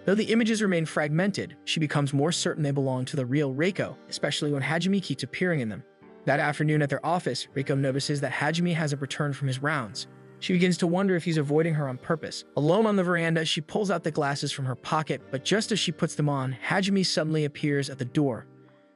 Though the images remain fragmented, she becomes more certain they belong to the real Reiko, especially when Hajime keeps appearing in them. That afternoon at their office, Reiko notices that Hajime hasn't returned from his rounds. She begins to wonder if he's avoiding her on purpose. Alone on the veranda, she pulls out the glasses from her pocket, but just as she puts them on, Hajime suddenly appears at the door.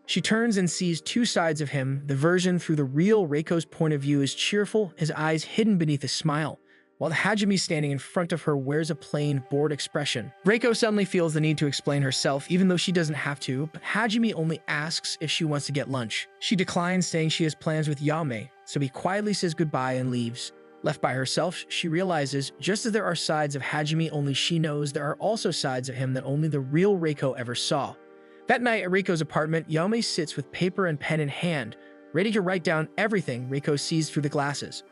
She turns and sees two sides of him. The version through the real Reiko's point of view is cheerful, his eyes hidden beneath a smile, while the Hajime standing in front of her wears a plain, bored expression. Reiko suddenly feels the need to explain herself, even though she doesn't have to, but Hajime only asks if she wants to get lunch. She declines, saying she has plans with Yomei, so he quietly says goodbye and leaves. Left by herself, she realizes, just as there are sides of Hajime only she knows, there are also sides of him that only the real Reiko ever saw. That night at Reiko's apartment, Yomei sits with paper and pen in hand, ready to write down everything Reiko sees through the glasses.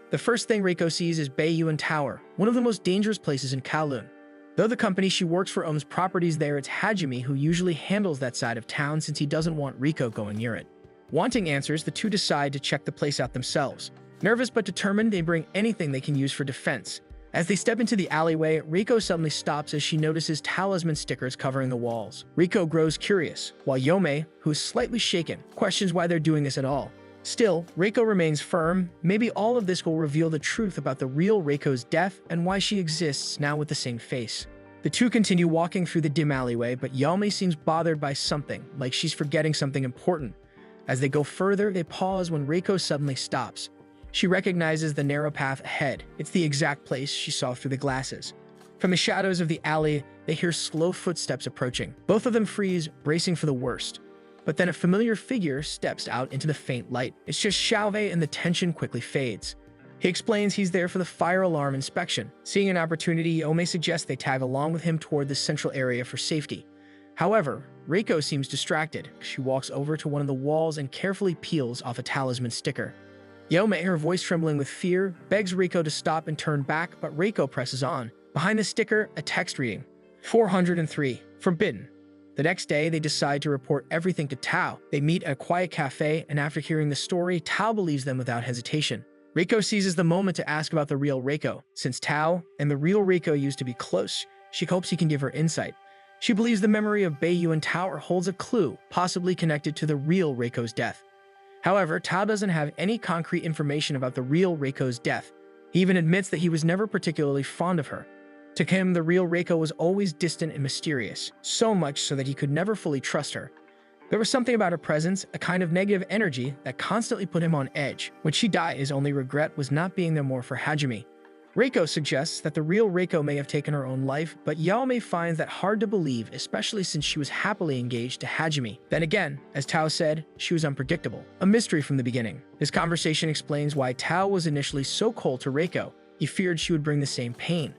The first thing Reiko sees is Bai Yuan Tower, one of the most dangerous places in Kowloon. Though the company she works for owns properties there, it's Hajime who usually handles that side of town since he doesn't want Reiko going near it. Wanting answers, the two decide to check the place out themselves. Nervous but determined, they bring anything they can use for defense. As they step into the alleyway, Reiko suddenly stops as she notices talisman stickers covering the walls. Reiko grows curious, while Yome, who is slightly shaken, questions why they're doing this at all. Still, Reiko remains firm. Maybe all of this will reveal the truth about the real Reiko's death and why she exists now with the same face. The two continue walking through the dim alleyway, but Yome seems bothered by something, like she's forgetting something important. As they go further, they pause when Reiko suddenly stops. She recognizes the narrow path ahead. It's the exact place she saw through the glasses. From the shadows of the alley, they hear slow footsteps approaching. Both of them freeze, bracing for the worst. But then a familiar figure steps out into the faint light. It's just Xiaowei, and the tension quickly fades. He explains he's there for the fire alarm inspection. Seeing an opportunity, Yome suggests they tag along with him toward the central area for safety. However, Reiko seems distracted. She walks over to one of the walls and carefully peels off a talisman sticker. Yome, her voice trembling with fear, begs Reiko to stop and turn back, but Reiko presses on. Behind the sticker, a text reading, 403, forbidden. The next day, they decide to report everything to Tao. They meet at a quiet cafe, and after hearing the story, Tao believes them without hesitation. Reiko seizes the moment to ask about the real Reiko. Since Tao and the real Reiko used to be close, she hopes he can give her insight. She believes the memory of Beiyu and Tao holds a clue, possibly connected to the real Reiko's death. However, Tao doesn't have any concrete information about the real Reiko's death. He even admits that he was never particularly fond of her. To him, the real Reiko was always distant and mysterious, so much so that he could never fully trust her. There was something about her presence, a kind of negative energy, that constantly put him on edge. When she died, his only regret was not being there more for Hajime. Reiko suggests that the real Reiko may have taken her own life, but Yaomei finds that hard to believe, especially since she was happily engaged to Hajime. Then again, as Tao said, she was unpredictable, a mystery from the beginning. This conversation explains why Tao was initially so cold to Reiko. He feared she would bring the same pain.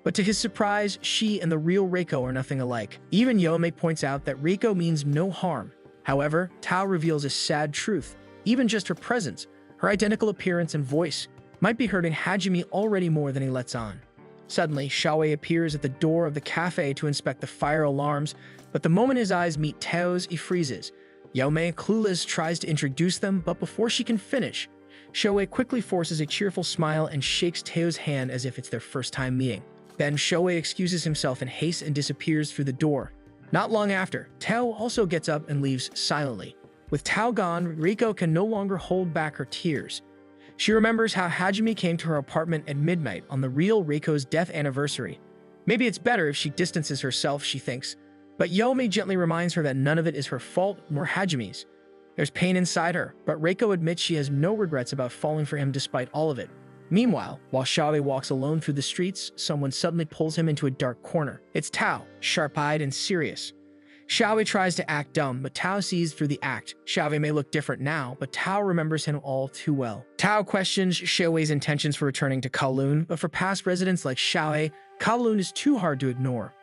But to his surprise, she and the real Reiko are nothing alike. Even Yaomei points out that Reiko means no harm. However, Tao reveals a sad truth. Even just her presence, her identical appearance and voice, might be hurting Hajime already more than he lets on. Suddenly, Xiaowei appears at the door of the cafe to inspect the fire alarms, but the moment his eyes meet Tao's, he freezes. Yaomei, clueless, tries to introduce them, but before she can finish, Xiaowei quickly forces a cheerful smile and shakes Tao's hand as if it's their first time meeting. Then Xiaowei excuses himself in haste and disappears through the door. Not long after, Tao also gets up and leaves silently. With Tao gone, Reiko can no longer hold back her tears. She remembers how Hajime came to her apartment at midnight on the real Reiko's death anniversary. Maybe it's better if she distances herself, she thinks. But Yaomei gently reminds her that none of it is her fault nor Hajime's. There's pain inside her, but Reiko admits she has no regrets about falling for him despite all of it. Meanwhile, while Xiaowei walks alone through the streets, someone suddenly pulls him into a dark corner. It's Tao, sharp-eyed and serious. Xiaowei tries to act dumb, but Tao sees through the act. Xiaowei may look different now, but Tao remembers him all too well. Tao questions Xiaowei's intentions for returning to Kowloon, but for past residents like Xiaowei, Kowloon is too hard to ignore.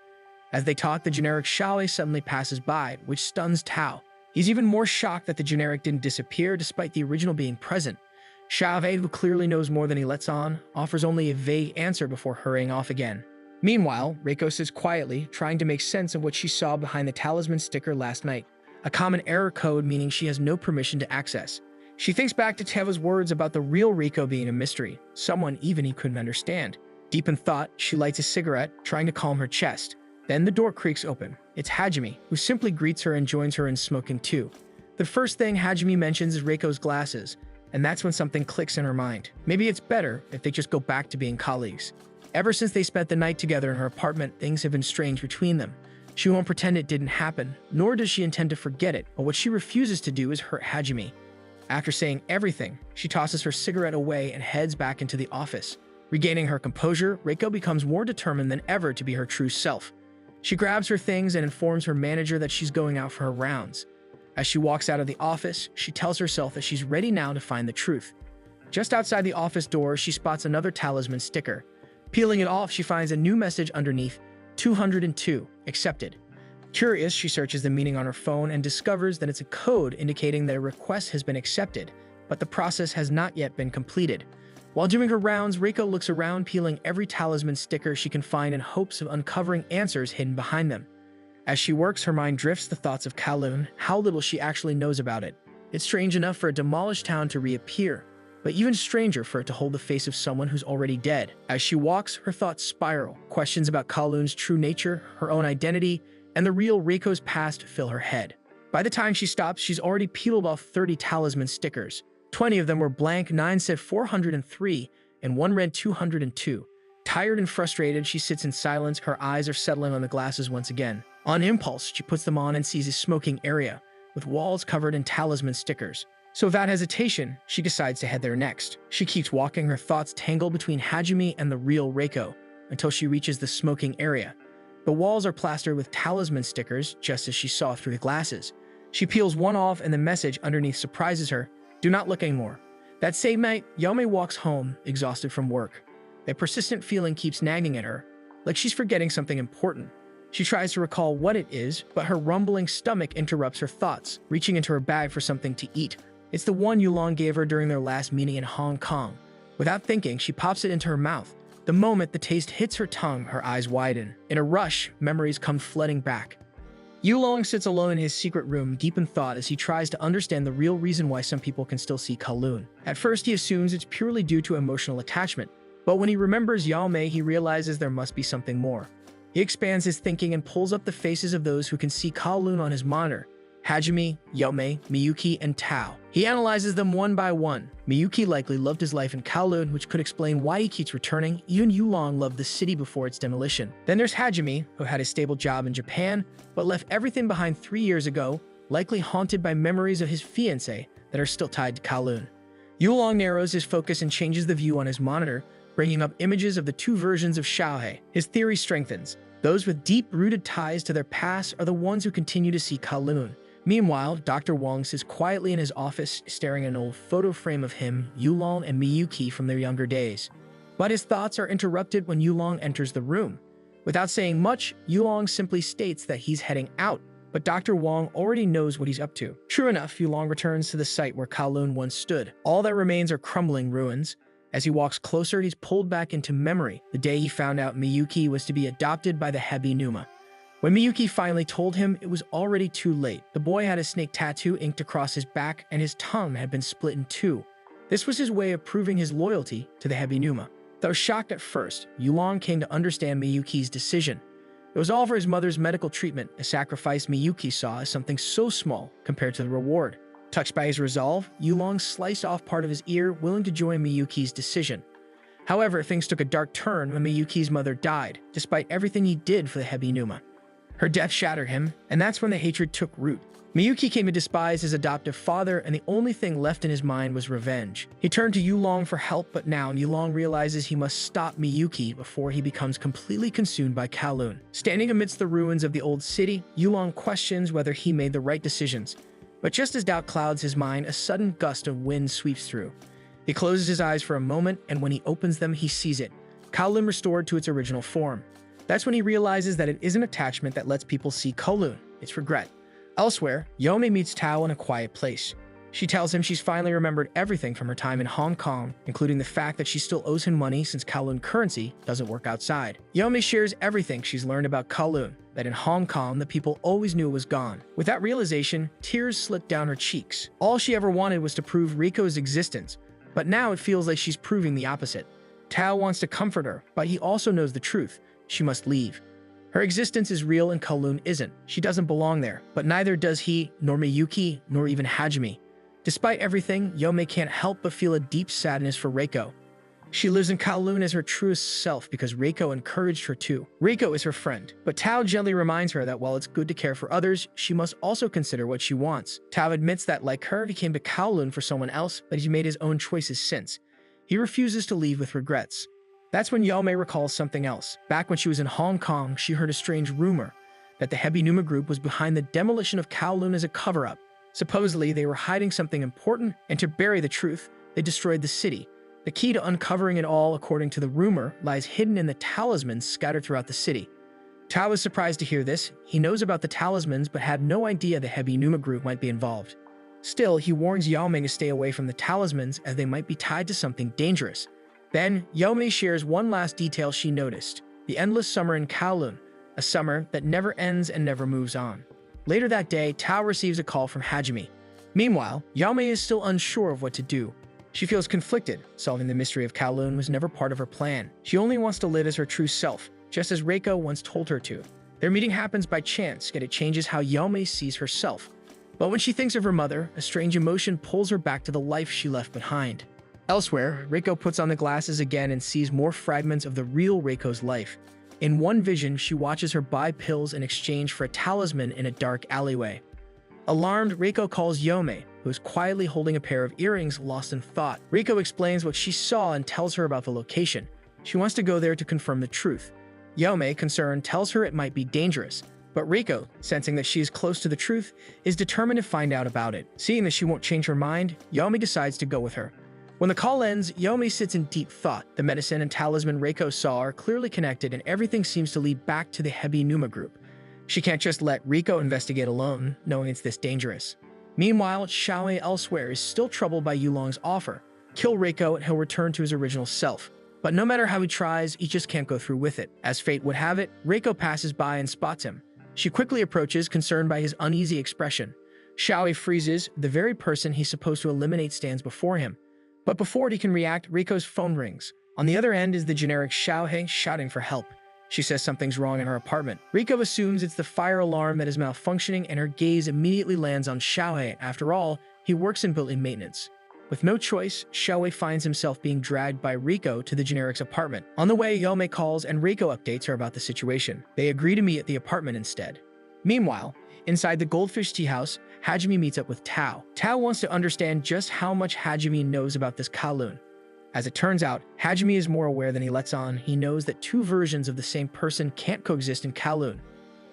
As they talk, the generic Xiaowei suddenly passes by, which stuns Tao. He's even more shocked that the generic didn't disappear despite the original being present. Xiaowei, who clearly knows more than he lets on, offers only a vague answer before hurrying off again. Meanwhile, Reiko sits quietly, trying to make sense of what she saw behind the talisman sticker last night, a common error code meaning she has no permission to access. She thinks back to Teva's words about the real Reiko being a mystery, someone even he couldn't understand. Deep in thought, she lights a cigarette, trying to calm her chest. Then the door creaks open. It's Hajime, who simply greets her and joins her in smoking too. The first thing Hajime mentions is Reiko's glasses, and that's when something clicks in her mind. Maybe it's better if they just go back to being colleagues. Ever since they spent the night together in her apartment, things have been strange between them. She won't pretend it didn't happen, nor does she intend to forget it, but what she refuses to do is hurt Hajime. After saying everything, she tosses her cigarette away and heads back into the office. Regaining her composure, Reiko becomes more determined than ever to be her true self. She grabs her things and informs her manager that she's going out for her rounds. As she walks out of the office, she tells herself that she's ready now to find the truth. Just outside the office door, she spots another talisman sticker. Peeling it off, she finds a new message underneath, 202, accepted. Curious, she searches the meaning on her phone and discovers that it's a code indicating that a request has been accepted, but the process has not yet been completed. While doing her rounds, Reiko looks around, peeling every talisman sticker she can find in hopes of uncovering answers hidden behind them. As she works, her mind drifts the thoughts of Kowloon, how little she actually knows about it. It's strange enough for a demolished town to reappear, but even stranger for it to hold the face of someone who's already dead. As she walks, her thoughts spiral. Questions about Kowloon's true nature, her own identity, and the real Reiko's past fill her head. By the time she stops, she's already peeled off 30 talisman stickers. 20 of them were blank, 9 said 403, and 1 read 202. Tired and frustrated, she sits in silence, her eyes are settling on the glasses once again. On impulse, she puts them on and sees a smoking area, with walls covered in talisman stickers. So without hesitation, she decides to head there next. She keeps walking, her thoughts tangled between Hajime and the real Reiko, until she reaches the smoking area. The walls are plastered with talisman stickers, just as she saw through the glasses. She peels one off and the message underneath surprises her. Do not look anymore. That same night, Yame walks home, exhausted from work. That persistent feeling keeps nagging at her, like she's forgetting something important. She tries to recall what it is, but her rumbling stomach interrupts her thoughts, reaching into her bag for something to eat. It's the one Yulong gave her during their last meeting in Hong Kong. Without thinking, she pops it into her mouth. The moment the taste hits her tongue, her eyes widen. In a rush, memories come flooding back. Yulong sits alone in his secret room, deep in thought as he tries to understand the real reason why some people can still see Kowloon. At first, he assumes it's purely due to emotional attachment, but when he remembers Yame, he realizes there must be something more. He expands his thinking and pulls up the faces of those who can see Kowloon on his monitor. Hajime, Yame, Miyuki, and Tao. He analyzes them one by one. Miyuki likely loved his life in Kowloon, which could explain why he keeps returning. Even Yulong loved the city before its demolition. Then there's Hajime, who had a stable job in Japan, but left everything behind 3 years ago, likely haunted by memories of his fiancée that are still tied to Kowloon. Yulong narrows his focus and changes the view on his monitor, bringing up images of the two versions of Xiaohe. His theory strengthens. Those with deep-rooted ties to their past are the ones who continue to see Kowloon. Meanwhile, Dr. Wong sits quietly in his office, staring at an old photo frame of him, Yulong, and Miyuki from their younger days. But his thoughts are interrupted when Yulong enters the room. Without saying much, Yulong simply states that he's heading out, but Dr. Wong already knows what he's up to. True enough, Yulong returns to the site where Kowloon once stood. All that remains are crumbling ruins. As he walks closer, he's pulled back into memory, the day he found out Miyuki was to be adopted by the Hebi Numa. When Miyuki finally told him, it was already too late. The boy had a snake tattoo inked across his back, and his tongue had been split in two. This was his way of proving his loyalty to the Hebi Numa. Though shocked at first, Yulong came to understand Miyuki's decision. It was all for his mother's medical treatment, a sacrifice Miyuki saw as something so small compared to the reward. Touched by his resolve, Yulong sliced off part of his ear, willing to join Miyuki's decision. However, things took a dark turn when Miyuki's mother died, despite everything he did for the Hebi Numa. Her death shattered him, and that's when the hatred took root. Miyuki came to despise his adoptive father, and the only thing left in his mind was revenge. He turned to Yulong for help, but now Yulong realizes he must stop Miyuki before he becomes completely consumed by Kowloon. Standing amidst the ruins of the old city, Yulong questions whether he made the right decisions. But just as doubt clouds his mind, a sudden gust of wind sweeps through. He closes his eyes for a moment, and when he opens them, he sees it. Kowloon restored to its original form. That's when he realizes that it isn't attachment that lets people see Kowloon, it's regret. Elsewhere, Yome meets Tao in a quiet place. She tells him she's finally remembered everything from her time in Hong Kong, including the fact that she still owes him money since Kowloon currency doesn't work outside. Yome shares everything she's learned about Kowloon, that in Hong Kong the people always knew it was gone. With that realization, tears slipped down her cheeks. All she ever wanted was to prove Reiko's existence, but now it feels like she's proving the opposite. Tao wants to comfort her, but he also knows the truth. She must leave. Her existence is real and Kowloon isn't. She doesn't belong there, but neither does he, nor Miyuki, nor even Hajime. Despite everything, Yome can't help but feel a deep sadness for Reiko. She lives in Kowloon as her truest self because Reiko encouraged her to. Reiko is her friend, but Tao gently reminds her that while it's good to care for others, she must also consider what she wants. Tao admits that, like her, he came to Kowloon for someone else, but he's made his own choices since. He refuses to leave with regrets. That's when Yame recalls something else. Back when she was in Hong Kong, she heard a strange rumor that the Hebi Numa group was behind the demolition of Kowloon as a cover-up. Supposedly, they were hiding something important, and to bury the truth, they destroyed the city. The key to uncovering it all, according to the rumor, lies hidden in the talismans scattered throughout the city. Tao is surprised to hear this. He knows about the talismans, but had no idea the Hebi Numa group might be involved. Still, he warns Yao Ming to stay away from the talismans as they might be tied to something dangerous. Then, Yome shares one last detail she noticed: the endless summer in Kowloon, a summer that never ends and never moves on. Later that day, Tao receives a call from Hajime. Meanwhile, Yame is still unsure of what to do. She feels conflicted. Solving the mystery of Kowloon was never part of her plan. She only wants to live as her true self, just as Reiko once told her to. Their meeting happens by chance, yet it changes how Yame sees herself. But when she thinks of her mother, a strange emotion pulls her back to the life she left behind. Elsewhere, Reiko puts on the glasses again and sees more fragments of the real Reiko's life. In one vision, she watches her buy pills in exchange for a talisman in a dark alleyway. Alarmed, Reiko calls Yome, who is quietly holding a pair of earrings lost in thought. Reiko explains what she saw and tells her about the location. She wants to go there to confirm the truth. Yome, concerned, tells her it might be dangerous, but Reiko, sensing that she is close to the truth, is determined to find out about it. Seeing that she won't change her mind, Yome decides to go with her. When the call ends, Yome sits in deep thought. The medicine and talisman Reiko saw are clearly connected, and everything seems to lead back to the Hebi Numa group. She can't just let Reiko investigate alone, knowing it's this dangerous. Meanwhile, Xiaowei elsewhere is still troubled by Yulong's offer. Kill Reiko and he'll return to his original self. But no matter how he tries, he just can't go through with it. As fate would have it, Reiko passes by and spots him. She quickly approaches, concerned by his uneasy expression. Xiaowei freezes. The very person he's supposed to eliminate stands before him. But before he can react, Reiko's phone rings. On the other end is the generic Xiaowei shouting for help. She says something's wrong in her apartment. Reiko assumes it's the fire alarm that is malfunctioning, and her gaze immediately lands on Xiaowei. After all, he works in built-in maintenance. With no choice, Xiaowei finds himself being dragged by Reiko to the generic's apartment. On the way, Yome calls and Reiko updates her about the situation. They agree to meet at the apartment instead. Meanwhile, inside the Goldfish Tea House, Hajime meets up with Tao. Tao wants to understand just how much Hajime knows about this Kowloon. As it turns out, Hajime is more aware than he lets on. He knows that two versions of the same person can't coexist in Kowloon.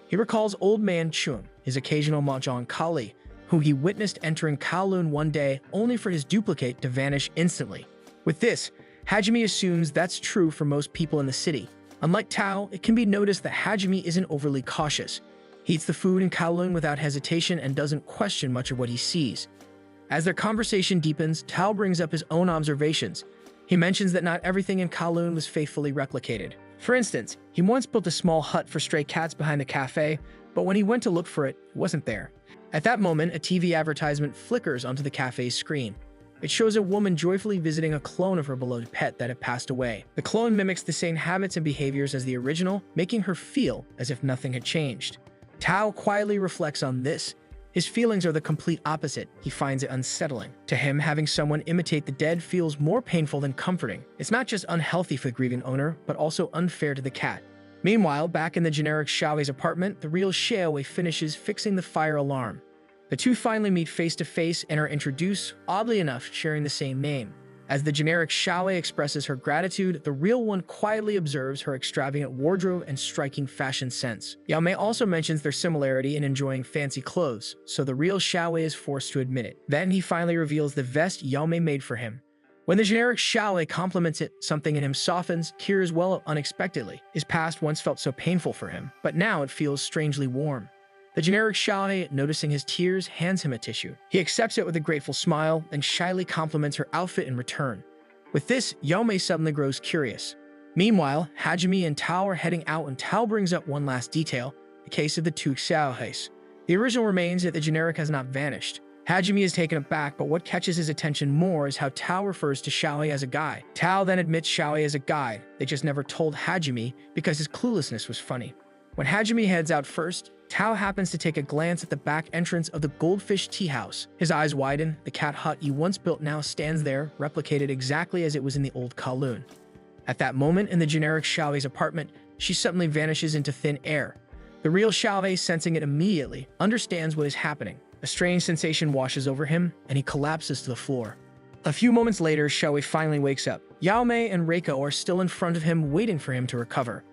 He recalls Old Man Chun, his occasional mahjong colleague, who he witnessed entering Kowloon one day only for his duplicate to vanish instantly. With this, Hajime assumes that's true for most people in the city. Unlike Tao, it can be noticed that Hajime isn't overly cautious. He eats the food in Kowloon without hesitation and doesn't question much of what he sees. As their conversation deepens, Tao brings up his own observations. He mentions that not everything in Kowloon was faithfully replicated. For instance, he once built a small hut for stray cats behind the cafe, but when he went to look for it, it wasn't there. At that moment, a TV advertisement flickers onto the cafe's screen. It shows a woman joyfully visiting a clone of her beloved pet that had passed away. The clone mimics the same habits and behaviors as the original, making her feel as if nothing had changed. Tao quietly reflects on this. His feelings are the complete opposite. He finds it unsettling. To him, having someone imitate the dead feels more painful than comforting. It's not just unhealthy for the grieving owner, but also unfair to the cat. Meanwhile, back in the generic Xiaowei's apartment, the real Xiaowei finishes fixing the fire alarm. The two finally meet face to face and are introduced, oddly enough, sharing the same name. As the generic Xiaowei expresses her gratitude, the real one quietly observes her extravagant wardrobe and striking fashion sense. Yame also mentions their similarity in enjoying fancy clothes, so the real Xiaowei is forced to admit it. Then he finally reveals the vest Yame made for him. When the generic Xiaowei compliments it, something in him softens, tears well up unexpectedly. His past once felt so painful for him, but now it feels strangely warm. The generic Xiaowei, noticing his tears, hands him a tissue. He accepts it with a grateful smile and shyly compliments her outfit in return. With this, Yome suddenly grows curious. Meanwhile, Hajime and Tao are heading out, and Tao brings up one last detail, the case of the two Xiaoheis. The original remains, yet the generic has not vanished. Hajime is taken aback, but what catches his attention more is how Tao refers to Xiaowei as a guy. Tao then admits Xiaowei is a guy. They just never told Hajime because his cluelessness was funny. When Hajime heads out first, Tao happens to take a glance at the back entrance of the Goldfish Tea House. His eyes widen. The cat hut he once built now stands there, replicated exactly as it was in the old Kowloon. At that moment in the generic Xiaowei's apartment, she suddenly vanishes into thin air. The real Xiaowei, sensing it immediately, understands what is happening. A strange sensation washes over him, and he collapses to the floor. A few moments later, Xiaowei finally wakes up. Yaomei and Reiko are still in front of him, waiting for him to recover.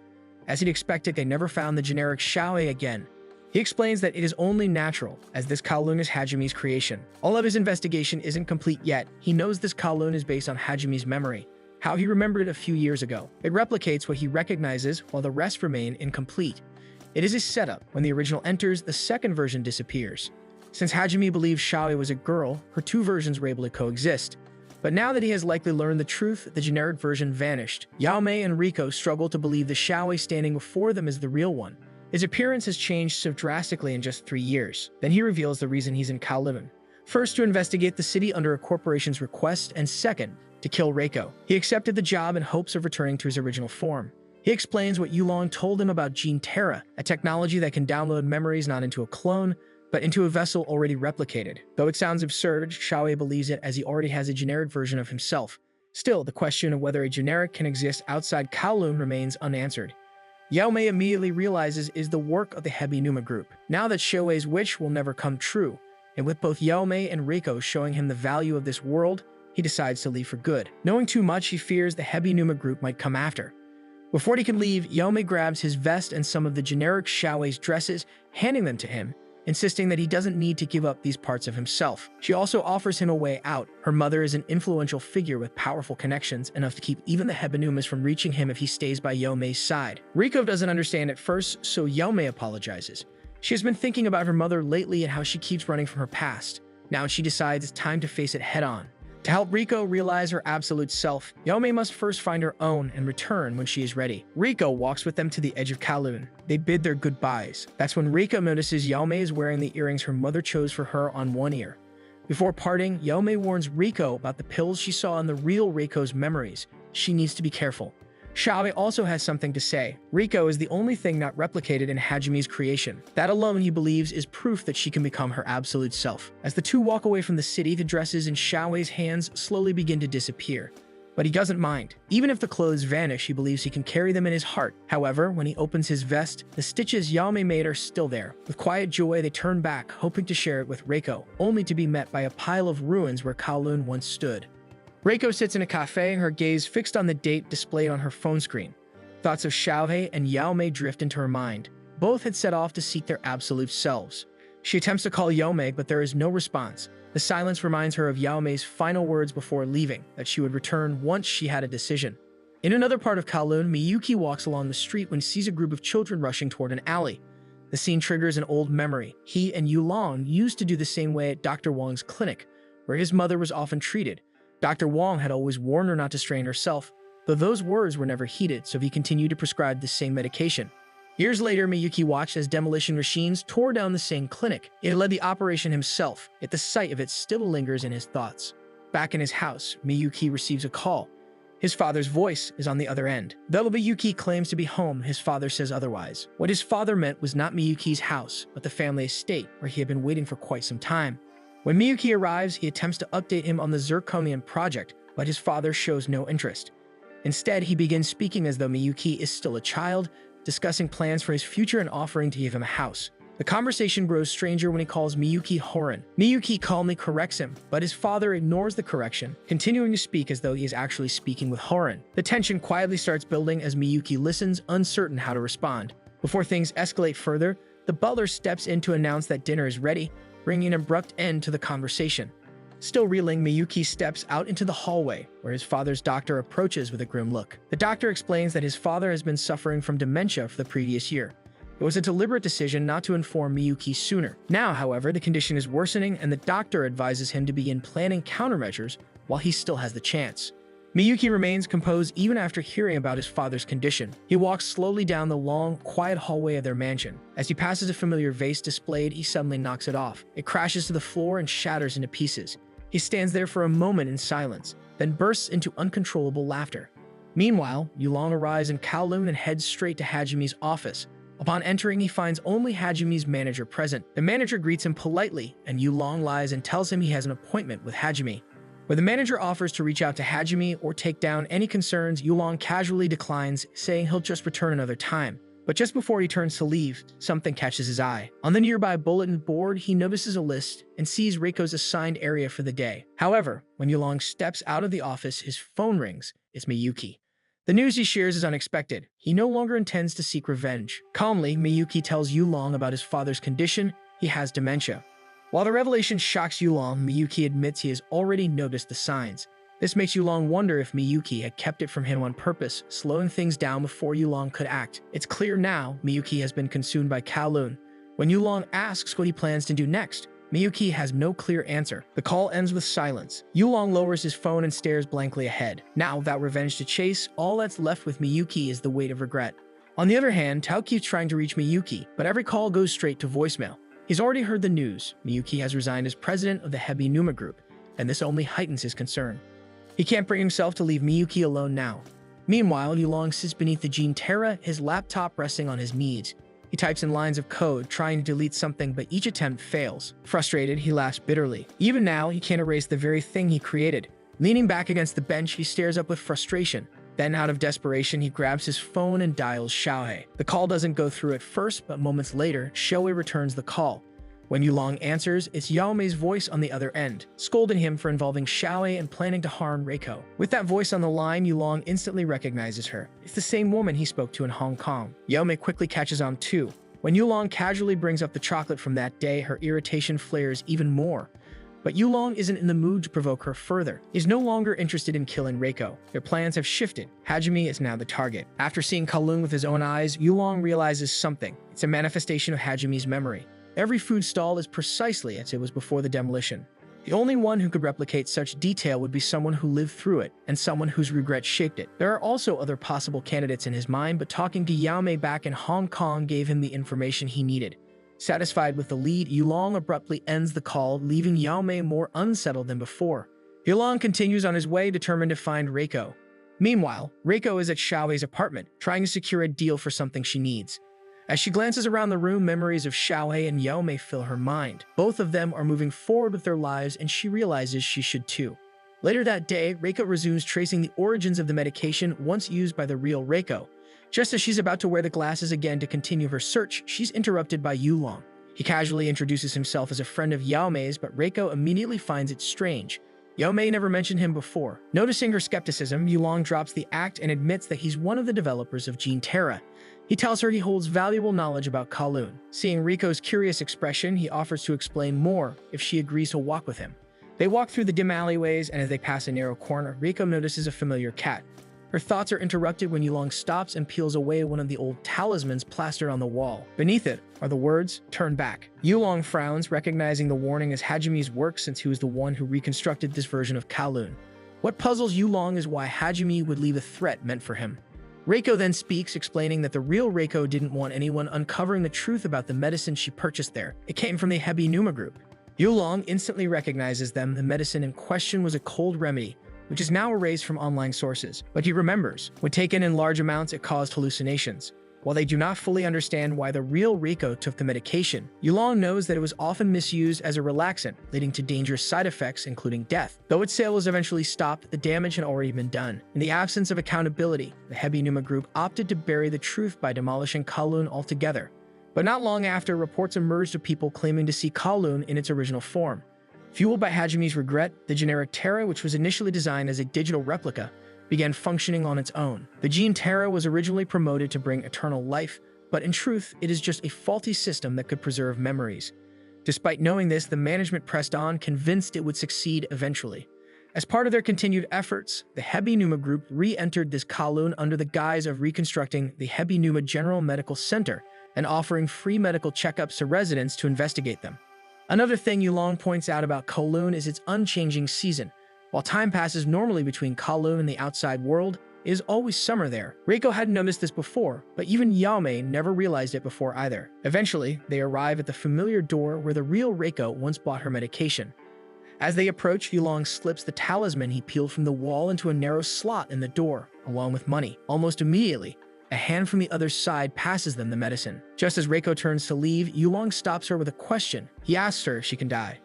As he'd expected, they never found the generic Xiaowei again. He explains that it is only natural, as this Kowloon is Hajime's creation. All of his investigation isn't complete yet. He knows this Kowloon is based on Hajime's memory, how he remembered it a few years ago. It replicates what he recognizes, while the rest remain incomplete. It is a setup. When the original enters, the second version disappears. Since Hajime believed Xiaowei was a girl, her two versions were able to coexist. But now that he has likely learned the truth, the generic version vanished. Yao Mei and Reiko struggle to believe the Xiaowei standing before them is the real one. His appearance has changed so drastically in just 3 years. Then he reveals the reason he's in Kowloon. First, to investigate the city under a corporation's request, and second, to kill Reiko. He accepted the job in hopes of returning to his original form. He explains what Yulong told him about Gene Terra, a technology that can download memories not into a clone, but into a vessel already replicated. Though it sounds absurd, Xiaowei believes it as he already has a generic version of himself. Still, the question of whether a generic can exist outside Kowloon remains unanswered. Yao Mei immediately realizes is the work of the Hebi Numa group. Now that Xiaowei's wish will never come true, and with both Yao Mei and Reiko showing him the value of this world, he decides to leave for good. Knowing too much, he fears the Hebi Numa group might come after. Before he can leave, Yao Mei grabs his vest and some of the generic Xiaowei's dresses, handing them to him, insisting that he doesn't need to give up these parts of himself. She also offers him a way out. Her mother is an influential figure with powerful connections, enough to keep even the Hebinumas from reaching him if he stays by Yao Mei's side. Reiko doesn't understand at first, so Yao Mei apologizes. She has been thinking about her mother lately and how she keeps running from her past. Now she decides it's time to face it head-on. To help Reiko realize her absolute self, Yao Mei must first find her own and return when she is ready. Reiko walks with them to the edge of Kowloon. They bid their goodbyes. That's when Reiko notices Yao Mei is wearing the earrings her mother chose for her on one ear. Before parting, Yao Mei warns Reiko about the pills she saw in the real Reiko's memories. She needs to be careful. Xiaowei also has something to say. Reiko is the only thing not replicated in Hajime's creation. That alone, he believes, is proof that she can become her absolute self. As the two walk away from the city, the dresses in Xiaowei's hands slowly begin to disappear. But he doesn't mind. Even if the clothes vanish, he believes he can carry them in his heart. However, when he opens his vest, the stitches Yao Mei made are still there. With quiet joy, they turn back, hoping to share it with Reiko, only to be met by a pile of ruins where Kowloon once stood. Reiko sits in a cafe, her gaze fixed on the date displayed on her phone screen. Thoughts of Xiaowei and Yao Mei drift into her mind. Both had set off to seek their absolute selves. She attempts to call Yao Mei, but there is no response. The silence reminds her of Yao Mei's final words before leaving, that she would return once she had a decision. In another part of Kowloon, Miyuki walks along the street when he sees a group of children rushing toward an alley. The scene triggers an old memory. He and Yulong used to do the same way at Dr. Wong's clinic, where his mother was often treated. Dr. Wong had always warned her not to strain herself, though those words were never heeded, so he continued to prescribe the same medication. Years later, Miyuki watched as demolition machines tore down the same clinic. He had led the operation himself, yet the sight of it still lingers in his thoughts. Back in his house, Miyuki receives a call. His father's voice is on the other end. Though Miyuki claims to be home, his father says otherwise. What his father meant was not Miyuki's house, but the family estate, where he had been waiting for quite some time. When Miyuki arrives, he attempts to update him on the Zirconian project, but his father shows no interest. Instead, he begins speaking as though Miyuki is still a child, discussing plans for his future and offering to give him a house. The conversation grows stranger when he calls Miyuki Horan. Miyuki calmly corrects him, but his father ignores the correction, continuing to speak as though he is actually speaking with Horan. The tension quietly starts building as Miyuki listens, uncertain how to respond. Before things escalate further, the butler steps in to announce that dinner is ready, bringing an abrupt end to the conversation. Still reeling, Miyuki steps out into the hallway, where his father's doctor approaches with a grim look. The doctor explains that his father has been suffering from dementia for the previous year. It was a deliberate decision not to inform Miyuki sooner. Now, however, the condition is worsening, and the doctor advises him to begin planning countermeasures while he still has the chance. Miyuki remains composed even after hearing about his father's condition. He walks slowly down the long, quiet hallway of their mansion. As he passes a familiar vase displayed, he suddenly knocks it off. It crashes to the floor and shatters into pieces. He stands there for a moment in silence, then bursts into uncontrollable laughter. Meanwhile, Yulong arrives in Kowloon and heads straight to Hajime's office. Upon entering, he finds only Hajime's manager present. The manager greets him politely, and Yulong lies and tells him he has an appointment with Hajime. When the manager offers to reach out to Hajime or take down any concerns, Yulong casually declines, saying he'll just return another time. But just before he turns to leave, something catches his eye. On the nearby bulletin board, he notices a list and sees Reiko's assigned area for the day. However, when Yulong steps out of the office, his phone rings. It's Miyuki. The news he shares is unexpected. He no longer intends to seek revenge. Calmly, Miyuki tells Yulong about his father's condition. He has dementia. While the revelation shocks Yulong, Miyuki admits he has already noticed the signs. This makes Yulong wonder if Miyuki had kept it from him on purpose, slowing things down before Yulong could act. It's clear now Miyuki has been consumed by Kowloon. When Yulong asks what he plans to do next, Miyuki has no clear answer. The call ends with silence. Yulong lowers his phone and stares blankly ahead. Now, without revenge to chase, all that's left with Miyuki is the weight of regret. On the other hand, Tao keeps trying to reach Miyuki, but every call goes straight to voicemail. He's already heard the news. Miyuki has resigned as president of the Hebi Numa Group, and this only heightens his concern. He can't bring himself to leave Miyuki alone now. Meanwhile, Yulong sits beneath the Jean Terra, his laptop resting on his knees. He types in lines of code, trying to delete something, but each attempt fails. Frustrated, he laughs bitterly. Even now, he can't erase the very thing he created. Leaning back against the bench, he stares up with frustration. Then, out of desperation, he grabs his phone and dials Xiaohei. The call doesn't go through at first, but moments later, Xiaohei returns the call. When Yulong answers, it's Yao Mei's voice on the other end, scolding him for involving Xiaohei and planning to harm Reiko. With that voice on the line, Yulong instantly recognizes her. It's the same woman he spoke to in Hong Kong. Yao Mei quickly catches on too. When Yulong casually brings up the chocolate from that day, her irritation flares even more. But Yulong isn't in the mood to provoke her further. He's no longer interested in killing Reiko. Their plans have shifted. Hajime is now the target. After seeing Kowloon with his own eyes, Yulong realizes something. It's a manifestation of Hajime's memory. Every food stall is precisely as it was before the demolition. The only one who could replicate such detail would be someone who lived through it, and someone whose regret shaped it. There are also other possible candidates in his mind, but talking to Yao Mei back in Hong Kong gave him the information he needed. Satisfied with the lead, Yulong abruptly ends the call, leaving Yao Mei more unsettled than before. Yulong continues on his way, determined to find Reiko. Meanwhile, Reiko is at Xiaohei's apartment, trying to secure a deal for something she needs. As she glances around the room, memories of Xiaohei and Yao Mei fill her mind. Both of them are moving forward with their lives, and she realizes she should too. Later that day, Reiko resumes tracing the origins of the medication once used by the real Reiko. Just as she's about to wear the glasses again to continue her search, she's interrupted by Yulong. He casually introduces himself as a friend of Yao Mei's, but Reiko immediately finds it strange. Yao Mei never mentioned him before. Noticing her skepticism, Yulong drops the act and admits that he's one of the developers of Jean Terra. He tells her he holds valuable knowledge about Kowloon. Seeing Riko's curious expression, he offers to explain more if she agrees to walk with him. They walk through the dim alleyways, and as they pass a narrow corner, Reiko notices a familiar cat. Her thoughts are interrupted when Yulong stops and peels away one of the old talismans plastered on the wall. Beneath it are the words, "Turn back." Yulong frowns, recognizing the warning as Hajime's work since he was the one who reconstructed this version of Kowloon. What puzzles Yulong is why Hajime would leave a threat meant for him. Reiko then speaks, explaining that the real Reiko didn't want anyone uncovering the truth about the medicine she purchased there. It came from the Hebi Numa Group. Yulong instantly recognizes them. The medicine in question was a cold remedy, which is now erased from online sources. But he remembers, when taken in large amounts, it caused hallucinations. While they do not fully understand why the real Reiko took the medication, Yulong knows that it was often misused as a relaxant, leading to dangerous side effects, including death. Though its sale was eventually stopped, the damage had already been done. In the absence of accountability, the Hebi Numa Group opted to bury the truth by demolishing Kowloon altogether. But not long after, reports emerged of people claiming to see Kowloon in its original form. Fueled by Hajime's regret, the generic Terra, which was initially designed as a digital replica, began functioning on its own. The Jean Terra was originally promoted to bring eternal life, but in truth, it is just a faulty system that could preserve memories. Despite knowing this, the management pressed on, convinced it would succeed eventually. As part of their continued efforts, the Hebi Numa Group re-entered this Kowloon under the guise of reconstructing the Hebi Numa General Medical Center and offering free medical checkups to residents to investigate them. Another thing Yulong points out about Kowloon is its unchanging season. While time passes normally between Kowloon and the outside world, it is always summer there. Reiko hadn't noticed this before, but even Yao Mei never realized it before either. Eventually, they arrive at the familiar door where the real Reiko once bought her medication. As they approach, Yulong slips the talisman he peeled from the wall into a narrow slot in the door, along with money. Almost immediately, a hand from the other side passes them the medicine. Just as Reiko turns to leave, Yulong stops her with a question. He asks her if she can die.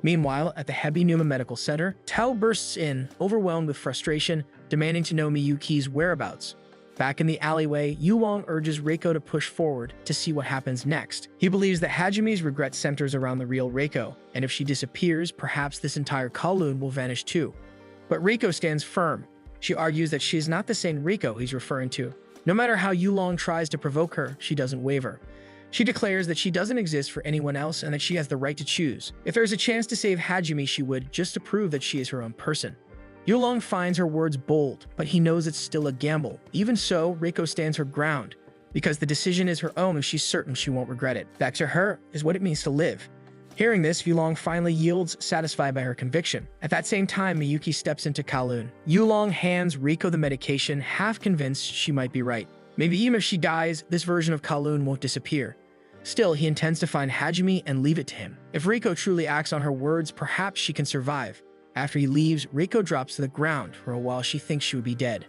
Meanwhile, at the Hebi Numa Medical Center, Tao bursts in, overwhelmed with frustration, demanding to know Miyuki's whereabouts. Back in the alleyway, Yulong urges Reiko to push forward to see what happens next. He believes that Hajime's regret centers around the real Reiko, and if she disappears, perhaps this entire Kowloon will vanish too. But Reiko stands firm. She argues that she is not the same Reiko he's referring to. No matter how Yulong tries to provoke her, she doesn't waver. She declares that she doesn't exist for anyone else and that she has the right to choose. If there's a chance to save Hajime, she would, just to prove that she is her own person. Yulong finds her words bold, but he knows it's still a gamble. Even so, Reiko stands her ground, because the decision is her own and she's certain she won't regret it. That to her is what it means to live. Hearing this, Yulong finally yields, satisfied by her conviction. At that same time, Miyuki steps into Kowloon. Yulong hands Reiko the medication, half convinced she might be right. Maybe even if she dies, this version of Kowloon won't disappear. Still, he intends to find Hajime and leave it to him. If Reiko truly acts on her words, perhaps she can survive. After he leaves, Reiko drops to the ground. For a while, she thinks she would be dead.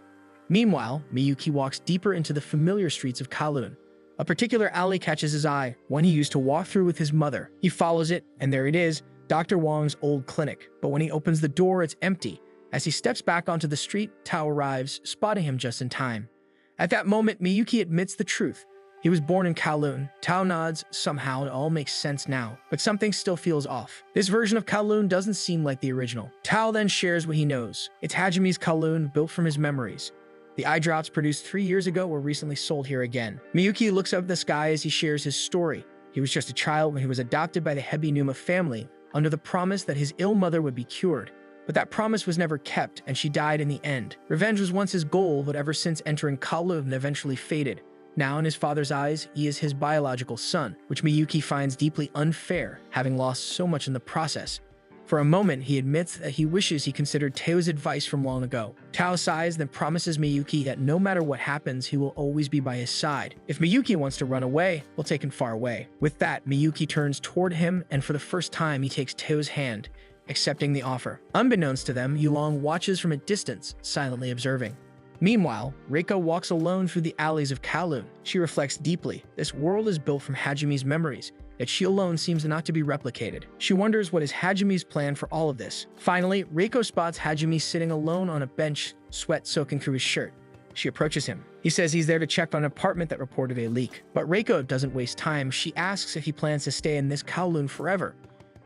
Meanwhile, Miyuki walks deeper into the familiar streets of Kowloon. A particular alley catches his eye, one he used to walk through with his mother. He follows it, and there it is, Dr. Wong's old clinic. But when he opens the door, it's empty. As he steps back onto the street, Tao arrives, spotting him just in time. At that moment, Miyuki admits the truth. He was born in Kowloon. Tao nods. Somehow, it all makes sense now. But something still feels off. This version of Kowloon doesn't seem like the original. Tao then shares what he knows. It's Hajime's Kowloon, built from his memories. The eye drops produced 3 years ago were recently sold here again. Miyuki looks up at the sky as he shares his story. He was just a child when he was adopted by the Hebinuma family, under the promise that his ill mother would be cured. But that promise was never kept, and she died in the end. Revenge was once his goal, but ever since entering Kowloon eventually faded. Now, in his father's eyes, he is his biological son, which Miyuki finds deeply unfair, having lost so much in the process. For a moment, he admits that he wishes he considered Tao's advice from long ago. Tao sighs, then promises Miyuki that no matter what happens, he will always be by his side. If Miyuki wants to run away, we'll take him far away. With that, Miyuki turns toward him, and for the first time, he takes Tao's hand, accepting the offer. Unbeknownst to them, Yulong watches from a distance, silently observing. Meanwhile, Reiko walks alone through the alleys of Kowloon. She reflects deeply. This world is built from Hajime's memories, yet she alone seems not to be replicated. She wonders what is Hajime's plan for all of this. Finally, Reiko spots Hajime sitting alone on a bench, sweat soaking through his shirt. She approaches him. He says he's there to check on an apartment that reported a leak. But Reiko doesn't waste time. She asks if he plans to stay in this Kowloon forever.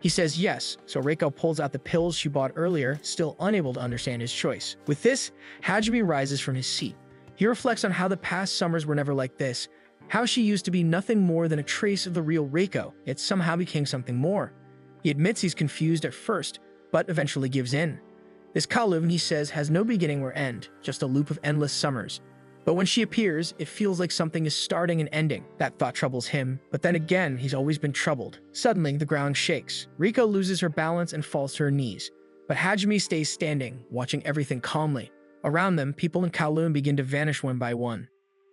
He says yes, so Reiko pulls out the pills she bought earlier, still unable to understand his choice. With this, Hajime rises from his seat. He reflects on how the past summers were never like this, how she used to be nothing more than a trace of the real Reiko, yet somehow became something more. He admits he's confused at first, but eventually gives in. This Kowloon, he says, has no beginning or end, just a loop of endless summers. But when she appears, it feels like something is starting and ending. That thought troubles him, but then again, he's always been troubled. Suddenly, the ground shakes. Reiko loses her balance and falls to her knees. But Hajime stays standing, watching everything calmly. Around them, people in Kowloon begin to vanish one by one.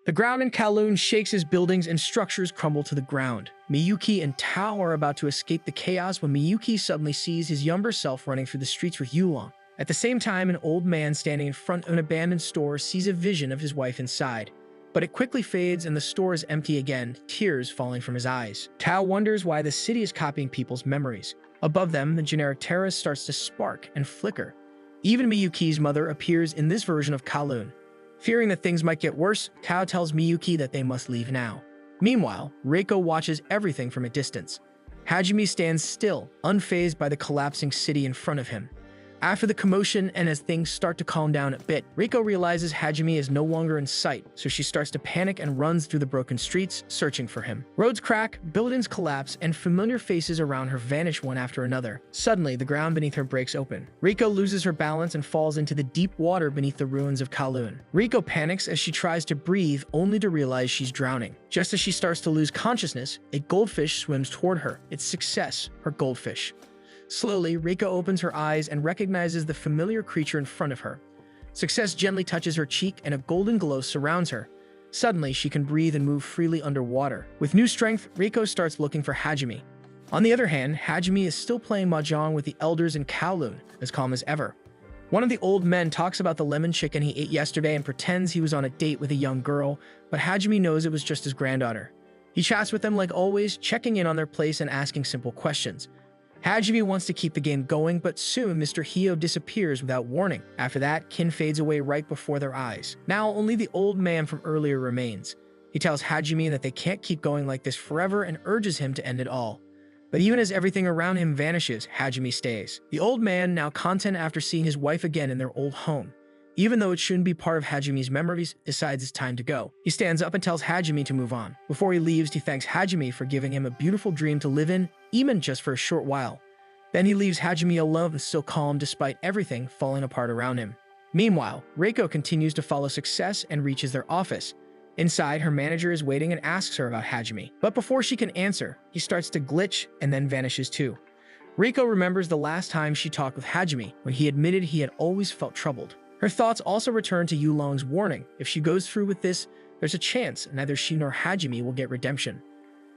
The ground in Kowloon shakes as buildings and structures crumble to the ground. Miyuki and Tao are about to escape the chaos when Miyuki suddenly sees his younger self running through the streets with Yulong. At the same time, an old man standing in front of an abandoned store sees a vision of his wife inside. But it quickly fades and the store is empty again, tears falling from his eyes. Tao wonders why the city is copying people's memories. Above them, the generic terrace starts to spark and flicker. Even Miyuki's mother appears in this version of Kowloon. Fearing that things might get worse, Tao tells Miyuki that they must leave now. Meanwhile, Reiko watches everything from a distance. Hajime stands still, unfazed by the collapsing city in front of him. After the commotion and as things start to calm down a bit, Reiko realizes Hajime is no longer in sight, so she starts to panic and runs through the broken streets, searching for him. Roads crack, buildings collapse, and familiar faces around her vanish one after another. Suddenly, the ground beneath her breaks open. Reiko loses her balance and falls into the deep water beneath the ruins of Kowloon. Reiko panics as she tries to breathe, only to realize she's drowning. Just as she starts to lose consciousness, a goldfish swims toward her. It's Success, her goldfish. Slowly, Reiko opens her eyes and recognizes the familiar creature in front of her. Success gently touches her cheek and a golden glow surrounds her. Suddenly, she can breathe and move freely underwater. With new strength, Reiko starts looking for Hajime. On the other hand, Hajime is still playing mahjong with the elders in Kowloon, as calm as ever. One of the old men talks about the lemon chicken he ate yesterday and pretends he was on a date with a young girl, but Hajime knows it was just his granddaughter. He chats with them like always, checking in on their place and asking simple questions. Hajime wants to keep the game going, but soon Mr. Hio disappears without warning. After that, Kin fades away right before their eyes. Now, only the old man from earlier remains. He tells Hajime that they can't keep going like this forever and urges him to end it all. But even as everything around him vanishes, Hajime stays. The old man, now content after seeing his wife again in their old home, even though it shouldn't be part of Hajime's memories, decides it's time to go. He stands up and tells Hajime to move on. Before he leaves, he thanks Hajime for giving him a beautiful dream to live in, even just for a short while. Then he leaves Hajime alone, still calm despite everything falling apart around him. Meanwhile, Reiko continues to follow Success and reaches their office. Inside, her manager is waiting and asks her about Hajime. But before she can answer, he starts to glitch and then vanishes too. Reiko remembers the last time she talked with Hajime, when he admitted he had always felt troubled. Her thoughts also return to Yulong's warning. If she goes through with this, there's a chance neither she nor Hajime will get redemption.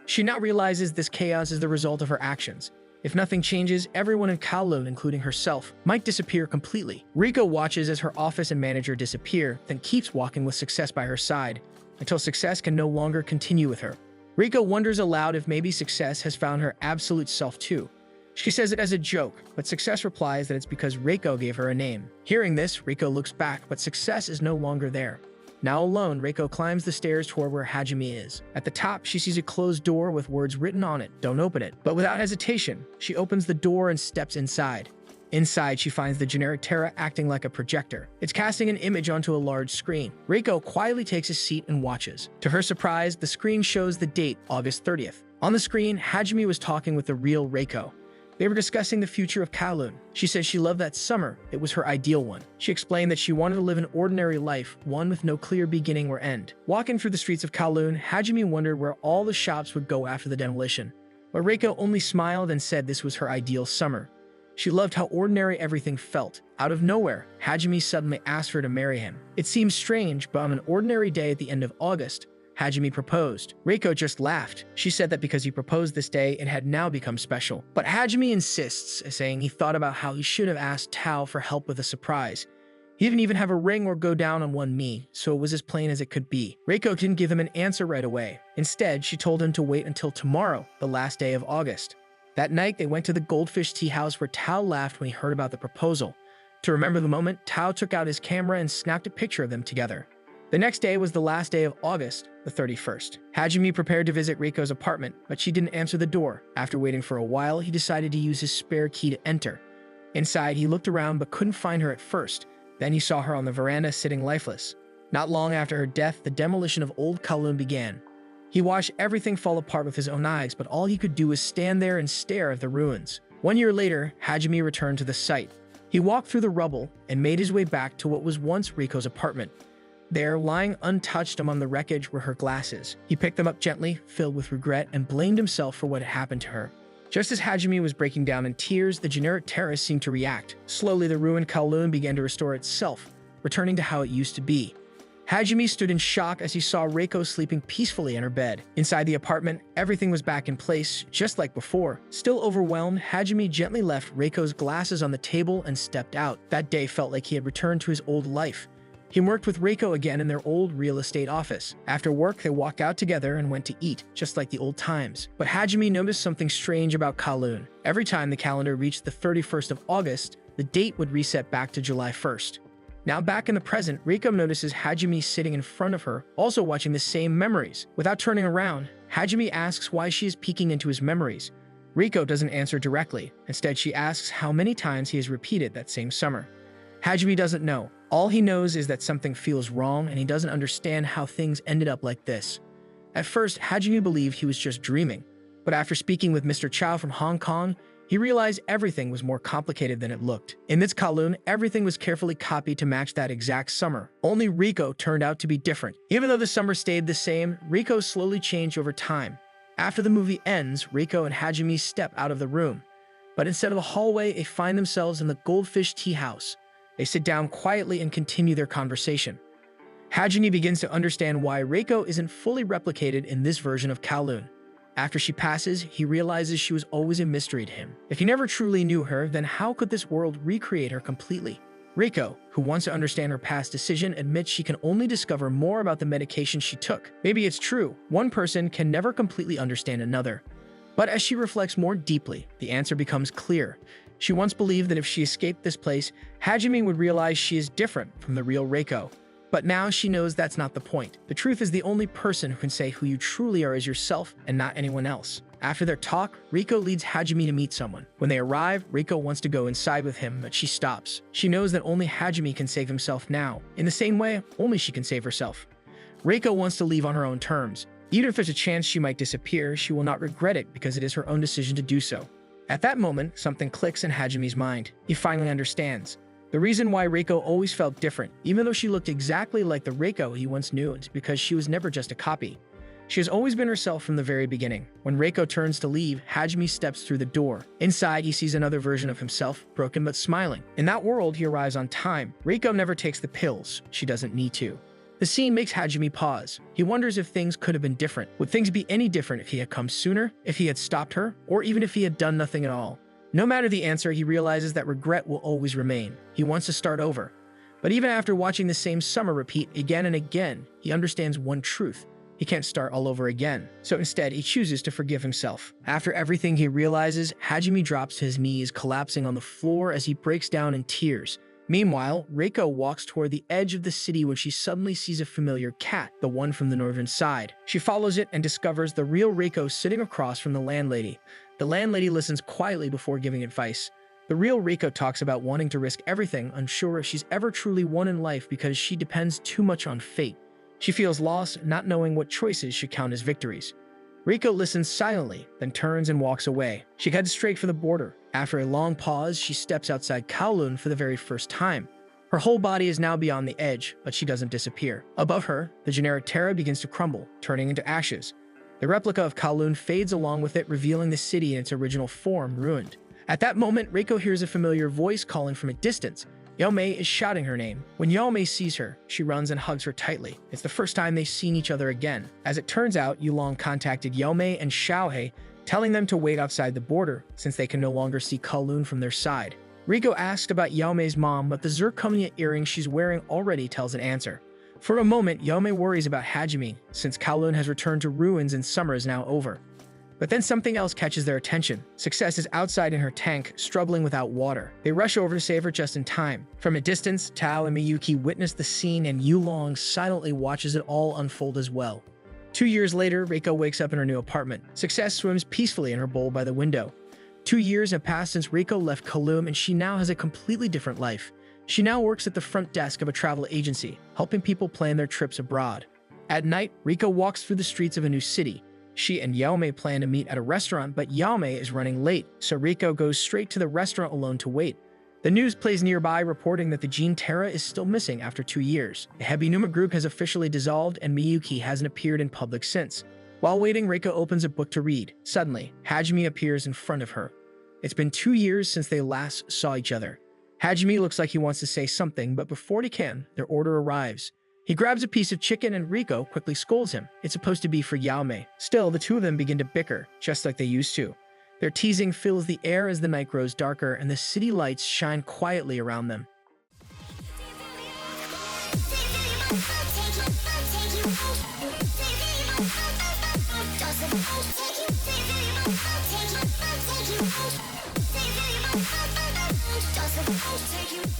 She now realizes this chaos is the result of her actions. If nothing changes, everyone in Kowloon, including herself, might disappear completely. Reiko watches as her office and manager disappear, then keeps walking with Success by her side, until Success can no longer continue with her. Reiko wonders aloud if maybe Success has found her absolute self too. She says it as a joke, but Success replies that it's because Reiko gave her a name. Hearing this, Reiko looks back, but Success is no longer there. Now alone, Reiko climbs the stairs toward where Hajime is. At the top, she sees a closed door with words written on it, "Don't open it." But without hesitation, she opens the door and steps inside. Inside, she finds the generic Terra acting like a projector. It's casting an image onto a large screen. Reiko quietly takes a seat and watches. To her surprise, the screen shows the date, August 30th. On the screen, Hajime was talking with the real Reiko. They were discussing the future of Kowloon. She said she loved that summer. It was her ideal one. She explained that she wanted to live an ordinary life, one with no clear beginning or end. Walking through the streets of Kowloon, Hajime wondered where all the shops would go after the demolition. But Reiko only smiled and said this was her ideal summer. She loved how ordinary everything felt. Out of nowhere, Hajime suddenly asked her to marry him. It seems strange, but on an ordinary day at the end of August, Hajime proposed. Reiko just laughed. She said that because he proposed this day, it had now become special. But Hajime insists, saying he thought about how he should have asked Tao for help with a surprise. He didn't even have a ring or go down on one knee, so it was as plain as it could be. Reiko didn't give him an answer right away. Instead, she told him to wait until tomorrow, the last day of August. That night, they went to the Goldfish Tea House where Tao laughed when he heard about the proposal. To remember the moment, Tao took out his camera and snapped a picture of them together. The next day was the last day of August, the 31st. Hajime prepared to visit Reiko's apartment, but she didn't answer the door. After waiting for a while, he decided to use his spare key to enter. Inside, he looked around but couldn't find her at first. Then he saw her on the veranda sitting lifeless. Not long after her death, the demolition of Old Kowloon began. He watched everything fall apart with his own eyes, but all he could do was stand there and stare at the ruins. 1 year later, Hajime returned to the site. He walked through the rubble and made his way back to what was once Reiko's apartment. There, lying untouched among the wreckage, were her glasses. He picked them up gently, filled with regret, and blamed himself for what had happened to her. Just as Hajime was breaking down in tears, the generic terrace seemed to react. Slowly, the ruined Kowloon began to restore itself, returning to how it used to be. Hajime stood in shock as he saw Reiko sleeping peacefully in her bed. Inside the apartment, everything was back in place, just like before. Still overwhelmed, Hajime gently left Reiko's glasses on the table and stepped out. That day felt like he had returned to his old life. He worked with Reiko again in their old real estate office. After work, they walked out together and went to eat, just like the old times. But Hajime noticed something strange about Kowloon. Every time the calendar reached the 31st of August, the date would reset back to July 1st. Now back in the present, Reiko notices Hajime sitting in front of her, also watching the same memories. Without turning around, Hajime asks why she is peeking into his memories. Reiko doesn't answer directly. Instead, she asks how many times he has repeated that same summer. Hajime doesn't know. All he knows is that something feels wrong and he doesn't understand how things ended up like this. At first, Hajime believed he was just dreaming, but after speaking with Mr. Chow from Hong Kong, he realized everything was more complicated than it looked. In this Kowloon, everything was carefully copied to match that exact summer. Only Reiko turned out to be different. Even though the summer stayed the same, Reiko slowly changed over time. After the movie ends, Reiko and Hajime step out of the room. But instead of the hallway, they find themselves in the Goldfish Tea House. They sit down quietly and continue their conversation. Hajime begins to understand why Reiko isn't fully replicated in this version of Kowloon. After she passes, he realizes she was always a mystery to him. If he never truly knew her, then how could this world recreate her completely? Reiko, who wants to understand her past decision, admits she can only discover more about the medication she took. Maybe it's true, one person can never completely understand another. But as she reflects more deeply, the answer becomes clear. She once believed that if she escaped this place, Hajime would realize she is different from the real Reiko. But now she knows that's not the point. The truth is the only person who can say who you truly are is yourself and not anyone else. After their talk, Reiko leads Hajime to meet someone. When they arrive, Reiko wants to go inside with him, but she stops. She knows that only Hajime can save himself now. In the same way, only she can save herself. Reiko wants to leave on her own terms. Even if there's a chance she might disappear, she will not regret it because it is her own decision to do so. At that moment, something clicks in Hajime's mind. He finally understands. The reason why Reiko always felt different, even though she looked exactly like the Reiko he once knew, is because she was never just a copy. She has always been herself from the very beginning. When Reiko turns to leave, Hajime steps through the door. Inside, he sees another version of himself, broken but smiling. In that world, he arrives on time. Reiko never takes the pills. She doesn't need to. The scene makes Hajime pause. He wonders if things could have been different. Would things be any different if he had come sooner, if he had stopped her, or even if he had done nothing at all? No matter the answer, he realizes that regret will always remain. He wants to start over. But even after watching the same summer repeat again and again, he understands one truth. He can't start all over again. So instead, he chooses to forgive himself. After everything he realizes, Hajime drops to his knees, collapsing on the floor as he breaks down in tears. Meanwhile, Reiko walks toward the edge of the city when she suddenly sees a familiar cat, the one from the northern side. She follows it and discovers the real Reiko sitting across from the landlady. The landlady listens quietly before giving advice. The real Reiko talks about wanting to risk everything, unsure if she's ever truly won in life because she depends too much on fate. She feels lost, not knowing what choices should count as victories. Reiko listens silently, then turns and walks away. She heads straight for the border. After a long pause, she steps outside Kowloon for the very first time. Her whole body is now beyond the edge, but she doesn't disappear. Above her, the generic Terra begins to crumble, turning into ashes. The replica of Kowloon fades along with it, revealing the city in its original form, ruined. At that moment, Reiko hears a familiar voice calling from a distance. Yaomei is shouting her name. When Yaomei sees her, she runs and hugs her tightly. It's the first time they've seen each other again. As it turns out, Yulong contacted Yaomei and Xiaohei, telling them to wait outside the border, since they can no longer see Kowloon from their side. Reiko asked about Yaomei's mom, but the zirconia earring she's wearing already tells an answer. For a moment, Yaomei worries about Hajime, since Kowloon has returned to ruins and summer is now over. But then something else catches their attention. Success is outside in her tank, struggling without water. They rush over to save her just in time. From a distance, Tao and Miyuki witness the scene and Yulong silently watches it all unfold as well. 2 years later, Reiko wakes up in her new apartment. Success swims peacefully in her bowl by the window. 2 years have passed since Reiko left Kowloon, and she now has a completely different life. She now works at the front desk of a travel agency, helping people plan their trips abroad. At night, Reiko walks through the streets of a new city. She and Yaomei plan to meet at a restaurant, but Yaomei is running late, so Reiko goes straight to the restaurant alone to wait. The news plays nearby, reporting that the Gene Terra is still missing after 2 years. The Hebinuma group has officially dissolved, and Miyuki hasn't appeared in public since. While waiting, Reiko opens a book to read. Suddenly, Hajime appears in front of her. It's been 2 years since they last saw each other. Hajime looks like he wants to say something, but before he can, their order arrives. He grabs a piece of chicken and Reiko quickly scolds him. It's supposed to be for Yaomei. Still, the two of them begin to bicker, just like they used to. Their teasing fills the air as the night grows darker and the city lights shine quietly around them. Take you